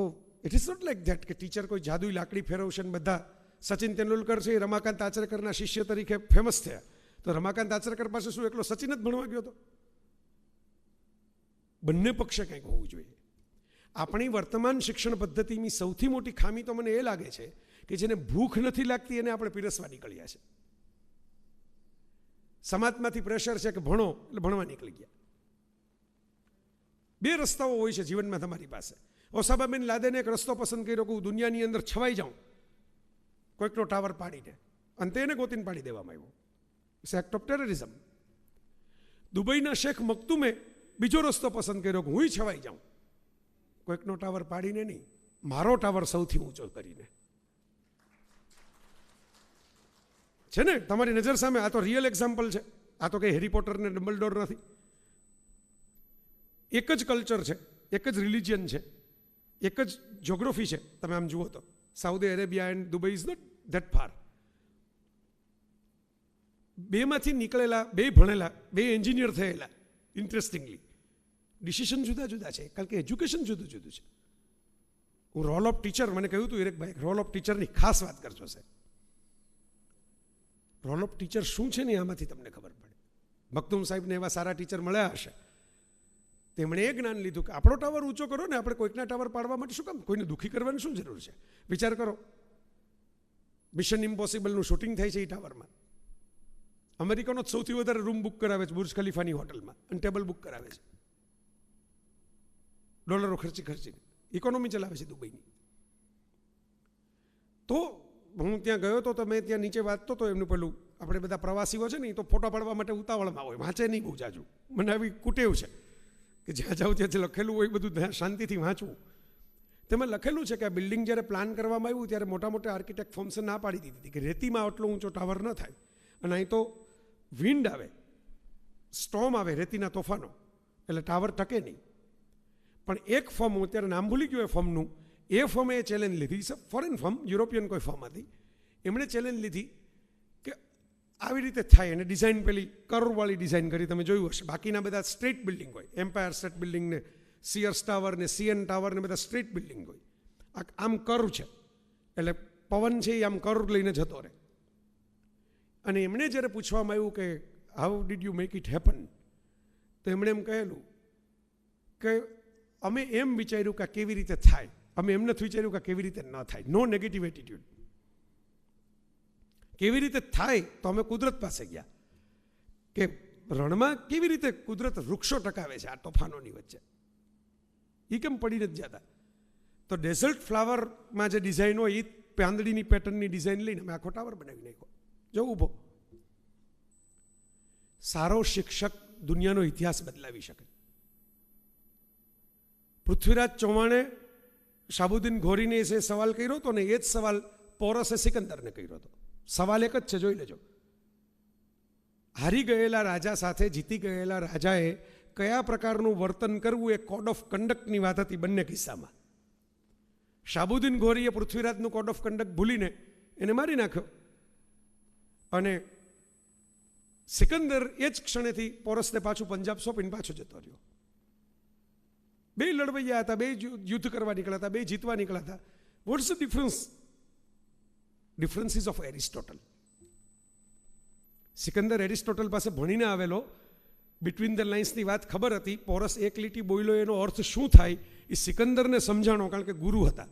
[SPEAKER 8] it is not like that કે ટીચર કોઈ જાદુઈ લાકડી ફેરવશે ને બધા. સચિન તેંડુલકર છે એ રમાકાંત આચરેકરના શિષ્ય તરીકે ફેમસ થયા, તો રમાકાંત આચરેકર પાસે શું એકલો સચિન જ ભણવા ગયો હતો? બંને પક્ષે કંઈક હોવું જોઈએ. આપણી વર્તમાન શિક્ષણ પદ્ધતિની સૌથી મોટી ખામી તો મને એ લાગે છે કે જેને ભૂખ નથી લાગતી એને આપણે પીરસવા નીકળ્યા છે. સમાજમાંથી પ્રેશર છે કે ભણો એટલે ભણવા નીકળી ગયા. બે રસ્તાઓ હોય છે જીવનમાં તમારી પાસે. ઓસામા બિન લાદેને એક રસ્તો પસંદ કર્યો કે હું દુનિયાની અંદર છવાઈ જાઉં કોઈકનો ટાવર પાડીને, અંતે એને ગોતીને પાડી દેવામાં આવ્યો. It's act of terrorism. દુબઈના શેખ મકતુમે બીજો રસ્તો પસંદ કર્યો કે હું છવાઈ જાઉં કોઈકનો ટાવર પાડીને નહીં, મારો ટાવર સૌથી ઊંચો કરીને. છે ને તમારી નજર સામે? આ તો રિયલ એક્ઝામ્પલ છે. આ તો કંઈ હેરી પોટર ને ડમ્બલડોર નથી. એક જ કલ્ચર છે, એક જ રિલિજિયન છે, એક જ જ્યોગ્રાફી છે. તમે આમ જુઓ તો Saudi Arabia and Dubai is not that far. બેમાંથી નીકળેલા, બે ભણેલા, બે એન્જિનિયર થયેલા. ઇન્ટરેસ્ટિંગલી ડિસિઝન જુદા જુદા છે, કારણ કે એજ્યુકેશન જુદું જુદું છે. હું રોલ ઓફ ટીચર, મને કહ્યું હતું હિરેકભાઈ, રોલ ઓફ ટીચરની ખાસ વાત કરજો છે. રોલ ઓફ ટીચર શું છે ને આમાંથી તમને ખબર પડે. મખદૂમ સાહેબને એવા સારા ટીચર મળ્યા હશે, તેમણે એ જ્ઞાન લીધું કે આપણો ટાવર ઊંચો કરો ને, આપણે કોઈકના ટાવર પાડવા માટે શું કામ, કોઈને દુઃખી કરવાની શું જરૂર છે? વિચાર કરો, મિશન ઇમ્પોસિબલનું શૂટિંગ થાય છે એ ટાવરમાં. અમેરિકાનો સૌથી વધારે રૂમ બુક કરાવે છે બુર્જ ખલીફાની હોટલમાં, અને ટેબલ બુક કરાવે છે. ડોલરો ખર્ચીને ઇકોનોમી ચલાવે છે દુબઈની. તો હું ત્યાં ગયો હતો, તો મેં ત્યાં નીચે વાંચતો હતો એમનું પેલું, આપણે બધા પ્રવાસીઓ છે ને એ તો ફોટો પાડવા માટે ઉતાવળમાં હોય, વાંચે નહીં બહુ જાજુ. મને આવી કુટેવ છે કે જ્યાં જાઉં ત્યાં લખેલું હોય બધું શાંતિથી વાંચવું. તેમાં લખેલું છે કે આ બિલ્ડિંગ જ્યારે પ્લાન કરવામાં આવ્યું ત્યારે મોટા મોટા આર્કિટેક્ટ ફર્મ્સે ના પાડી દીધી હતી કે રેતીમાં આટલો ઊંચો ટાવર ન થાય. અને અહીં તો વિન્ડ આવે, સ્ટોર્મ આવે, રેતીના તોફાનો, એટલે ટાવર ટકે નહીં. પણ એક ફર્મ, હું અત્યારે નામ ભૂલી ગયો એ ફર્મનું, એ ફર્મે એ ચેલેન્જ લીધી, ફોરેન ફર્મ, યુરોપિયન કોઈ ફર્મ હતી, એમણે ચેલેન્જ લીધી કે આવી રીતે થાય. અને ડિઝાઇન પેલી કર્વવાળી ડિઝાઇન કરી, તમે જોયું હશે. બાકીના બધા સ્ટ્રેટ બિલ્ડિંગ હોય, એમ્પાયર સ્ટેટ બિલ્ડિંગ ને સિયર્સ ટાવર ને સીએન ટાવર ને બધા સ્ટ્રેટ બિલ્ડિંગ હોય. આમ કર્વ છે, એટલે પવન છે એ આમ કર્વ લઈને જતો રહે. અને એમણે જ્યારે પૂછવામાં આવ્યું કે how did you make it happen, તો એમણે એમ કહેલું કે અમે એમ વિચાર્યું કે કેવી રીતે થાય, અમે એમ નથી વિચાર્યું કે કેવી રીતે ન થાય. નો નેગેટિવ એટીટ્યુડ. કેવી રીતે થાય તો અમે કુદરત પાસે ગયા કે રણમાં કેવી રીતે કુદરત વૃક્ષો ટકાવે છે આ તોફાનોની વચ્ચે, એ કેમ પડી નથી જતા. તો ડેઝર્ટ ફ્લાવરમાં જે ડિઝાઇન હોય એ પાંદડીની પેટર્નની ડિઝાઇન લઈને અમે આખો ટાવર બનાવી નાખ્યો. જો ઊભો. સારો શિક્ષક દુનિયાનો ઇતિહાસ બદલાવી શકે. પૃથ્વીરાજ ચૌહાણે શાહબુદ્દીન ઘોરીને એ સવાલ કર્યો હતો ને, એ જ સવાલ પોરસે સિકંદરને કર્યો હતો. સવાલ એક જ છે, જોઈ લેજો. હારી ગયેલા રાજા સાથે જીતી ગયેલા રાજાએ કયા પ્રકારનું વર્તન કરવું એ કોડ ઓફ કન્ડક્ટની વાત હતી બંને કિસ્સામાં. શાહબુદ્દીન ઘોરીએ પૃથ્વીરાજનું કોડ ઓફ કન્ડક્ટ ભૂલીને એને મારી નાખ્યો, અને સિકંદર એ જ ક્ષણેથી પોરસને પાછું પંજાબ સોંપીને પાછો જતો રહ્યો. બે લડવૈયા હતા, બે યુદ્ધ કરવા નીકળ્યા હતા, બે જીતવા નીકળ્યા હતા. What's the difference? Difference ease of Aristotle. Sikandar Aristotle પાસે ભણીને આવેલો, બિટવીન ધ લાઇન્સની વાત ખબર હતી. પોરસ એક લીટી બોલ્યો, એનો અર્થ શું થાય એ સિકંદરને સમજાણો, કારણ કે ગુરુ હતા,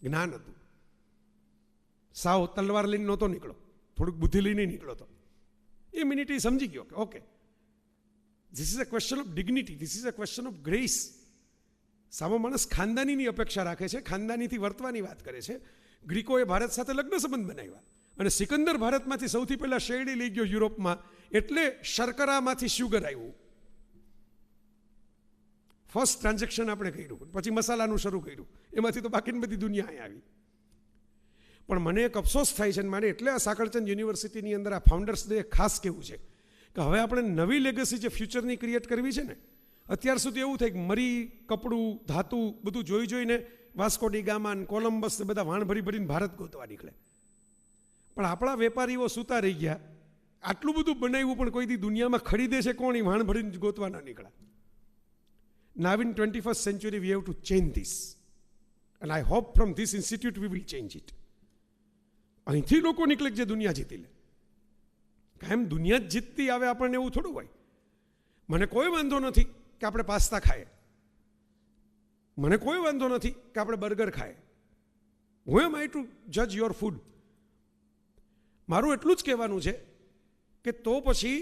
[SPEAKER 8] જ્ઞાન હતું. સાવ તલવાર લઈને નહોતો નીકળો, થોડુંક બુદ્ધિ લઈને નીકળો તો એ મિનિટ એ સમજી ગયો કે okay, this is a question of dignity, this is a question of grace. સામો માણસ ખાનદાનીની અપેક્ષા રાખે છે, ખાનદાનીથી વર્તવાની વાત કરે છે. ગ્રીકોએ ભારત સાથે લગ્ન સંબંધ બનાવ્યા, અને સિકંદર ભારતમાંથી સૌથી પહેલા શેરડી લઈ ગયો યુરોપમાં, એટલે શર્કરામાંથી શુગર આવ્યું. ફર્સ્ટ ટ્રાન્ઝેક્શન આપણે કર્યું, પછી મસાલાનું શરૂ કર્યું, એમાંથી તો બાકીની બધી દુનિયા અહીં આવી. પણ મને એક અફસોસ થાય છે, અને મારે એટલે આ સાકળચંદ યુનિવર્સિટીની અંદર આ ફાઉન્ડર્સ ડે ખાસ કહેવું છે કે હવે આપણે નવી લેગસી જે ફ્યુચરની ક્રિએટ કરવી છે ને, અત્યાર સુધી એવું થાય કે મરી, કપડું, ધાતુ બધું જોઈને વાસ્કો ડી ગામા અને કોલંબસ બધા વાણ ભરીને ભારત ગોતવા નીકળે. પણ આપણા વેપારીઓ સૂતા રહી ગયા. આટલું બધું બનાવ્યું પણ કોઈ દી દુનિયામાં ખરીદે છે કોણ? વાણ ભરીને ગોતવા ના નીકળ્યા. Now in 21st century we have to change this, and I hope from this institute we will change it. અહીંથી લોકો નીકળે જે દુનિયા જીતી લે. કાયમ દુનિયા જ જીતતી આવે આપણને એવું થોડું હોય. મને કોઈ વાંધો નથી કે આપણે પાસ્તા ખાઈએ, મને કોઈ વાંધો નથી કે આપણે બર્ગર ખાઈએ. હું એમ આઈ ટુ જજ યોર ફૂડ. મારું એટલું જ કહેવાનું છે કે તો પછી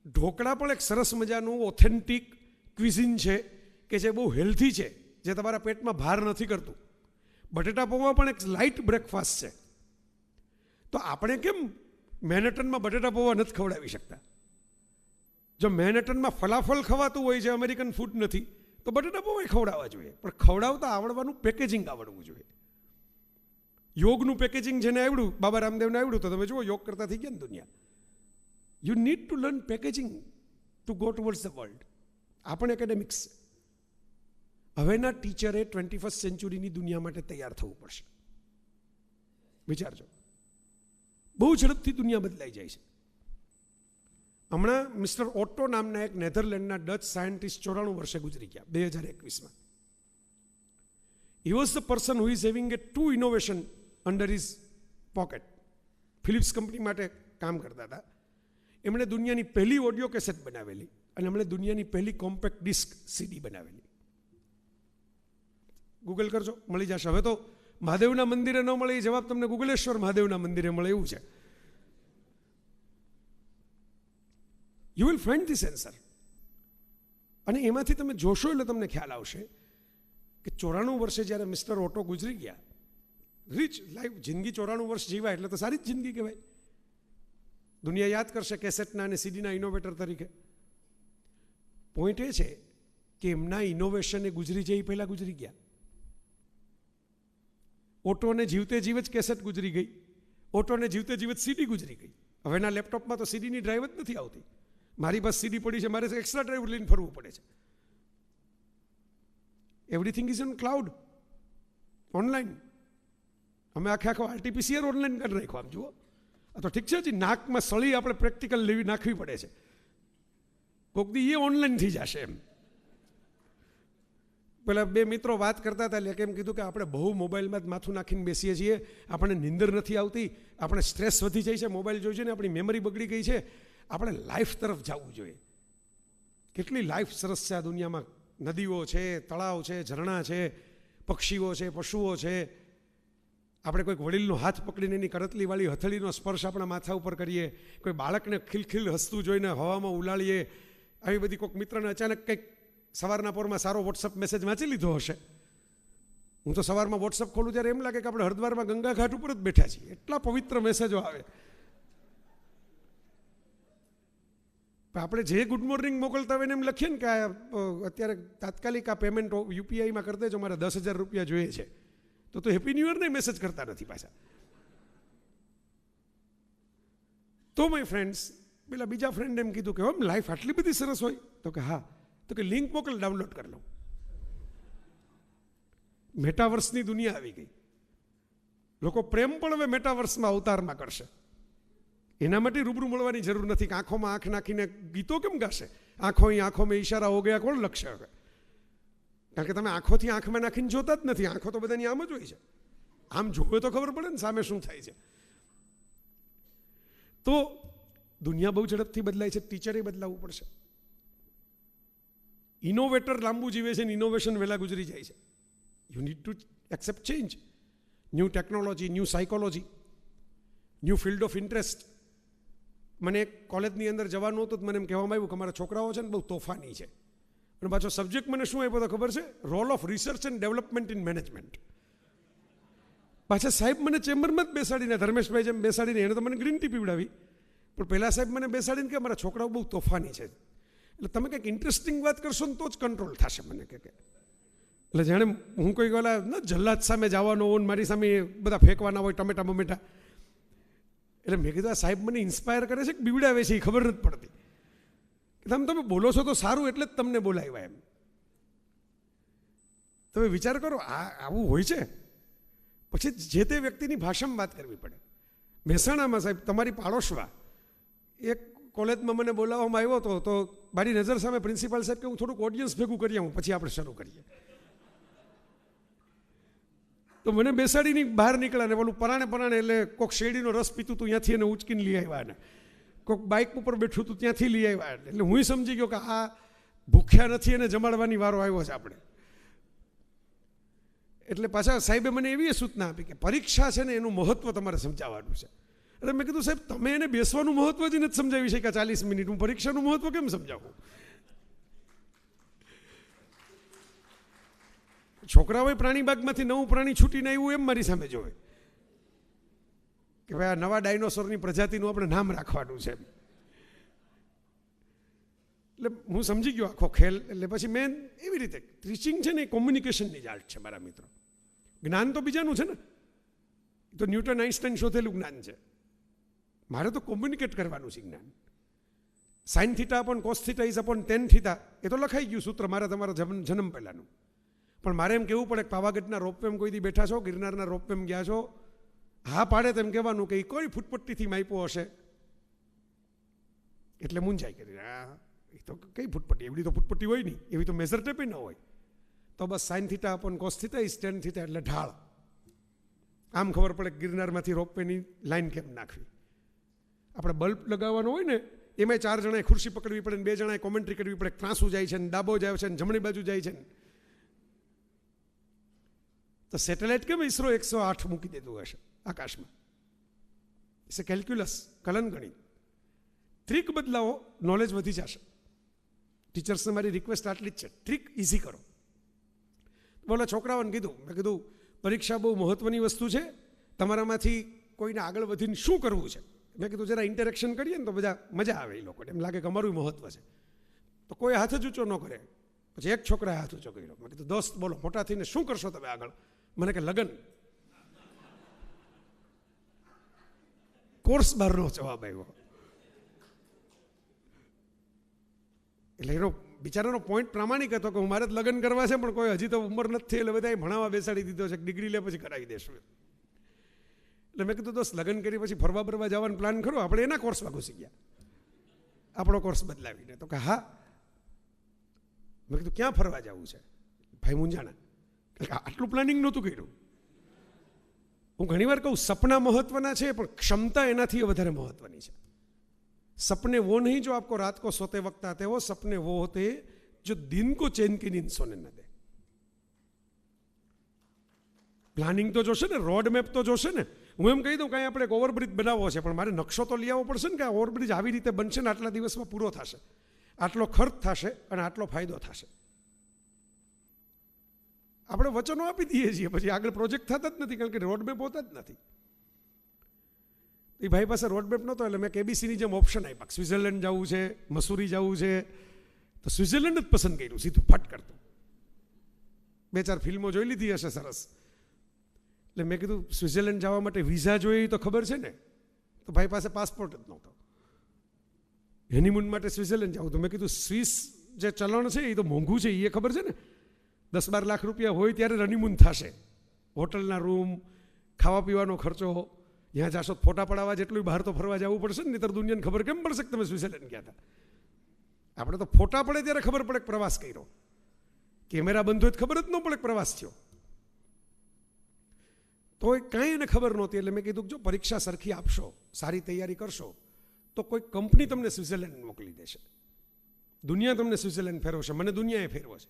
[SPEAKER 8] ઢોકળા પણ એક સરસ મજાનું ઓથેન્ટિક ક્વિઝિન છે કે જે બહુ હેલ્ધી છે, જે તમારા પેટમાં ભાર નથી કરતું. બટેટા પૌવા પણ એક લાઇટ બ્રેકફાસ્ટ છે. તો આપણે કેમ મેનહટનમાં બટેટા પૌવા નથી ખવડાવી શકતા? જો મેનહટનમાં ફલાફલ ખવાતું હોય છે, અમેરિકન ફૂડ નથી, તો બટેટા પૌવા ખવડાવવા જોઈએ. પણ ખવડાવતા આવડવાનું પેકેજિંગ આવડવું જોઈએ. યોગનું પેકેજિંગ જેને આવડ્યું, બાબા રામદેવને આવડ્યું, તો તમે જુઓ યોગ કરતા થઈ ગયા ને દુનિયા. You need to learn packaging to go towards the world. આપણે એકેડેમિક્સ હવેના ટીચરે 21st સેન્ચુરીની દુનિયા માટે તૈયાર થવું પડશે. વિચારજો, બહુ ઝડપથી દુનિયા બદલાઈ જાય છે. હમણાં મિસ્ટર ઓટો નામના એક નેધરલેન્ડના ડચ સાયન્ટિસ્ટ 94 વર્ષે ગુજરી ગયા 2021માં. He was the person who is having a 2 innovation under his pocket. Philips company માટે કામ કરતા હતા. એમણે દુનિયાની પહેલી ઓડિયો કેસેટ બનાવેલી અને એમણે દુનિયાની પહેલી કોમ્પેક્ટ ડિસ્ક સીડી બનાવેલી. ગૂગલ કરજો, મળી જશે. હવે તો મહાદેવના મંદિરે ન મળે એ જવાબ તમને ગુગલેશ્વર મહાદેવના મંદિરે મળે એવું છે. You will find this answer. અને એમાંથી તમે જોશો એટલે તમને ખ્યાલ આવશે કે 94 વર્ષે જ્યારે મિસ્ટર ઓટો ગુજરી ગયા, રીચ લાઈફ, જિંદગી 94 વર્ષ જીવાય એટલે તો સારી જ જિંદગી કહેવાય. દુનિયા યાદ કરશે કેસેટના અને સીડીના ઇનોવેટર તરીકે. પોઈન્ટ એ છે કે એમના ઇનોવેશન એ ગુજરી જાય પહેલાં ગુજરી ગયા. ઓટોને જીવતે જીવ જ કેસેટ ગુજરી ગઈ, ઓટોને જીવતે જીવ જ સીડી ગુજરી ગઈ. હવેના લેપટોપમાં તો સીડીની ડ્રાઈવ જ નથી આવતી. મારી પાસે સીડી પડી છે, મારે એક્સ્ટ્રા ડ્રાઈવ લઈને ફરવું પડે છે. Everything is on cloud, online. અમે આખો RT-PCR ઓનલાઈન કરી નાખ્યો. આમ જુઓ, આ તો ઠીક છે, હજી નાકમાં સળી આપણે પ્રેક્ટિકલ લેવી નાખવી પડે છે. કોક દી એ ઓનલાઈન થઈ જશે એમ. પેલા 2 મિત્રો વાત કરતા હતા, એટલે કેમ કીધું કે આપણે બહુ મોબાઈલમાં જ માથું નાખીને બેસીએ છીએ, આપણને નીંદર નથી આવતી, આપણે સ્ટ્રેસ વધી જાય છે, મોબાઈલ જોઈ છે ને આપણી મેમરી બગડી ગઈ છે. આપણે લાઈફ તરફ જવું જોઈએ. કેટલી લાઈફ સરસ છે આ દુનિયામાં. નદીઓ છે, તળાવ છે, ઝરણા છે, પક્ષીઓ છે, પશુઓ છે. આપણે કોઈક વડીલનો હાથ પકડીને એની કરતલીવાળી હથેળીનો સ્પર્શ આપણા માથા ઉપર કરીએ, કોઈ બાળકને ખિલખિલ હસતું જોઈને હવામાં ઉલાળીએ. આવી બધી કોઈક મિત્રને અચાનક કંઈક સવારના પોરમાં સારો વોટ્સઅપ મેસેજ વાંચી લીધો હશે. હું તો સવારમાં વોટ્સઅપ ખોલું ત્યારે એમ લાગે કે આપણે હરિદ્વારમાં ગંગા ઘાટ ઉપર જ બેઠા છીએ, એટલા પવિત્ર મેસેજો આવે. આપણે જે ગુડ મોર્નિંગ મોકલતા હોય ને એમ લખીએ ને કે અત્યારે તાત્કાલિક આ પેમેન્ટ UPIમાં કરી દેજો, મારે 10,000 રૂપિયા જોઈએ છે, તો હેપી ન્યૂ યરને મેસેજ કરતા નથી પાછા. તો માય ફ્રેન્ડ્સ, પેલા બીજા ફ્રેન્ડ એમ કીધું કે એમ લાઈફ આટલી બધી સરસ હોય? તો કે હા. તો કે લિંક મોકલ, ડાઉનલોડ કરી લો. મેટાવર્સની દુનિયા આવી ગઈ. લોકો પ્રેમ પણ હવે મેટાવર્સમાં અવતારમાં કરશે. એના માટે રૂબરૂ મળવાની જરૂર નથી કે આંખોમાં આંખ નાખીને ગીતો કેમ ગાશે? આંખો મેં ઈશારા હો ગયા કોણ લખશે હવે? કારણ કે તમે આંખોથી આંખમાં નાખીને જોતા જ નથી. આંખો તો બધાની આમ જ હોય છે. આમ જોવે તો ખબર પડે ને સામે શું થાય છે. તો દુનિયા બહુ ઝડપથી બદલાય છે, ટીચરે બદલાવવું પડશે. ઇનોવેટર લાંબુ જીવે છે ને ઇનોવેશન વહેલા ગુજરી જાય છે. You need to accept change. New technology, new psychology, new field of interest. મને એક કોલેજની અંદર જવાનું હતું, મને એમ કહેવામાં આવ્યું કે મારા છોકરાઓ છે ને બહુ તોફાની છે. અને પાછો સબ્જેક્ટ મને શું આપ્યો તો ખબર છે? Role of research and development in management. પાછા સાહેબ મને ચેમ્બરમાં જ બેસાડીને, ધર્મેશભાઈ જેમ બેસાડીને, એને તો મને ગ્રીન ટી પીવડાવી, પણ પહેલાં સાહેબ મને બેસાડીને કે મારા છોકરાઓ બહુ તોફાની છે, એટલે તમે કંઈક ઇન્ટરેસ્ટિંગ વાત કરશો ને તો જ કંટ્રોલ થશે. મને કે એટલે જાણે હું કોઈ ઓલા ન જલ્લાદ સામે જવાનો હોય ને મારી સામે બધા ફેંકવાના હોય ટમેટા બમેટા. એટલે મેં કીધું આ સાહેબ મને ઇન્સ્પાયર કરે છે કે બીવડાવે છે એ ખબર નથી પડતી. તમે બોલો છો તો સારું એટલે જ તમને બોલાવ્યા એમ. તમે વિચાર કરો આવું હોય છે. પછી જે તે વ્યક્તિની ભાષામાં વાત કરવી પડે. મહેસાણામાં સાહેબ તમારી પાડોશમાં એક કોલેજમાં મને બોલાવવામાં આવ્યો હતો, તો મારી નજર સામે પ્રિન્સિપાલ સાહેબ કે હું થોડુંક ઓડિયન્સ ભેગું કરી આવું પછી આપણે શરૂ કરીએ. તો મને બેસાડીની બહાર નીકળ્યા ને પેલું પરાણે એટલે કોઈક શેરડીનો રસ પીતું હતું ત્યાંથી એને ઉચકીને લઈ આવ્યા, ને કોઈક બાઇક ઉપર બેઠું હતું ત્યાંથી લઈ આવ્યા. એટલે હું સમજી ગયો કે આ ભૂખ્યા નથી એને જમાડવાની વારો આવ્યો છે આપણે. એટલે પાછા સાહેબે મને એવી સૂચના આપી કે પરીક્ષા છે ને એનું મહત્વ તમારે સમજાવવાનું છે. એટલે મેં કીધું સાહેબ તમે એને બેસવાનું મહત્વ જ નથી સમજાવી શક્યા 40 મિનિટ, હું પરીક્ષાનું મહત્વ કેમ સમજાવું? છોકરાઓએ પ્રાણીબાગમાંથી નવું પ્રાણી છૂટીને આવ્યું એમ મારી સામે જોવે કે ભાઈ આ નવા ડાયનોસોરની પ્રજાતિનું આપણે નામ રાખવાનું છે. એટલે હું સમજી ગયો આખો ખેલ. એટલે પછી મેં એવી રીતે ટીચિંગ છે ને એ કોમ્યુનિકેશનની જ આર્ટ છે મારા મિત્રો. જ્ઞાન તો બીજાનું છે ને, તો ન્યૂટન આઇન્સ્ટાઈન શોધેલું જ્ઞાન છે. મારે તો કોમ્યુનિકેટ કરવાનું છે જ્ઞાન. Sine theta upon cos theta is upon tan theta એ તો લખાઈ ગયું સૂત્ર મારા તમારા જન્મ પહેલાંનું. પણ મારે એમ કહેવું પડે કે પાવાગઢના રોપવેમ કોઈ દી બેઠા છો, ગિરનારના રોપવેમ ગયા છો, હા પાડે તેમ કહેવાનું કે એ કોઈ ફૂટપટ્ટીથી માપ્યો હશે. એટલે મૂંઝાઈ કરી એ તો કઈ ફૂટપટ્ટી, એવડી તો ફૂટપટ્ટી હોય નહીં, એવી તો મેઝર ટેપ ન હોય. તો બસ sine theta upon cos theta is tan theta એટલે ઢાળ. આમ ખબર પડે કે ગિરનારમાંથી રોપવેની લાઈન કેમ નાખવી. આપણે બલ્બ લગાવવાનો હોય ને એમાં 4 જણાએ ખુરશી પકડવી પડે ને 2 જણાએ કોમેન્ટ્રી કરવી પડે. ત્રાંસુ જાય છે ને ડાબો જાય છે ને જમણી બાજુ જાય છે. તો સેટેલાઇટ કેમ ઇસરો 108 મૂકી દીધું હશે આકાશમાં? ઇટ્સ એ કેલ્ક્યુલસ, કલન ગણિત. ટ્રીક બદલાવો, નોલેજ વધી જશે. ટીચર્સને મારી રિક્વેસ્ટ આટલી જ છે, ટ્રીક ઇઝી કરો. બોલો છોકરાઓને કીધું, મેં કીધું પરીક્ષા બહુ મહત્વની વસ્તુ છે, તમારામાંથી કોઈને આગળ વધીને શું કરવું છે. મેં કીધું જરા ઇન્ટરેક્શન કરીએ ને તો બધા મજા આવે, એ લોકોને એમ લાગે કે અમારું મહત્વ છે. તો કોઈ હાથ જ ઊંચો ન કરે. પછી એક છોકરાએ હાથ ઊંચો કર્યો. મેં કીધું દોસ્ત બોલો મોટા થઈને શું કરશો તમે આગળ? મને કે લગ્ન. કોર્સ બહારનો જવાબ આવ્યો. એટલે એનો બિચારાનો પોઈન્ટ પ્રામાણિક હતો કે હું મારે લગ્ન કરવા છે પણ કોઈ હજી તો ઉંમર નથી, એટલે બધાએ ભણાવવા બેસાડી દીધો છે, ડિગ્રી લે પછી કરાવી દેશું. એટલે મેં કીધું દોસ્ત લગ્ન કરી પછી ફરવા બરવા જવાનો પ્લાન કરો. આપણે એના કોર્સમાં ઘૂસી ગયા, આપણો કોર્સ બદલાવીને. તો કે હા. મેં કીધું ક્યાં ફરવા જવું છે? ભાઈ મૂંઝાણા. આટલું પ્લાનિંગ નહોતું કર્યું. હું ઘણીવાર કહું સપના મહત્વના છે પણ ક્ષમતા એનાથી વધારે મહત્વની છે. सपने वो नहीं जो आपको रात को सोते वक्त आते, वो सपने वो होते जो दिन को चैन की नींद सोने न दे. પ્લાનિંગ તો જોશે ને, રોડ મેપ તો જોશે ને. હું એમ કહી દઉં કાંઈ આપણે એક ઓવરબ્રિજ બનાવવો છે પણ મારે નકશો તો લઈ આવવો પડશે ને કે આ ઓવરબ્રિજ આવી રીતે બનશે ને આટલા દિવસમાં પૂરો થશે, આટલો ખર્ચ થશે અને આટલો ફાયદો થશે. આપણે વચનો આપી દઈએ છીએ પછી આગળ પ્રોજેક્ટ થતા જ નથી કારણ કે રોડ મેપ હોતા જ નથી. એ ભાઈ પાસે રોડ મેપ નહોતો એટલે મેં કેબીસીની જેમ ઓપ્શન આપ્યા. સ્વિટ્ઝરલેન્ડ જવું છે, મસૂરી જવું છે, તો સ્વિટ્ઝરલેન્ડ જ પસંદ કર્યું સીધું ફટ કરતું. 2-4 ફિલ્મો જોઈ લીધી હશે સરસ. એટલે મેં કીધું સ્વિટ્ઝરલેન્ડ જવા માટે વિઝા જોઈએ તો ખબર છે ને, તો ભાઈ પાસે પાસપોર્ટ જ નહોતો. હનીમૂન માટે સ્વિટ્ઝરલેન્ડ જવું તો મેં કીધું સ્વિસ જે ચલણ છે એ તો મોંઘું છે, એ ખબર છે ને, 10-12 લાખ રૂપિયા હોય ત્યારે હનીમૂન થશે. હોટલના રૂમ, ખાવા પીવાનો ખર્ચો, ત્યાં જાશો ફોટા પડાવવા જેટલું બહાર તો ફરવા જવું પડશે ને, નહીંતર દુનિયાને ખબર કેમ પડશે કે તમે સ્વિટ્ઝરલેન્ડ ગયા હતા. આપણે તો ફોટા પડે ત્યારે ખબર પડે કે પ્રવાસ કર્યો, કેમેરા બંધ હોય તો ખબર જ ન પડે કે પ્રવાસ થયો. તો કાંઈ એને ખબર નહોતી. એટલે મેં કીધું જો પરીક્ષા સરખી આપશો, સારી તૈયારી કરશો તો કોઈ કંપની તમને સ્વિટ્ઝરલેન્ડ મોકલી દેશે. દુનિયા તમને સ્વિટ્ઝરલેન્ડ ફેરવશે. મને દુનિયાએ ફેરવો છે.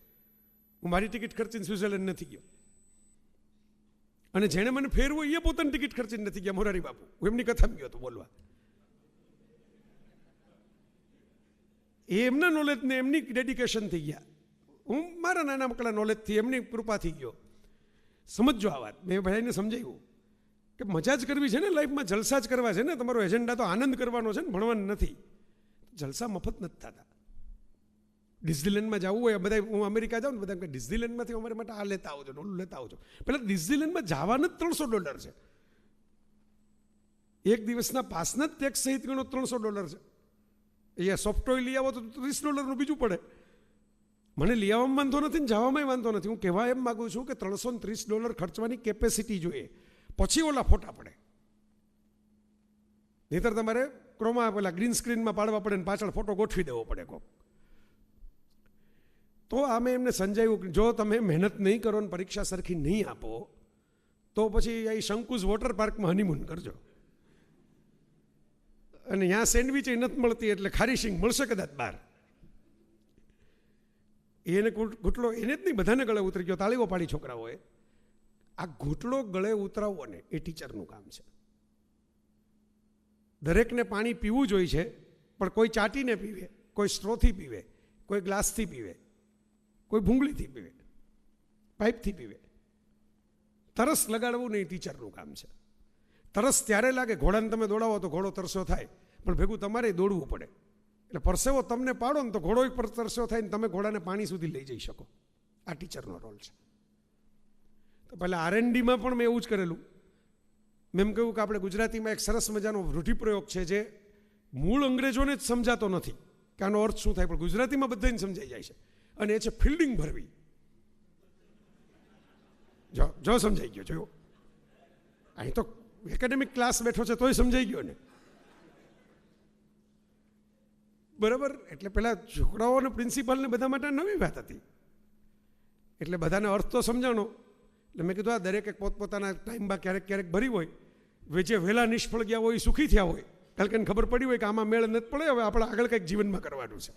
[SPEAKER 8] હું મારી ટિકિટ ખર્ચીને સ્વિટ્ઝરલેન્ડ નથી ગયો અને જેણે મને ફેરવો એ પોતાની ટિકિટ ખર્ચીને નથી ગયા. મોરારી બાપુ, હું એમની કથામાં ગયો હતો બોલવા. એ એમના નોલેજને એમની ડેડિકેશનથી ગયા, હું મારા નાના મકડા નોલેજથી એમની કૃપાથી ગયો. સમજો આ વાત. મેં ભાઈને સમજાવ્યું કે મજા જ કરવી છે ને લાઈફમાં, જલસા જ કરવા છે ને, તમારો એજન્ડા તો આનંદ કરવાનો છે ને, ભણવાનું નથી. જલસા મફત નથી થતા. ડિઝનીલેન્ડમાં જવું હોય, બધા હું અમેરિકા જાઉં ને બધા કે ડિઝનીલેન્ડમાંથી અમારે માટે આ લેતા આવજો, ઓલું લેતા આવજો. પહેલાં ડિઝનીલેન્ડમાં જવાના જ $300 છે. એક દિવસના પાસના જ ટેક્સ સહિત ગણો $300 છે. અહીંયા સોફ્ટ ટોય લઈ આવો તો $30 બીજું પડે. મને લઈ આવવામાં વાંધો નથી ને જવામાં વાંધો નથી. હું કહેવા એમ માગું છું કે $330 ખર્ચવાની કેપેસિટી જોઈએ, પછી ઓલા ફોટા પડે. નહીંતર તમારે ક્રોમા પેલા ગ્રીન સ્ક્રીનમાં પાડવા પડે ને પાછળ ફોટો ગોઠવી દેવો પડે કોક. તો આમે એમને સમજાવ્યું કે જો તમે મહેનત નહીં કરો ને પરીક્ષા સરખી નહીં આપો તો પછી અહીં શંકુઝ વોટર પાર્કમાં હનીમૂન કરજો. અને ત્યાં સેન્ડવિચ નથી મળતી એટલે ખારી શીંગ મળશે કદાચ બહાર. એને ઘૂંટલો એને જ નહીં બધાને ગળે ઉતરી ગયો, તાળીઓ પાડી છોકરાઓએ. આ ઘૂંટલો ગળે ઉતરાવવો ને એ ટીચરનું કામ છે. દરેકને પાણી પીવું જોઈએ છે, પણ કોઈ ચાટીને પીવે, કોઈ સ્ટ્રોથી પીવે, કોઈ ગ્લાસથી પીવે, કોઈ ભૂંગળીથી પીવે, પાઇપથી પીવે. તરસ લગાડવું નહીં ટીચરનું કામ છે. તરસ ત્યારે લાગે, ઘોડાને તમે દોડાવો તો ઘોડો તરસ્યો થાય, પણ ભેગું તમારે દોડવું પડે. એટલે પરસેવો તમને પાડો ને તો ઘોડો પર તરસ્યો થાય ને તમે ઘોડાને પાણી સુધી લઈ જઈ શકો. આ ટીચરનો રોલ છે. તો પહેલાં R&Dમાં પણ મેં એવું જ કરેલું. મેં એમ કહ્યું કે આપણે ગુજરાતીમાં એક સરસ મજાનો રૂઢિપ્રયોગ છે જે મૂળ અંગ્રેજોને જ સમજાતો નથી કે આનો અર્થ શું થાય, પણ ગુજરાતીમાં બધાને સમજાઈ જાય છે. અને એ છે ફિલ્ડિંગ ભરવી. જો સમજાઈ ગયો, જોયો અહીં તો એકેડેમિક ક્લાસ બેઠો છે તોય સમજાઈ ગયો ને, બરાબર. એટલે પેલા છોકરાઓને પ્રિન્સિપાલને બધા માટે નવી વાત હતી, એટલે બધાને અર્થ તો સમજાણો. એટલે મેં કીધું આ દરેક એક પોતપોતાના ટાઈમમાં ક્યારેક ક્યારેક ભરી હોય, જે વહેલા નિષ્ફળ ગયા હોય સુખી થયા હોય, કારણ કે ખબર પડી હોય કે આમાં મેળ નથી પડે, હવે આપણે આગળ કંઈક જીવનમાં કરવાનું છે.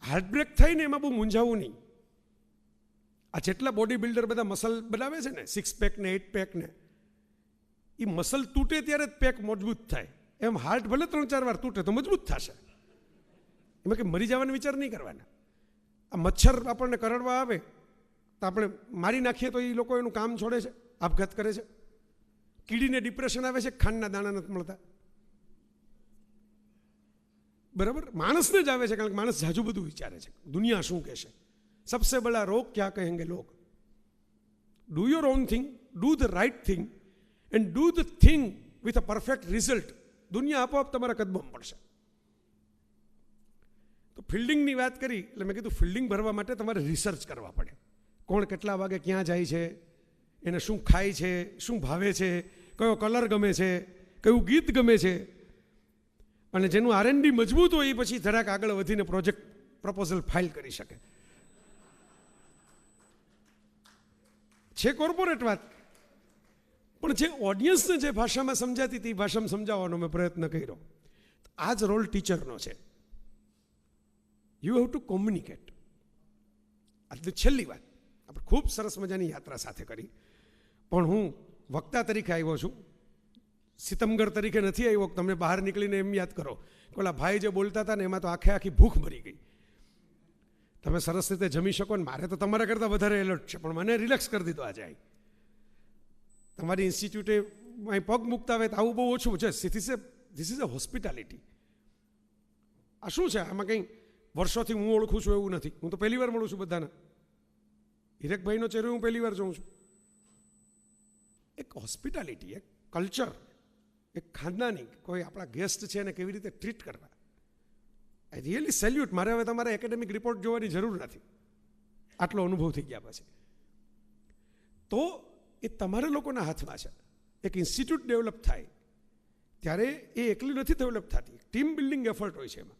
[SPEAKER 8] હાર્ટબ્રેક થાય ને એમાં બહુ મૂંઝાવું નહીં. આ જેટલા બોડી બિલ્ડર બધા મસલ બનાવે છે ને, 6 પેક ને 8 પેક ને, એ મસલ તૂટે ત્યારે જ પેક મજબૂત થાય. એમ હાર્ટ ભલે 3-4 વાર તૂટે તો મજબૂત થશે. એમાં કે મરી જવાનો વિચાર નહીં કરવાના. આ મચ્છર આપણને કરડવા આવે તો આપણે મારી નાખીએ તો એ લોકો એનું કામ છોડે છે, આપઘાત કરે છે. કીડીને ડિપ્રેશન આવે છે, ખાંડના દાણા નથી મળતા, બરાબર. માણસને જ આવે છે કારણ કે માણસ જાજુ બધું વિચારે છે, દુનિયા શું કહેશે. સબસે બડા રોગ ક્યાં કહેંગે લોગ. Do your own thing, do the right thing and do the thing with a perfect result. દુનિયા આપોઆપ તમારા કદમમાં પડશે. તો ફિલ્ડિંગની વાત કરી એટલે મેં કીધું ફિલ્ડિંગ ભરવા માટે તમારે રિસર્ચ કરવા પડે. કોણ કેટલા વાગે ક્યાં જાય છે, એને શું ખાય છે, શું ભાવે છે, કયો કલર ગમે છે, કયું ગીત ગમે છે. અને જેનું R&D મજબૂત હોય એ પછી જરાક આગળ વધીને પ્રોજેક્ટ પ્રપોઝલ ફાઇલ કરી શકે છે. કોર્પોરેટ વાત, પણ જે ઓડિયન્સને જે ભાષામાં સમજાતી હતી એ ભાષામાં સમજાવવાનો મેં પ્રયત્ન કર્યો. આ જ રોલ ટીચરનો છે. You have two communicate. આ છેલ્લી વાત. આપણે ખૂબ સરસ મજાની યાત્રા સાથે કરી, પણ હું વક્તા તરીકે આવ્યો છું, સિતમગર તરીકે નથી આવ્યો. તમને બહાર નીકળીને એમ યાદ કરો કે ઓલા ભાઈ જે બોલતા હતા ને એમાં તો આખી ભૂખ મરી ગઈ. તમે સરસ રીતે જમી શકો ને મારે તો તમારા કરતાં વધારે એલર્ટ છે, પણ મને રિલેક્સ કરી દીધો આજે. તમારી ઇન્સ્ટિટ્યૂટે અહીં પગ મૂકતા હોય તો આવું બહુ ઓછું છે. This is a hospitality. આ શું છે? આમાં કંઈ વર્ષોથી હું ઓળખું છું એવું નથી. હું તો પહેલી વાર મળું છું બધાને. હિરેકભાઈનો ચહેરો હું પહેલી વાર જોઉં છું. એક હોસ્પિટાલિટી, એક કલ્ચર, એક ખાનદાની, કોઈ આપણા ગેસ્ટ છે એને કેવી રીતે ટ્રીટ કરવા. I really salute. મારે હવે તમારે એકેડેમિક રિપોર્ટ જોવાની જરૂર નથી, આટલો અનુભવ થઈ ગયા પછી. તો એ તમારા લોકોના હાથમાં છે. એક ઇન્સ્ટિટ્યૂટ ડેવલપ થાય ત્યારે એ એકલી નથી ડેવલપ થતી, ટીમ બિલ્ડિંગ એફર્ટ હોય છે. એમાં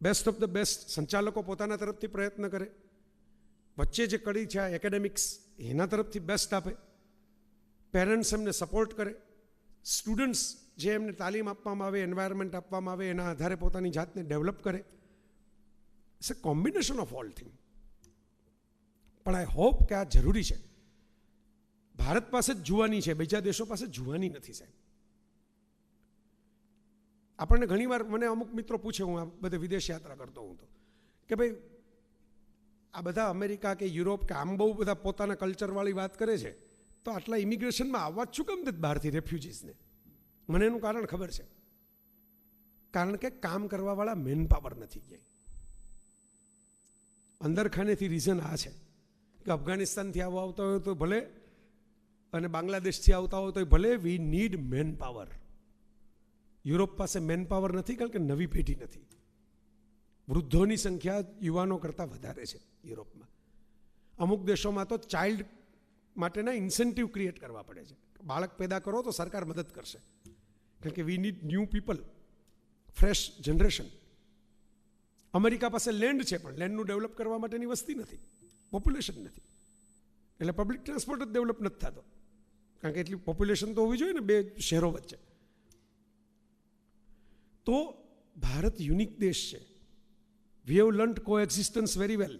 [SPEAKER 8] બેસ્ટ ઓફ ધ બેસ્ટ સંચાલકો પોતાના તરફથી પ્રયત્ન કરે, વચ્ચે જે કડી છે આ એકેડેમિક્સ એના તરફથી બેસ્ટ આપે, પેરેન્ટ્સ એમને સપોર્ટ કરે, સ્ટુડન્ટ્સ જે એમને તાલીમ આપવામાં આવે, એન્વાયરમેન્ટ આપવામાં આવે એના આધારે પોતાની જાતને ડેવલપ કરે. It's a combination of all thing. પણ આઈ હોપ કે આ જરૂરી છે. ભારત પાસે જ જુવાની છે, બીજા દેશો પાસે જુવાની નથી સાહેબ. આપણને ઘણીવાર મને અમુક મિત્રો પૂછે, હું આ બધે વિદેશ યાત્રા કરતો હું તો, કે ભાઈ આ બધા અમેરિકા કે યુરોપ કે આમ બહુ બધા પોતાના કલ્ચરવાળી વાત કરે છે, તો આટલા ઇમિગ્રેશનમાં આવવા જ શું કેમ દે બહારથી રેફ્યુજીસને? મને એનું કારણ ખબર છે. કારણ કે કામ કરવાવાળા મેન પાવર નથી ક્યાંય. અંદરખાનેથી રીઝન આ છે કે અફઘાનિસ્તાનથી આવતા હોય તો ભલે અને બાંગ્લાદેશથી આવતા હોય તો ભલે, we need man power. Europe પાસે મેન પાવર નથી કારણ કે નવી પેઢી નથી. વૃદ્ધોની સંખ્યા યુવાનો કરતાં વધારે છે યુરોપમાં. અમુક દેશોમાં તો ચાઇલ્ડ માટેના ઇન્સેન્ટિવ ક્રિએટ કરવા પડે છે. બાળક પેદા કરો તો સરકાર મદદ કરશે, કારણ કે we need new people, fresh generation. America પાસે લેન્ડ છે પણ લેન્ડનું ડેવલપ કરવા માટેની વસ્તી નથી, પોપ્યુલેશન નથી, એટલે પબ્લિક ટ્રાન્સપોર્ટ જ ડેવલપ નથી થતો, કારણ કે એટલી પોપ્યુલેશન તો હોવી જોઈએ ને બે શહેરો વચ્ચે. તો ભારત યુનિક દેશ છે. વી હેવ લર્ન્ટ કો એક્ઝિસ્ટન્સ વેરી વેલ.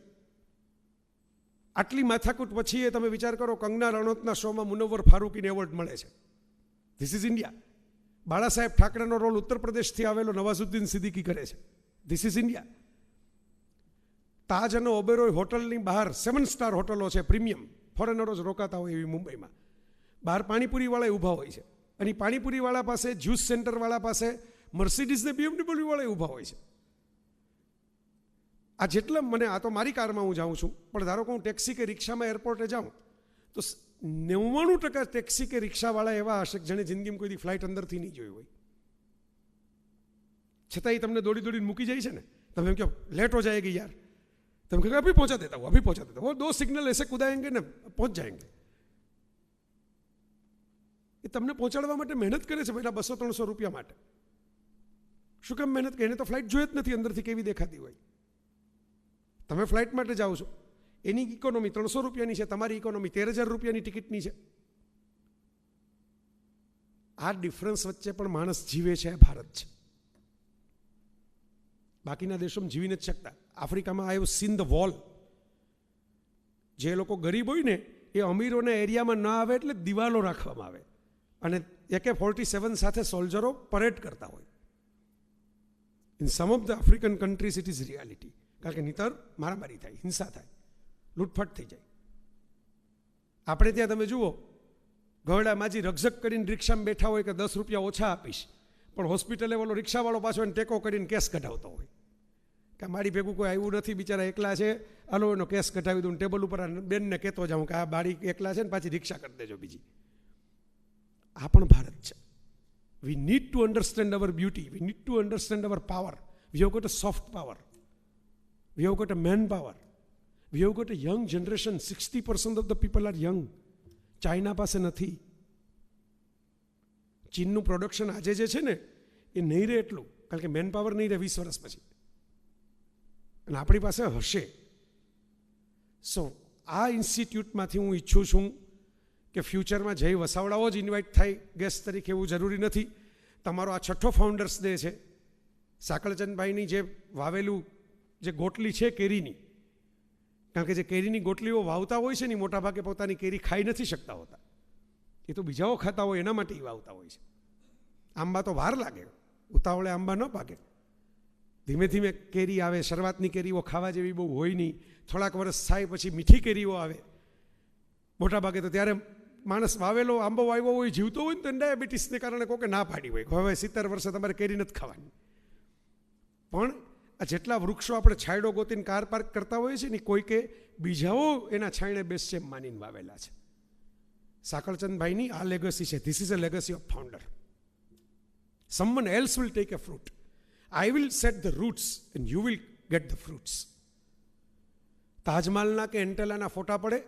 [SPEAKER 8] આટલી માથાકૂટ પછી એ તમે વિચાર કરો, કંગના રણૌતના શોમાં મુનવ્વર ફારૂકીને એવોર્ડ મળે છે. This is India. બાળા સાહેબ ઠાકરેનો રોલ ઉત્તર પ્રદેશથી આવેલો નવાઝુદ્દીન સિદ્દીકી કરે છે. This is India. તાજ અને ઓબેરોય હોટલની બહાર 7 સ્ટાર હોટલો છે, પ્રીમિયમ, ફોરેનરો જ રોકાતા હોય એવી મુંબઈમાં. બહાર પાણીપુરીવાળા ઊભા હોય છે, અને પાણીપુરીવાળા પાસે, જ્યુસ સેન્ટરવાળા પાસે મર્સિડીઝ ને BMW વાળા ઊભા હોય છે. આ જેટલા મને, આ તો મારી કારમાં હું જાઉં છું, પણ ધારો કે હું ટેક્સી કે રિક્ષામાં એરપોર્ટે જાઉં તો 99% ટેક્સી કે રિક્ષાવાળા એવા હશે જેણે જિંદગીમાં કોઈ ફ્લાઇટ અંદરથી નહીં જોઈ હોય, છતાંય તમને દોડી દોડીને મૂકી જાય છે ને. તમે એમ કહો લેટ હો જાएगी યાર, તમે કહો અભી પહોંચા દેતા હું, અભી પહોંચા દેતા હું, 2 સિગ્નલ ऐसे કુદાएंगे ને પહોંચ जाएंगे. એ તમને પહોંચાડવા માટે મહેનત કરે છે પહેલાં 200-300 રૂપિયા માટે. શું કામ મહેનત કરે? એને તો ફ્લાઇટ જોઈએ જ નથી અંદરથી કેવી દેખાતી હોય. તમે ફ્લાઇટ માટે જાઓ છો, એની ઇકોનોમી 300 રૂપિયાની છે, તમારી ઇકોનોમી 13,000 રૂપિયાની ટિકિટની છે. આ ડિફરન્સ વચ્ચે પણ માણસ જીવે છે, ભારત છે. બાકીના દેશોમાં જીવી નથી શકતા. આફ્રિકામાં I have seen the wall. જે લોકો ગરીબ હોય ને એ અમીરોના એરિયામાં ના આવે એટલે દિવાલો રાખવામાં આવે, અને AK-47 સાથે સોલ્જરો પરેડ કરતા હોય. In sum of the African countries it is reality. કારણ કે નહીતર મારામારી થાય, હિંસા થાય, લૂંટફાટ થઈ જાય. આપણે ત્યાં તમે જુઓ, ગવડા માજી રકઝક કરીને રિક્ષામાં બેઠા હોય કે 10 રૂપિયા ઓછા આપીશ, પણ હોસ્પિટલે ઓલો રિક્ષાવાળો પાછો એને ટેકો કરીને કેસ કઢાવતો હોય કે મારી ભેગું કોઈ આવ્યું નથી, બિચારા એકલા છે, હાલો એનો કેસ કઢાવી દઉં. ટેબલ ઉપર બેનને કહેતો જાઉં કે આ બાળી એકલા છે ને પાછી રિક્ષા કરી દેજો બીજી. આ પણ ભારત છે. We need to understand our beauty, we need to understand our power. We have got a soft power, we have got a manpower, we have got a young generation. 60% of the people are young. China પાસે નથી. ચીનનું production આજે જે છે ને એ નહીં રહે એટલું, કારણ કે મેન પાવર નહીં રહે 20 વર્ષ પછી, અને આપણી પાસે હશે. સો આ ઇન્સ્ટિટ્યૂટમાંથી હું ઈચ્છું છું કે ફ્યુચરમાં જય વસાવડાઓ જ ઇન્વાઇટ થાય ગેસ્ટ તરીકે, એવું જરૂરી નથી. તમારો આ 6થો ફાઉન્ડર્સ ડે છે. સાકળચંદભાઈની જે વાવેલું જે ગોટલી છે કેરીની, કારણ કે જે કેરીની ગોટલીઓ વાવતા હોય છે ને મોટાભાગે પોતાની કેરી ખાઈ નથી શકતા હોતા, એ તો બીજાઓ ખાતા હોય એના માટે વાવતા હોય છે. આંબા તો વાર લાગે, ઉતાવળે આંબા ન પાકે, ધીમે ધીમે કેરી આવે. શરૂઆતની કેરીઓ ખાવા જેવી બહુ હોય નહીં, થોડાક વર્ષ થાય પછી મીઠી કેરીઓ આવે મોટાભાગે. તો ત્યારે માણસ વાવેલો આંબો વાવ્યો હોય, જીવતો હોય ને તો ડાયાબિટીસને કારણે કોકે ના પાડી હોય, હવે 70 વર્ષે તમારે કેરી નથી ખાવાની. પણ આ જેટલા વૃક્ષો આપણે છાંયડો ગોતીને કાર પાર્ક કરતા હોઈએ છીએ ને, કોઈકે બીજાઓ એના છાંયડે બેસશે એમ માનીને વાવેલા છે. સાકળચંદભાઈની આ લેગસી છે. This is a legacy of founder. Someone else will take a fruit. I will set the roots and you will get the fruits. તાજમહાલના કે એન્ટેલાના ફોટા પડે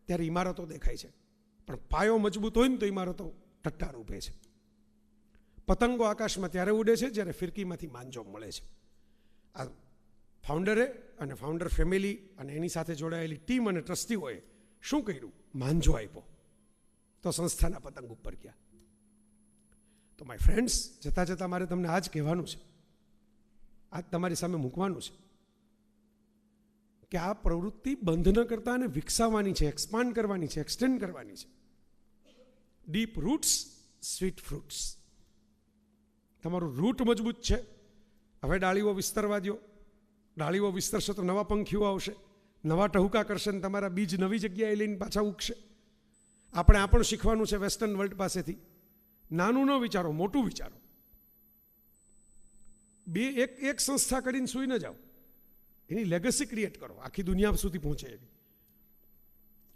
[SPEAKER 8] ત્યારે ઇમારતો દેખાય છે, પણ પાયો મજબૂત હોય ને તો ઇમારતો ટટ્ટાર ઊભે છે. પતંગો આકાશમાં ત્યારે ઉડે છે જ્યારે ફિરકીમાંથી માંજો મળે છે. આ ફાઉન્ડરે અને ફાઉન્ડર ફેમિલી અને એની સાથે જોડાયેલી ટીમ અને ટ્રસ્ટીઓએ શું કર્યું? માંજો આપ્યો તો સંસ્થાના પતંગ ઉપર ગયા. તો માય ફ્રેન્ડ્સ, જતાં જતાં મારે તમને આ જ કહેવાનું છે, આજ તમારી સામે મૂકવાનું છે કે આ પ્રવૃત્તિ બંધ ન કરતા અને વિકસાવવાની છે, એક્સપાન્ડ કરવાની છે, એક્સટેન્ડ કરવાની છે. Deep roots, sweet fruits. તમારું રૂટ મજબૂત છે, હવે ડાળીઓ વિસ્તરવા દો. ડાળીઓ વિસ્તરશે તો નવા પંખીઓ આવશે, નવા ટહુકા કરશે ને તમારા બીજ નવી જગ્યાએ લઈને પાછા ઉગશે. આપણે આ પણ શીખવાનું છે વેસ્ટર્ન વર્લ્ડ પાસેથી. નાનું ન વિચારો, મોટું વિચારો. એક સંસ્થા કરીને સૂઈ ન જાઓ, એની લેગસી ક્રિએટ કરો, આખી દુનિયા સુધી પહોંચે એવી.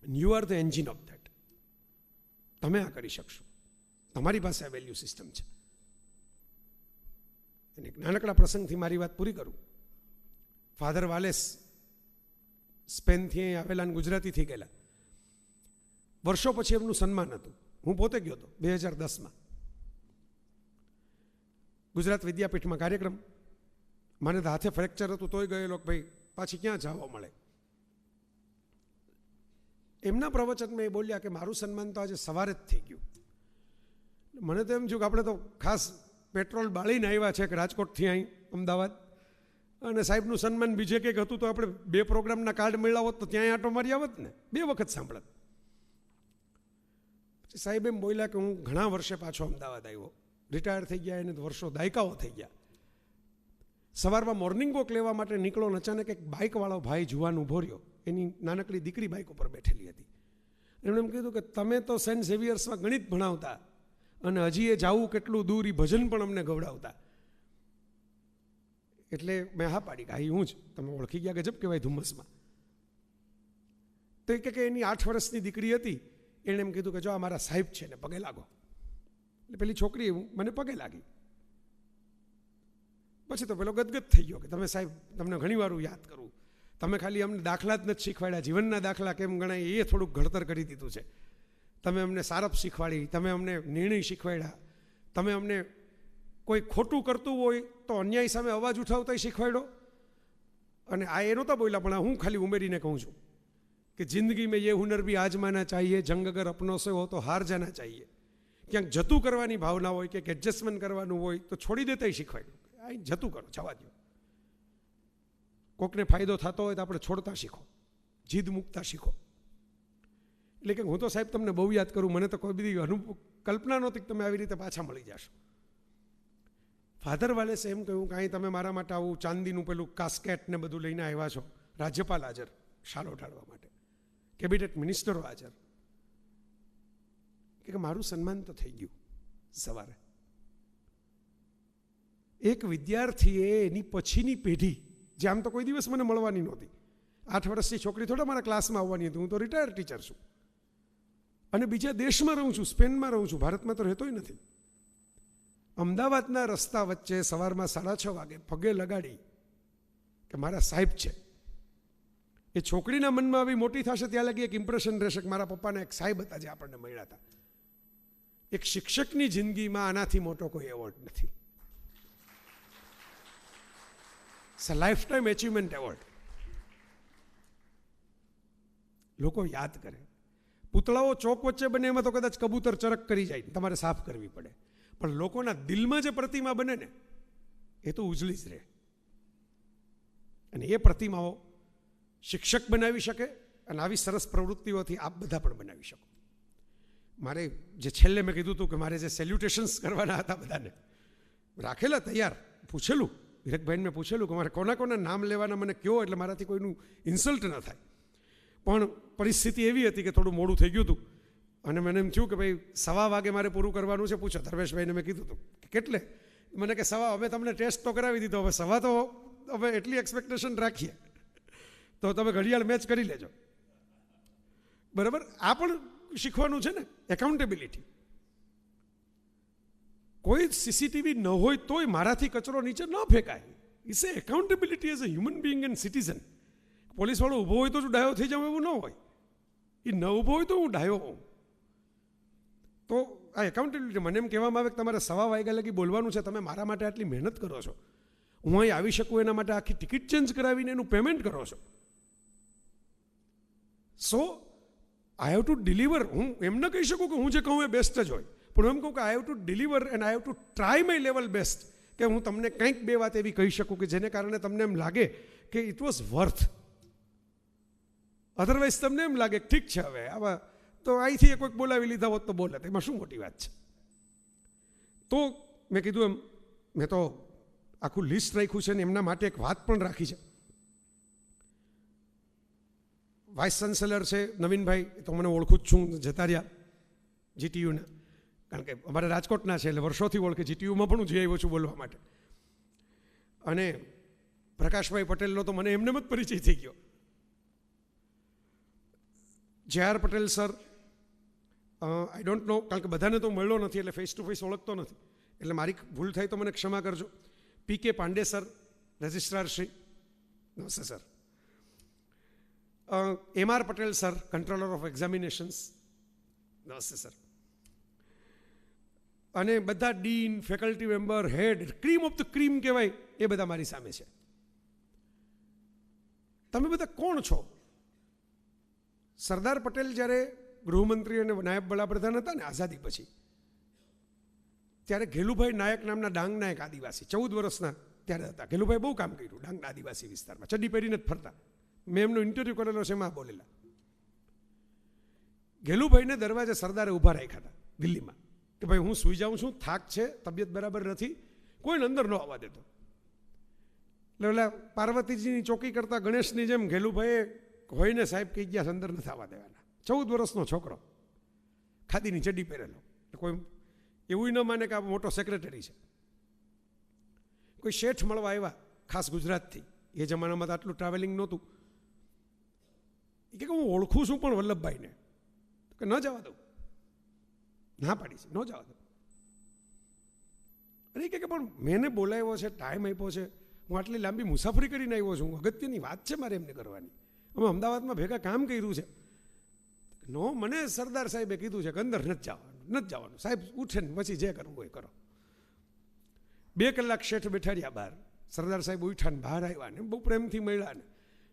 [SPEAKER 8] You are the engine of that. તમે આ કરી શકશો, તમારી પાસે આ વેલ્યુ સિસ્ટમ છે. અને એક નાનકડા પ્રસંગથી મારી વાત પૂરી કરું. ફાધર વાલેસ સ્પેનથી અહીં આવેલા અને ગુજરાતીથી ગયેલા. વર્ષો પછી એમનું સન્માન હતું. હું પોતે ગયો હતો 2010માં ગુજરાત વિદ્યાપીઠમાં કાર્યક્રમ. મને તો હાથે ફ્રેક્ચર હતું તોય ગયેલો કે ભાઈ પાછી ક્યાં જવા મળે. એમના પ્રવચનમાં એ બોલ્યા કે મારું સન્માન તો આજે સવારે જ થઈ ગયું. મને તો એમ થયું કે આપણે તો ખાસ પેટ્રોલ બાળીને આવ્યા છે કે રાજકોટથી અહીં અમદાવાદ, અને સાહેબનું સન્માન બીજે કંઈક હતું તો આપણે 2 પ્રોગ્રામના કાર્ડ મળ્યા હોત તો ત્યાં આંટો મારી આવત ને, 2 વખત સાંભળત. પછી સાહેબ એમ બોલ્યા કે હું ઘણા વર્ષે પાછો અમદાવાદ આવ્યો, રિટાયર થઈ ગયા એને વર્ષો દાયકાઓ થઈ ગયા. સવારમાં મોર્નિંગ વોક લેવા માટે નીકળો, અચાનક એક બાઇકવાળો ભાઈ જુવાન ઊભો રહ્યો. એની નાનકડી દીકરી બાઇક ઉપર બેઠેલી હતી. એમણે એમ કીધું કે તમે તો સેન્ટ ઝેવિયર્સમાં ગણિત ભણાવતા અને હજી એ જાવું કેટલું દૂર, એ ભજન પણ અમને ગવડાવતા. એટલે મેં હા પાડી કે હું જ. તમે ઓળખી ગયા, ગજબ કહેવાય ધુમ્મસમાં. તો એ કે એની 8 વર્ષની દીકરી હતી. એણે એમ કીધું કે જો આ મારા સાહેબ છે ને પગે લાગો. એટલે પેલી છોકરી મને પગે લાગી. પછી તો પેલો ગદગદ થઈ ગયો કે તમે સાહેબ, તમને ઘણી વાર યાદ કરું, તમે ખાલી અમને દાખલા જ નથી શીખવાડ્યા, જીવનના દાખલા કેમ ગણાય એ થોડુંક ઘડતર કરી દીધું છે. તમે અમને સારપ શીખવાડી, તમે અમને નિર્ણય શીખવાડ્યા, તમે અમને કોઈ ખોટું કરતું હોય તો અન્યાય સામે અવાજ ઉઠાવતા શીખવાડ્યો. અને આ એ નહોતા બોલ્યા, પણ હું ખાલી ઉમેરીને કહું છું કે જિંદગી મેં ये हुनर भी आजमाना चाहिए, जंग अगर अपनों से हो तो हार जाना चाहिए. ક્યાંક જતું કરવાની ભાવના હોય કે એડજસ્ટમેન્ટ કરવાનું હોય તો છોડી દેતા શીખવાડ્યું. અહીં જતું કરો, જવા દો. કોકને ફાયદો થતો હોય તો આપણે છોડતા શીખો, જીદ મૂકતા શીખો. એટલે કે હું તો સાહેબ તમને બહુ યાદ કરું, મને તો કોઈ બધી કલ્પના નહોતી કે તમે આવી રીતે પાછા મળી જશો. ફાધર વાલેસે એમ કહ્યું કે અહીં તમે મારા માટે આવું ચાંદીનું પેલું કાસ્કેટ ને બધું લઈને આવ્યા છો. રાજ્યપાલ હાજર શાલ ઓઢાડવા માટે, કેબિનેટ મિનિસ્ટરો હાજર. કે મારું સન્માન તો થઈ ગયું સવારે. એક વિદ્યાર્થીએ એની પછીની પેઢી, જે આમ તો કોઈ દિવસ મને મળવાની નહોતી, 8 વર્ષની છોકરી થોડા મારા ક્લાસમાં આવવાની હતી, હું તો રિટાયર ટીચર છું અને બીજા દેશમાં રહું છું, સ્પેનમાં રહું છું, ભારતમાં તો રહેતોય નથી. અમદાવાદના રસ્તા વચ્ચે સવારમાં 6:30 વાગે પગે લગાડી કે મારા સાહેબ છે. એ છોકરીના મનમાં આવી મોટી થશે ત્યાં લગી એક ઇમ્પ્રેશન રહેશે કે મારા પપ્પાના એક સાહેબ હતા જે આપણને મળ્યા હતા. એક શિક્ષકની જિંદગીમાં આનાથી મોટો કોઈ એવોર્ડ નથી. It's a lifetime achievement award. લોકો યાદ કરે. પૂતળાઓ ચોક વચ્ચે બને એમાં તો કદાચ કબૂતર ચરક કરી જાય, તમારે સાફ કરવી પડે. પણ લોકોના દિલમાં જે પ્રતિમા બને ને એ તો ઉજળી જ રહે. અને એ પ્રતિમાઓ શિક્ષક બનાવી શકે અને આવી સરસ પ્રવૃત્તિઓથી આપ બધા પણ બનાવી શકો. મારે જે છેલ્લે મેં કીધું હતું કે મારે જે સેલ્યુટેશન્સ કરવાના હતા બધાને રાખેલા તૈયાર, પૂછેલું વિરકભાઈને મેં પૂછેલું કે મારે કોના કોના નામ લેવાના મને કહો એટલે મારાથી કોઈનું ઇન્સલ્ટ ન થાય. પણ પરિસ્થિતિ એવી હતી કે થોડું મોડું થઈ ગયું હતું અને મને એમ થયું કે ભાઈ 1:15 વાગે મારે પૂરું કરવાનું છે. પૂછો ધર્મેશભાઈને મેં કીધું હતું કે કેટલે, મને કે 1:15. હવે તમને ટેસ્ટ તો કરાવી દીધો, હવે 1:15 તો હવે એટલી એક્સપેક્ટેશન રાખીએ તો તમે ઘડિયાળ મેચ કરી લેજો, બરાબર. આ પણ શીખવાનું છે ને, એકાઉન્ટેબિલિટી. કોઈ સીસીટીવી ન હોય તોય મારાથી કચરો નીચે ન ફેંકાય. It's a accountability as a human being and citizen. પોલીસવાળો ઊભો હોય તો જ ડાયો થઈ જાઉં એવું ન હોય, એ ન ઊભો હોય તો હું ડાયો હોઉં. તો આ એકાઉન્ટેબિલિટી. મને એમ કહેવામાં આવે કે તમારે 1:15 વાગ્યા લગી બોલવાનું છે, તમે મારા માટે આટલી મહેનત કરો છો, હું અહીં આવી શકું એના માટે આખી ટિકિટ ચેન્જ કરાવીને એનું પેમેન્ટ કરો છો. સો આઈ હેવ ટુ ડિલિવર. હું એમ ન કહી શકું કે હું જે કહું એ બેસ્ટ જ હોય, પણ એમ કહું કે આઈ have to deliver and I have to try my level best. કે હું તમને કંઈક 2 વાત એવી કહી શકું કે જેને કારણે તમને એમ લાગે કે ઇટ વોઝ વર્થ. અધરવાઇઝ તમને એમ લાગે ઠીક છે હવે આવા તો અહીંથી કોઈક બોલાવી લીધા હોત તો બોલે, એમાં શું મોટી વાત છે. તો મેં કીધું એમ મેં તો આખું લિસ્ટ રાખ્યું છે ને એમના માટે એક વાત પણ રાખી છે. વાઇસ ચાન્સેલર છે નવીનભાઈ, તો મને ઓળખું જ છું, જતા રહ્યા જીટીયુના, કારણ કે અમારે રાજકોટના છે એટલે વર્ષોથી ઓળખે. જીટીયુમાં પણ હું જઈ આવ્યો છું બોલવા માટે. અને પ્રકાશભાઈ પટેલનો તો મને એમને જ પરિચય થઈ ગયો. JR Patel sir, I don't know, કારણ કે બધાને તો મળ્યો નથી એટલે ફેસ ટુ ફેસ ઓળખતો નથી, એટલે મારી ભૂલ થાય તો મને ક્ષમા કરજો. PK Pandey sir, registrar Shri, નમસ્તે sir. MR Patel sir, controller of examinations, નમસ્તે સર. અને બધા dean, faculty member, head, cream of the cream કહેવાય એ બધા મારી સામે છે. તમે બધા કોણ છો? સરદાર પટેલ જ્યારે ગૃહમંત્રી અને નાયબ વડાપ્રધાન હતા ને આઝાદી પછી, ત્યારે ઘેલુભાઈ નાયક નામના ડાંગના એક આદિવાસી 14 વર્ષના ત્યારે હતા. ઘેલુભાઈ બહુ કામ કર્યું ડાંગના આદિવાસી વિસ્તારમાં, ચડ્ડી પહેરીને જ ફરતા. મેં એમનો ઇન્ટરવ્યૂ કરેલો છે, એમાં બોલેલા. ઘેલુભાઈને દરવાજે સરદારે ઊભા રાખ્યા હતા દિલ્હીમાં કે ભાઈ હું સૂઈ જાઉં છું, થાક છે, તબિયત બરાબર નથી, કોઈને અંદર ન આવવા દેતો. એટલે ઓલા પાર્વતીજીની ચોકી કરતા ગણેશની જેમ ઘેલુભાઈએ હોઈને સાહેબ કહી ગયા અંદર નથી આવવા દેવાના. 14 વર્ષનો છોકરો, ખાદીની ચડ્ડી પહેરેલો, કોઈ એવું ન માને કે આ મોટો સેક્રેટરી છે. કોઈ શેઠ મળવા આવ્યા ખાસ ગુજરાતથી, એ જમાનામાં તો આટલું ટ્રાવેલિંગ નહોતું. એ કે હું ઓળખું છું પણ વલ્લભભાઈને, કે ન જવા દઉં, ના પાડી છે, ન જવા દઉં. અરે કે પણ મેને બોલાવ્યો છે, ટાઈમ આપ્યો છે, હું આટલી લાંબી મુસાફરી કરીને આવ્યો છું, અગત્યની વાત છે મારે એમને કરવાની, અમે અમદાવાદમાં ભેગા કામ કર્યું છે. નો, મને સરદાર સાહેબે કીધું છે કે અંદર નથી જવાનું. સાહેબ ઉઠે ને પછી જે કરવું હોય કરો. 2 કલાક શેઠ બેઠાડ્યા બહાર. સરદાર સાહેબ ઉઠ્યા ને બહાર આવ્યા ને બહુ પ્રેમથી મળ્યા ને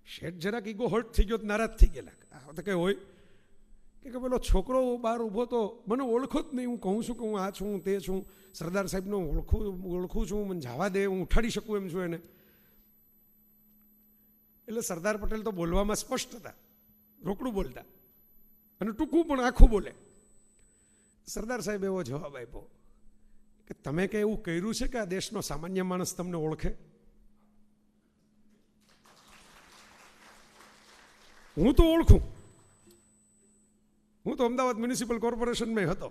[SPEAKER 8] શેઠ જરાક ઈગો હર્ટ થઈ ગયો, નારાજ થઈ ગયેલા. આ તો કંઈ હોય કે પેલો છોકરો બહાર ઊભો તો મને ઓળખો જ નહીં, હું કહું છું કે હું આ છું, તે છું, સરદાર સાહેબનો ઓળખું છું, મને જવા દે, હું ઉઠાડી શકું એમ છું એને. એટલે સરદાર પટેલ તો બોલવામાં સ્પષ્ટ હતા, રોકડું બોલતા અને ટૂંકું પણ આખું બોલે. સરદાર સાહેબ એવો જવાબ આપ્યો કે તમે કંઈ એવું કર્યું છે કે આ દેશનો સામાન્ય માણસ તમને ઓળખે? હું તો ઓળખું, હું તો અમદાવાદ મ્યુનિસિપલ કોર્પોરેશનમાં હતો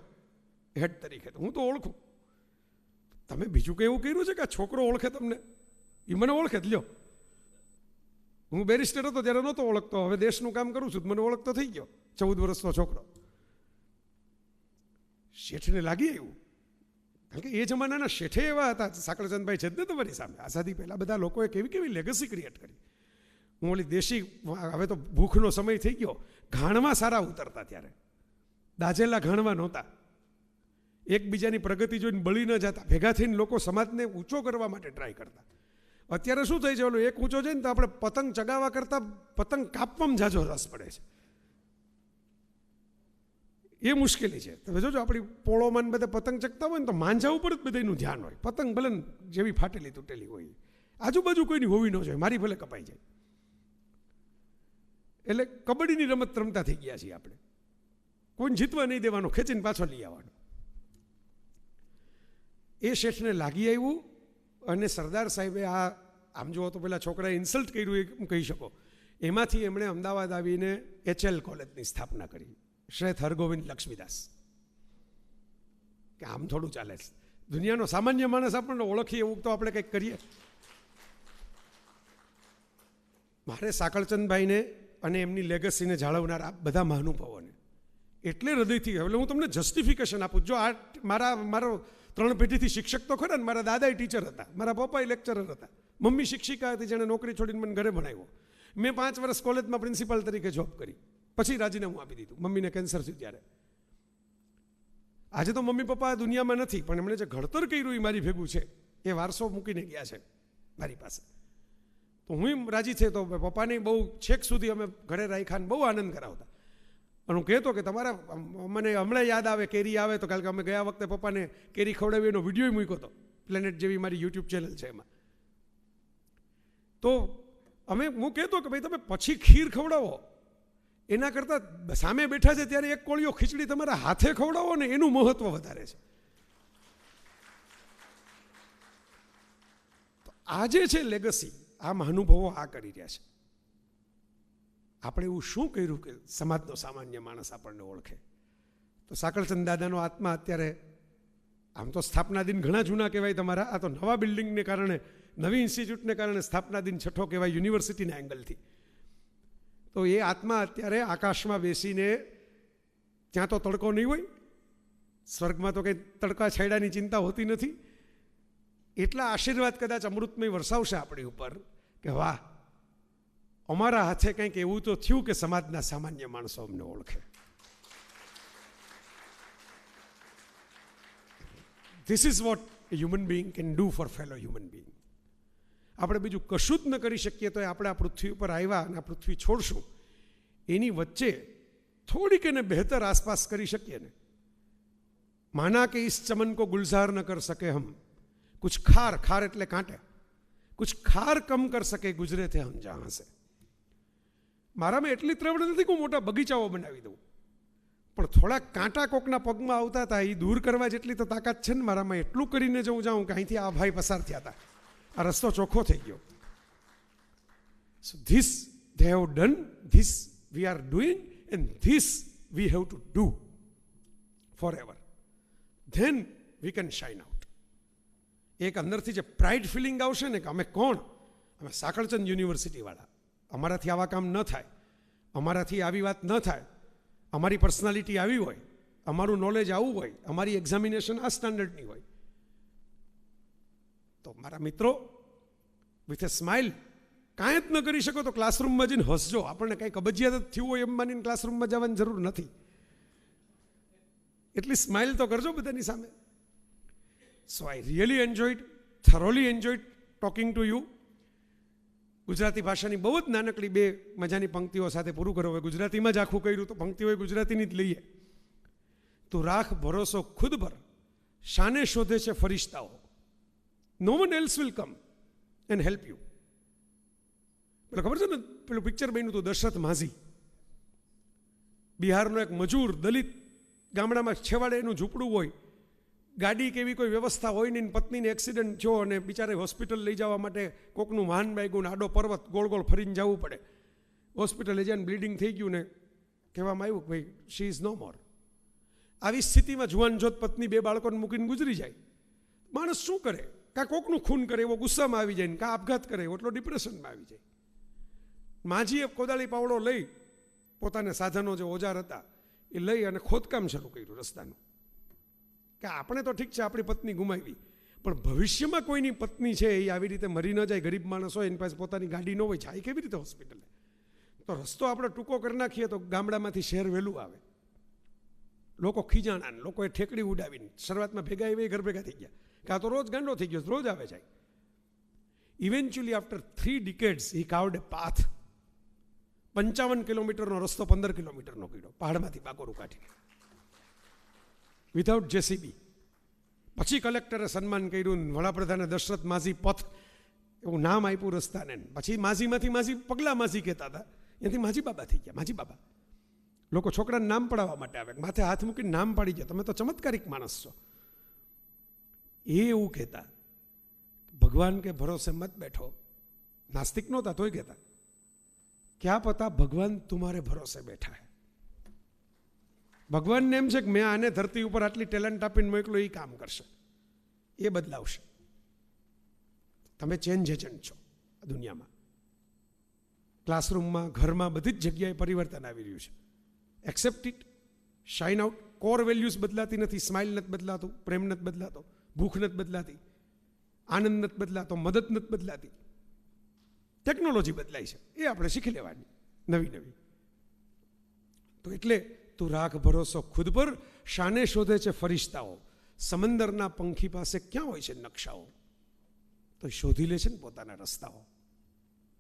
[SPEAKER 8] હેડ તરીકે, હું તો ઓળખું. તમે બીજું કંઈ એવું કર્યું છે કે આ છોકરો ઓળખે તમને? એ મને ઓળખે જ લ્યો. હું બેરિસ્ટર હતો ત્યારે નહોતો ઓળખતો, હવે દેશનું કામ કરું છું, મને ઓળખતો થઈ ગયો. 14 વર્ષનો છોકરો. શેઠને લાગી આવ્યું, કારણ કે એ જમાનાના શેઠે એવા હતા. સાકળચંદભાઈ છે જ ને તમારી સામે, આઝાદી પહેલાં બધા લોકોએ કેવી કેવી લેગસી ક્રિએટ કરી. હું ઓલી દેશી, હવે તો ભૂખનો સમય થઈ ગયો, ઘાણમાં સારા ઉતરતા ત્યારે, દાજેલા ઘાણમાં નહોતા. એકબીજાની પ્રગતિ જોઈને બળી ન જતા, ભેગા થઈને લોકો સમાજને ઊંચો કરવા માટે ટ્રાય કરતા. અત્યારે શું થઈ છે, ઓલો એક ઊંચો છે ને તો આપણે પતંગ ચગાવવા કરતાં પતંગ કાપવામાં જાજો રસ પડે છે. એ મુશ્કેલી છે. તમે જોજો આપણી પોળોમાં બધા પતંગ ચગતા હોય ને તો માંજા ઉપર જ બધાનું ધ્યાન હોય. પતંગ ભલે જેવી ફાટેલી તૂટેલી હોય, આજુબાજુ કોઈની હોવી ન જોઈએ, મારી ભલે કપાઈ જાય. એટલે કબડ્ડીની રમત રમતા થઈ ગયા છીએ આપણે. કોઈને જીતવા નહીં દેવાનો, ખેંચીને પાછો લઈ આવવાનો. એ શેઠને લાગી આવ્યું અને સરદાર સાહેબે આમ જુઓ તો પેલા છોકરાએ ઇન્સલ્ટ કર્યું એ કહી શકો. એમાંથી એમણે અમદાવાદ આવીને HL કોલેજની સ્થાપના કરી, શ્રેષ્ઠ હરગોવિંદ લક્ષ્મીદાસ. કે આમ થોડું ચાલે છે, દુનિયાનો સામાન્ય માણસ આપણને ઓળખીએ એવું તો આપણે કંઈક કરીએ. મારે સાકળચંદભાઈને અને એમની લેગસીને જાળવનાર આ બધા મહાનુભાવોને એટલે હૃદયથી, એટલે હું તમને જસ્ટિફિકેશન આપું. જો આ મારો 3 પેઢીથી શિક્ષક તો ખરા ને, મારા દાદાએ ટીચર હતા, મારા પપ્પાએ લેક્ચરર હતા, મમ્મી શિક્ષિકા હતી જેણે નોકરી છોડીને મને ઘરે ભણાવ્યો. મેં 5 વર્ષ કોલેજમાં પ્રિન્સિપાલ તરીકે જોબ કરી, પછી રાજીનામું આપી દીધું. મમ્મીને કેન્સર થયું ત્યારે. આજે તો મમ્મી પપ્પા દુનિયામાં નથી, પણ એમણે જે ઘડતર કર્યું એ મારી ભેગું છે, એ વારસો મૂકીને ગયા છે મારી પાસે. તો હું રાજી છે, તો પપ્પાને બહુ છેક સુધી અમે ઘરે રાખ્યા, બહુ આનંદ કરાવતા. અને હું કહેતો કે તમારા મને હમણાં યાદ આવે કેરી આવે તો, કારણ કે અમે ગયા વખતે પપ્પાને કેરી ખવડાવી એનો વિડીયો મૂક્યો હતો, પ્લેનેટ જેવી મારી યુટ્યુબ ચેનલ છે એમાં. તો હું કહેતો કે ભાઈ તમે પછી ખીર ખવડાવો એના કરતાં સામે બેઠા છે ત્યારે એક કોળિયો ખીચડી તમારા હાથે ખવડાવો ને એનું મહત્વ વધારે છે. તો આ જે છે લેગસી, આ મહાનુભાવો આ કરી રહ્યા છે. આપણે એવું શું કર્યું કે સમાજનો સામાન્ય માણસ આપણને ઓળખે? તો સાકળચંદ દાદાનો આત્મા અત્યારે આમ તો સ્થાપના દિન ઘણા જૂના કહેવાય તમારા, આ તો નવા બિલ્ડિંગને કારણે, નવી ઇન્સ્ટિટ્યૂટને કારણે સ્થાપના દિન છઠ્ઠો કહેવાય યુનિવર્સિટીના એંગલથી. તો એ આત્મા અત્યારે આકાશમાં બેસીને, ત્યાં તો તડકો નહીં હોય, સ્વર્ગમાં તો કંઈ તડકા છાયડાની ચિંતા હોતી નથી, એટલા આશીર્વાદ કદાચ અમૃતમય વરસાવશે આપણી ઉપર કે વાહ, અમારા હાથે કંઈક એવું તો થયું કે સમાજના સામાન્ય માણસો અમને ઓળખે. This is what a human being can do for fellow human being. આપણે બીજું કશું જ ન કરી શકીએ તો આપણે આ પૃથ્વી ઉપર આવ્યા અને આ પૃથ્વી છોડશું, એની વચ્ચે થોડીક એને બહેતર આસપાસ કરી શકીએ ને. માના કે ઇસ ચમન કો ગુલઝાર ન કર સકે હમ, કુછ ખાર, ખાર એટલે કાંટે, કુછ ખાર કમ કર સકે ગુજરે થે હમ જહાં સે. મારામાં એટલી ત્રવડ નથી કે હું મોટા બગીચાઓ બનાવી દઉં, પણ થોડા કાંટા કોકના પગમાં આવતા હતા એ દૂર કરવા જેટલી તો તાકાત છે ને મારામાં. એટલું કરીને જો હું જાઉં કે અહીંથી આ ભાઈ પસાર થયા હતા, આ રસ્તો ચોખ્ખો થઈ ગયો. So this they have done, this we are doing, and this we have to do forever. Then we can shine out. એક અંદરથી જે પ્રાઇડ ફિલિંગ આવશે ને કે અમે કોણ, અમે સાકળચંદ યુનિવર્સિટીવાળા, અમારાથી આવા કામ ન થાય, અમારાથી આવી વાત ન થાય, અમારી પર્સનાલિટી આવી હોય, અમારું નોલેજ આવું હોય, અમારી એક્ઝામિનેશન આ સ્ટાન્ડર્ડની હોય. તો મારા મિત્રો, વિથ એ સ્માઇલ, કાંઈ જ ન કરી શકો તો ક્લાસરૂમમાં જઈને હસજો. આપણને કાંઈ કબજિયાત થયું હોય એમ માનીને ક્લાસરૂમમાં જવાની જરૂર નથી. એટલી સ્માઇલ તો કરજો બધાની સામે. So I really enjoyed, thoroughly enjoyed talking to you. Gujarati ભાષાની બહુ જ નાનકડી બે મજાની પંક્તિઓ સાથે પૂરું કરો. હવે ગુજરાતીમાં જ આખું કર્યું તો પંક્તિઓ ગુજરાતીની જ લઈએ. તું રાખ ભરોસો ખુદ પર, શાને શોધે છે ફરિશ્તાઓ, no one else will come and help you. પેલો ખબર છે ને, પેલું પિક્ચર બન્યું હતું દશરથ માઝી, બિહારનો એક મજૂર દલિત ગામડામાં છેવાડે એનું ઝૂંપડું હોય, ગાડી કેવી કોઈ વ્યવસ્થા હોય નહીં, પત્નીને એક્સિડન્ટ થયો અને બિચારે હોસ્પિટલ લઈ જવા માટે કોકનું વાહન વાગ્યું ને આડો પર્વત ગોળ ગોળ ફરીને જવું પડે. હોસ્પિટલ લઈ જાય, બ્લીડિંગ થઈ ગયું ને કહેવામાં આવ્યું કે ભાઈ શી ઇઝ નો મોર. આવી સ્થિતિમાં જુવાન જોત પત્ની બે બાળકોને મૂકીને ગુજરી જાય. માણસ શું કરે? કાં કોકનું ખૂન કરે એવો ગુસ્સામાં આવી જાય ને કાં આપઘાત કરે એવો એટલો ડિપ્રેશનમાં આવી જાય. માજીએ કોદાળી પાવડો લઈ, પોતાના સાધનો જે ઓજાર હતા એ લઈ અને ખોદકામ શરૂ કર્યું રસ્તાનું. કે આપણે તો ઠીક છે આપણી પત્ની ગુમાવી, પણ ભવિષ્યમાં કોઈની પત્ની છે એ આવી રીતે મરી ન જાય, ગરીબ માણસ હોય, એની પાસે પોતાની ગાડી ન હોય, જાય કેવી રીતે હોસ્પિટલે? તો રસ્તો આપણે ટૂંકો કરી નાખીએ તો ગામડામાંથી શહેર વહેલું આવે. લોકો ખીજાણા, લોકોએ ઠેકડી ઉડાવીને શરૂઆતમાં ભેગા એવા ઘર ભેગા થઈ ગયા, કાં તો રોજ ગાંડો થઈ ગયો, રોજ આવે જાય. ઇવેન્ચ્યુઅલી આફ્ટર 3 decades હી કાર્વડ એ પાથ. 55 કિલોમીટરનો રસ્તો 15 કિલોમીટરનો કર્યો, પહાડમાંથી બાકોરું કાઢીને, વિધાઉટ જેસીબી. પછી કલેક્ટરે સન્માન કર્યું, વડાપ્રધાને દશરથ માઝી પથ એવું નામ આપ્યું રસ્તાને. પછી માઝીમાંથી માઝી પગલા માઝી કહેતા હતા, એનાથી માઝી બાબા થઈ ગયા, માઝી બાબા. લોકો છોકરાને નામ પડાવવા માટે આવે, માથે હાથ મૂકીને નામ પાડી ગયા, તમે તો ચમત્કારિક માણસ છો. એ એવું કહેતા, ભગવાન કે ભરોસે મત બેઠો. નાસ્તિક નહોતા તોય કહેતા, ક્યાં પતા ભગવાન તુમારે ભરોસે બેઠા હે. ભગવાનને એમ છે કે મેં આને ધરતી ઉપર આટલી ટેલેન્ટ આપીને મોકલો, એ કામ કરશે, એ બદલાવશે. તમે ચેન્જ એજન્ટ છો આ દુનિયામાં. ક્લાસરૂમમાં, ઘરમાં, બધી જ જગ્યાએ પરિવર્તન આવી રહ્યું છે. Accept it, shine out. Core values બદલાતી નથી, સ્માઇલ નથી બદલાતું, પ્રેમ નથી બદલાતો, ભૂખ નથી બદલાતી, આનંદ નથી બદલાતો, મદદ નથી બદલાતી. ટેકનોલોજી બદલાય છે, એ આપણે શીખી લેવાની નવી નવી. તો એટલે તું રાખ ભરોસો ખુદ પર, શાને શોધે છે ફરિશ્તાઓ, સમંદરના પંખી પાસે ક્યાં હોય છે નકશાઓ, તો શોધી લે છે ને પોતાના રસ્તાઓ.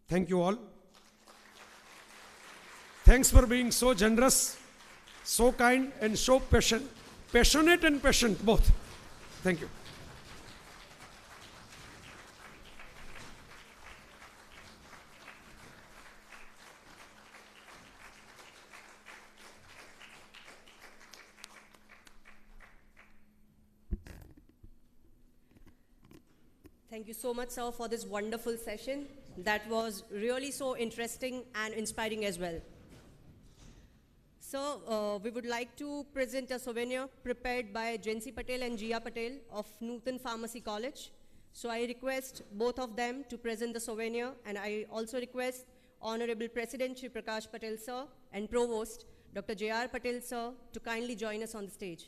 [SPEAKER 8] Thank you all. Thanks for being so જનરસ, so kind and so passionate and patient both. Thank you.
[SPEAKER 5] Thank you so much, sir, for this wonderful session. That was really so interesting and inspiring as well. So, we would like to present a souvenir prepared by Jensi Patel and Jia Patel of Nutan Pharmacy College. So I request both of them to present the souvenir, and I also request Honorable President Shri Prakash Patel sir and Provost Dr. J.R. Patel sir to kindly join us on the stage.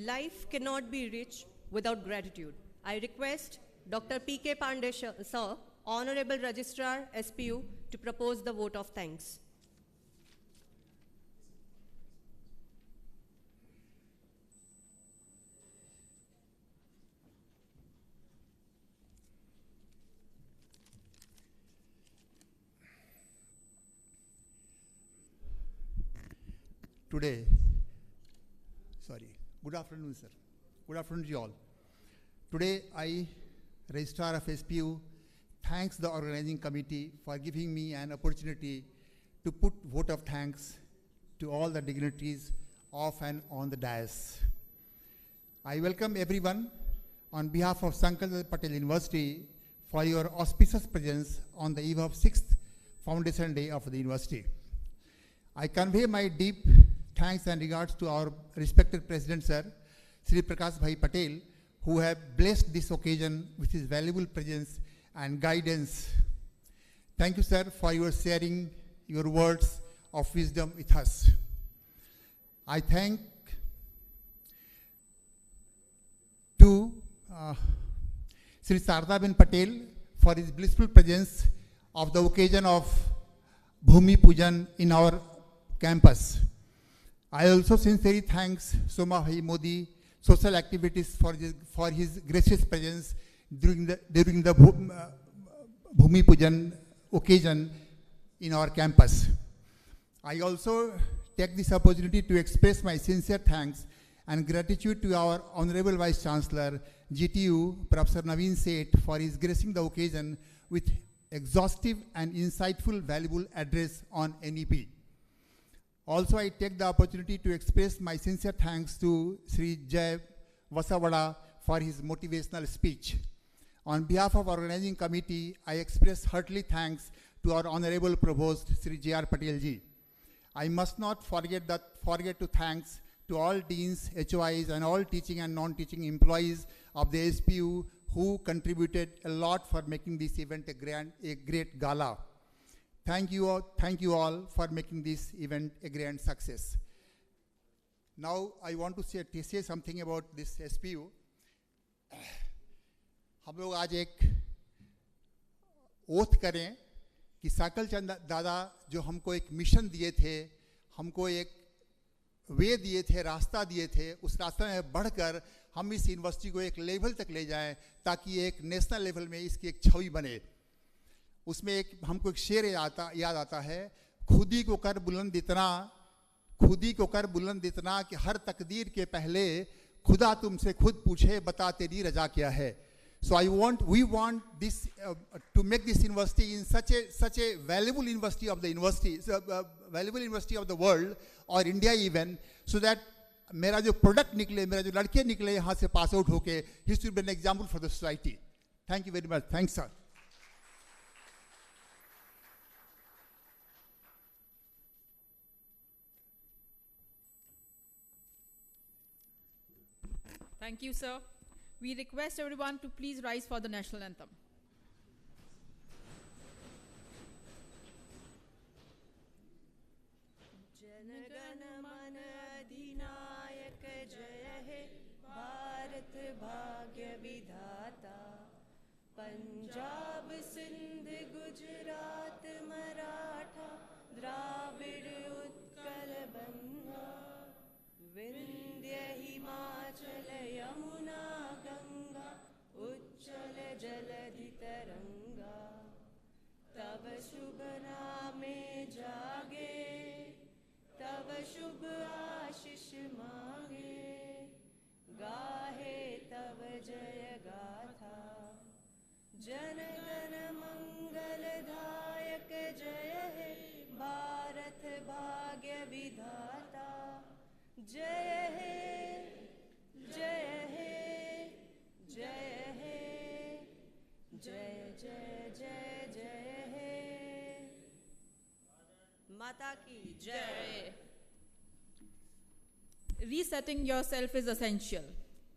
[SPEAKER 5] Life cannot be rich without gratitude. I request Dr. P.K. Pandey sir, Honorable Registrar, SPU, to propose the vote of thanks.
[SPEAKER 9] Today, good afternoon, sir. Good afternoon to you all. Today, I, Registrar of SPU, thanks the organizing committee for giving me an opportunity to put vote of thanks to all the dignitaries of and on the dais. I welcome everyone on behalf of Sankalchan Patel University for your auspicious presence on the eve of 6th Foundation Day of the University. I convey my deep thanks and regards to our respected President, Sir, Shri Prakash Bhai Patel, who have blessed this occasion with his valuable presence and guidance. Thank you, sir, for your sharing your words of wisdom with us. I thank to Shri Sardaben Patel for his blissful presence of the occasion of Bhumi Pujan in our campus. I also sincerely thanks Soma Bhai Modi social activities for his gracious presence during the Bhumi Pujan occasion in our campus. I also take this opportunity to express my sincere thanks and gratitude to our Honorable Vice Chancellor, GTU, Professor Naveen Seth, for his gracing the occasion with exhaustive and insightful valuable address on NEP. Also, I take the opportunity to express my sincere thanks to Sri Jay Vasavada for his motivational speech. On behalf of our organizing committee, I express heartily thanks to our Honorable Provost, Sri J.R. Patel ji. I must not forget to thanks to all deans, HOIs, and all teaching and non-teaching employees of the SPU who contributed a lot for making this event a great gala. Thank you all for making this event a grand success. Now I want to say something about this SPU. हम लोग आज एक oath करें कि साकलचंद दादा जो हमको एक मिशन दिए थे, हमको एक वे दिए थे, रास्ता दिए थे, उस रास्ते में बढ़कर हम इस यूनिवर्सिटी को एक लेवल तक ले जाएं ताकि एक नेशनल लेवल में इसकी एक छवि बने। उसमें हमको एक शेर याद आता है, खुदी को कर बुलंद इतना कि हर तकदीर के पहले खुदा तुमसे खुद पूछे बता तेरी रजा क्या है. So we want this to make this university in such a valuable university of the university, valuable university of the world or India even, so that मेरा जो प्रोडक्ट निकले, मेरा जो लड़के निकले यहाँ से पास आउट होके, he should be an example for the society. Thank you very much. Thanks sir.
[SPEAKER 3] Thank you, sir. We request everyone to please rise for the national anthem.
[SPEAKER 5] जनगण मन अधिनायक जय हे भारत भाग्य विधाता. पंजाब सिंध गुजरात मराठा द्राविड़ उत्कल बंगा. विंध्य हिमाचल यमुना गंगा उच्चल जलधि तरंगा. तब शुभ नामे जागे, तब शुभ आशीष मांगे. गाहे तब जय गाथा. जनगण मंगलदायक जय हे भारत भाग्य विधाता. जय हे, जय हे, जय हे, जय जय जय जय हे. माता की जय.
[SPEAKER 3] Resetting yourself is essential.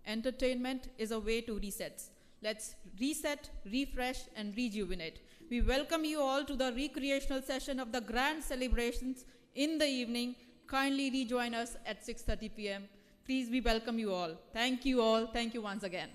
[SPEAKER 3] Entertainment is a way to reset. Let's reset, refresh, and rejuvenate. We welcome you all to the recreational session of the grand celebrations in the evening. Kindly rejoin us at 6:30 p.m. Please, we welcome you all. Thank you all. Thank you once again.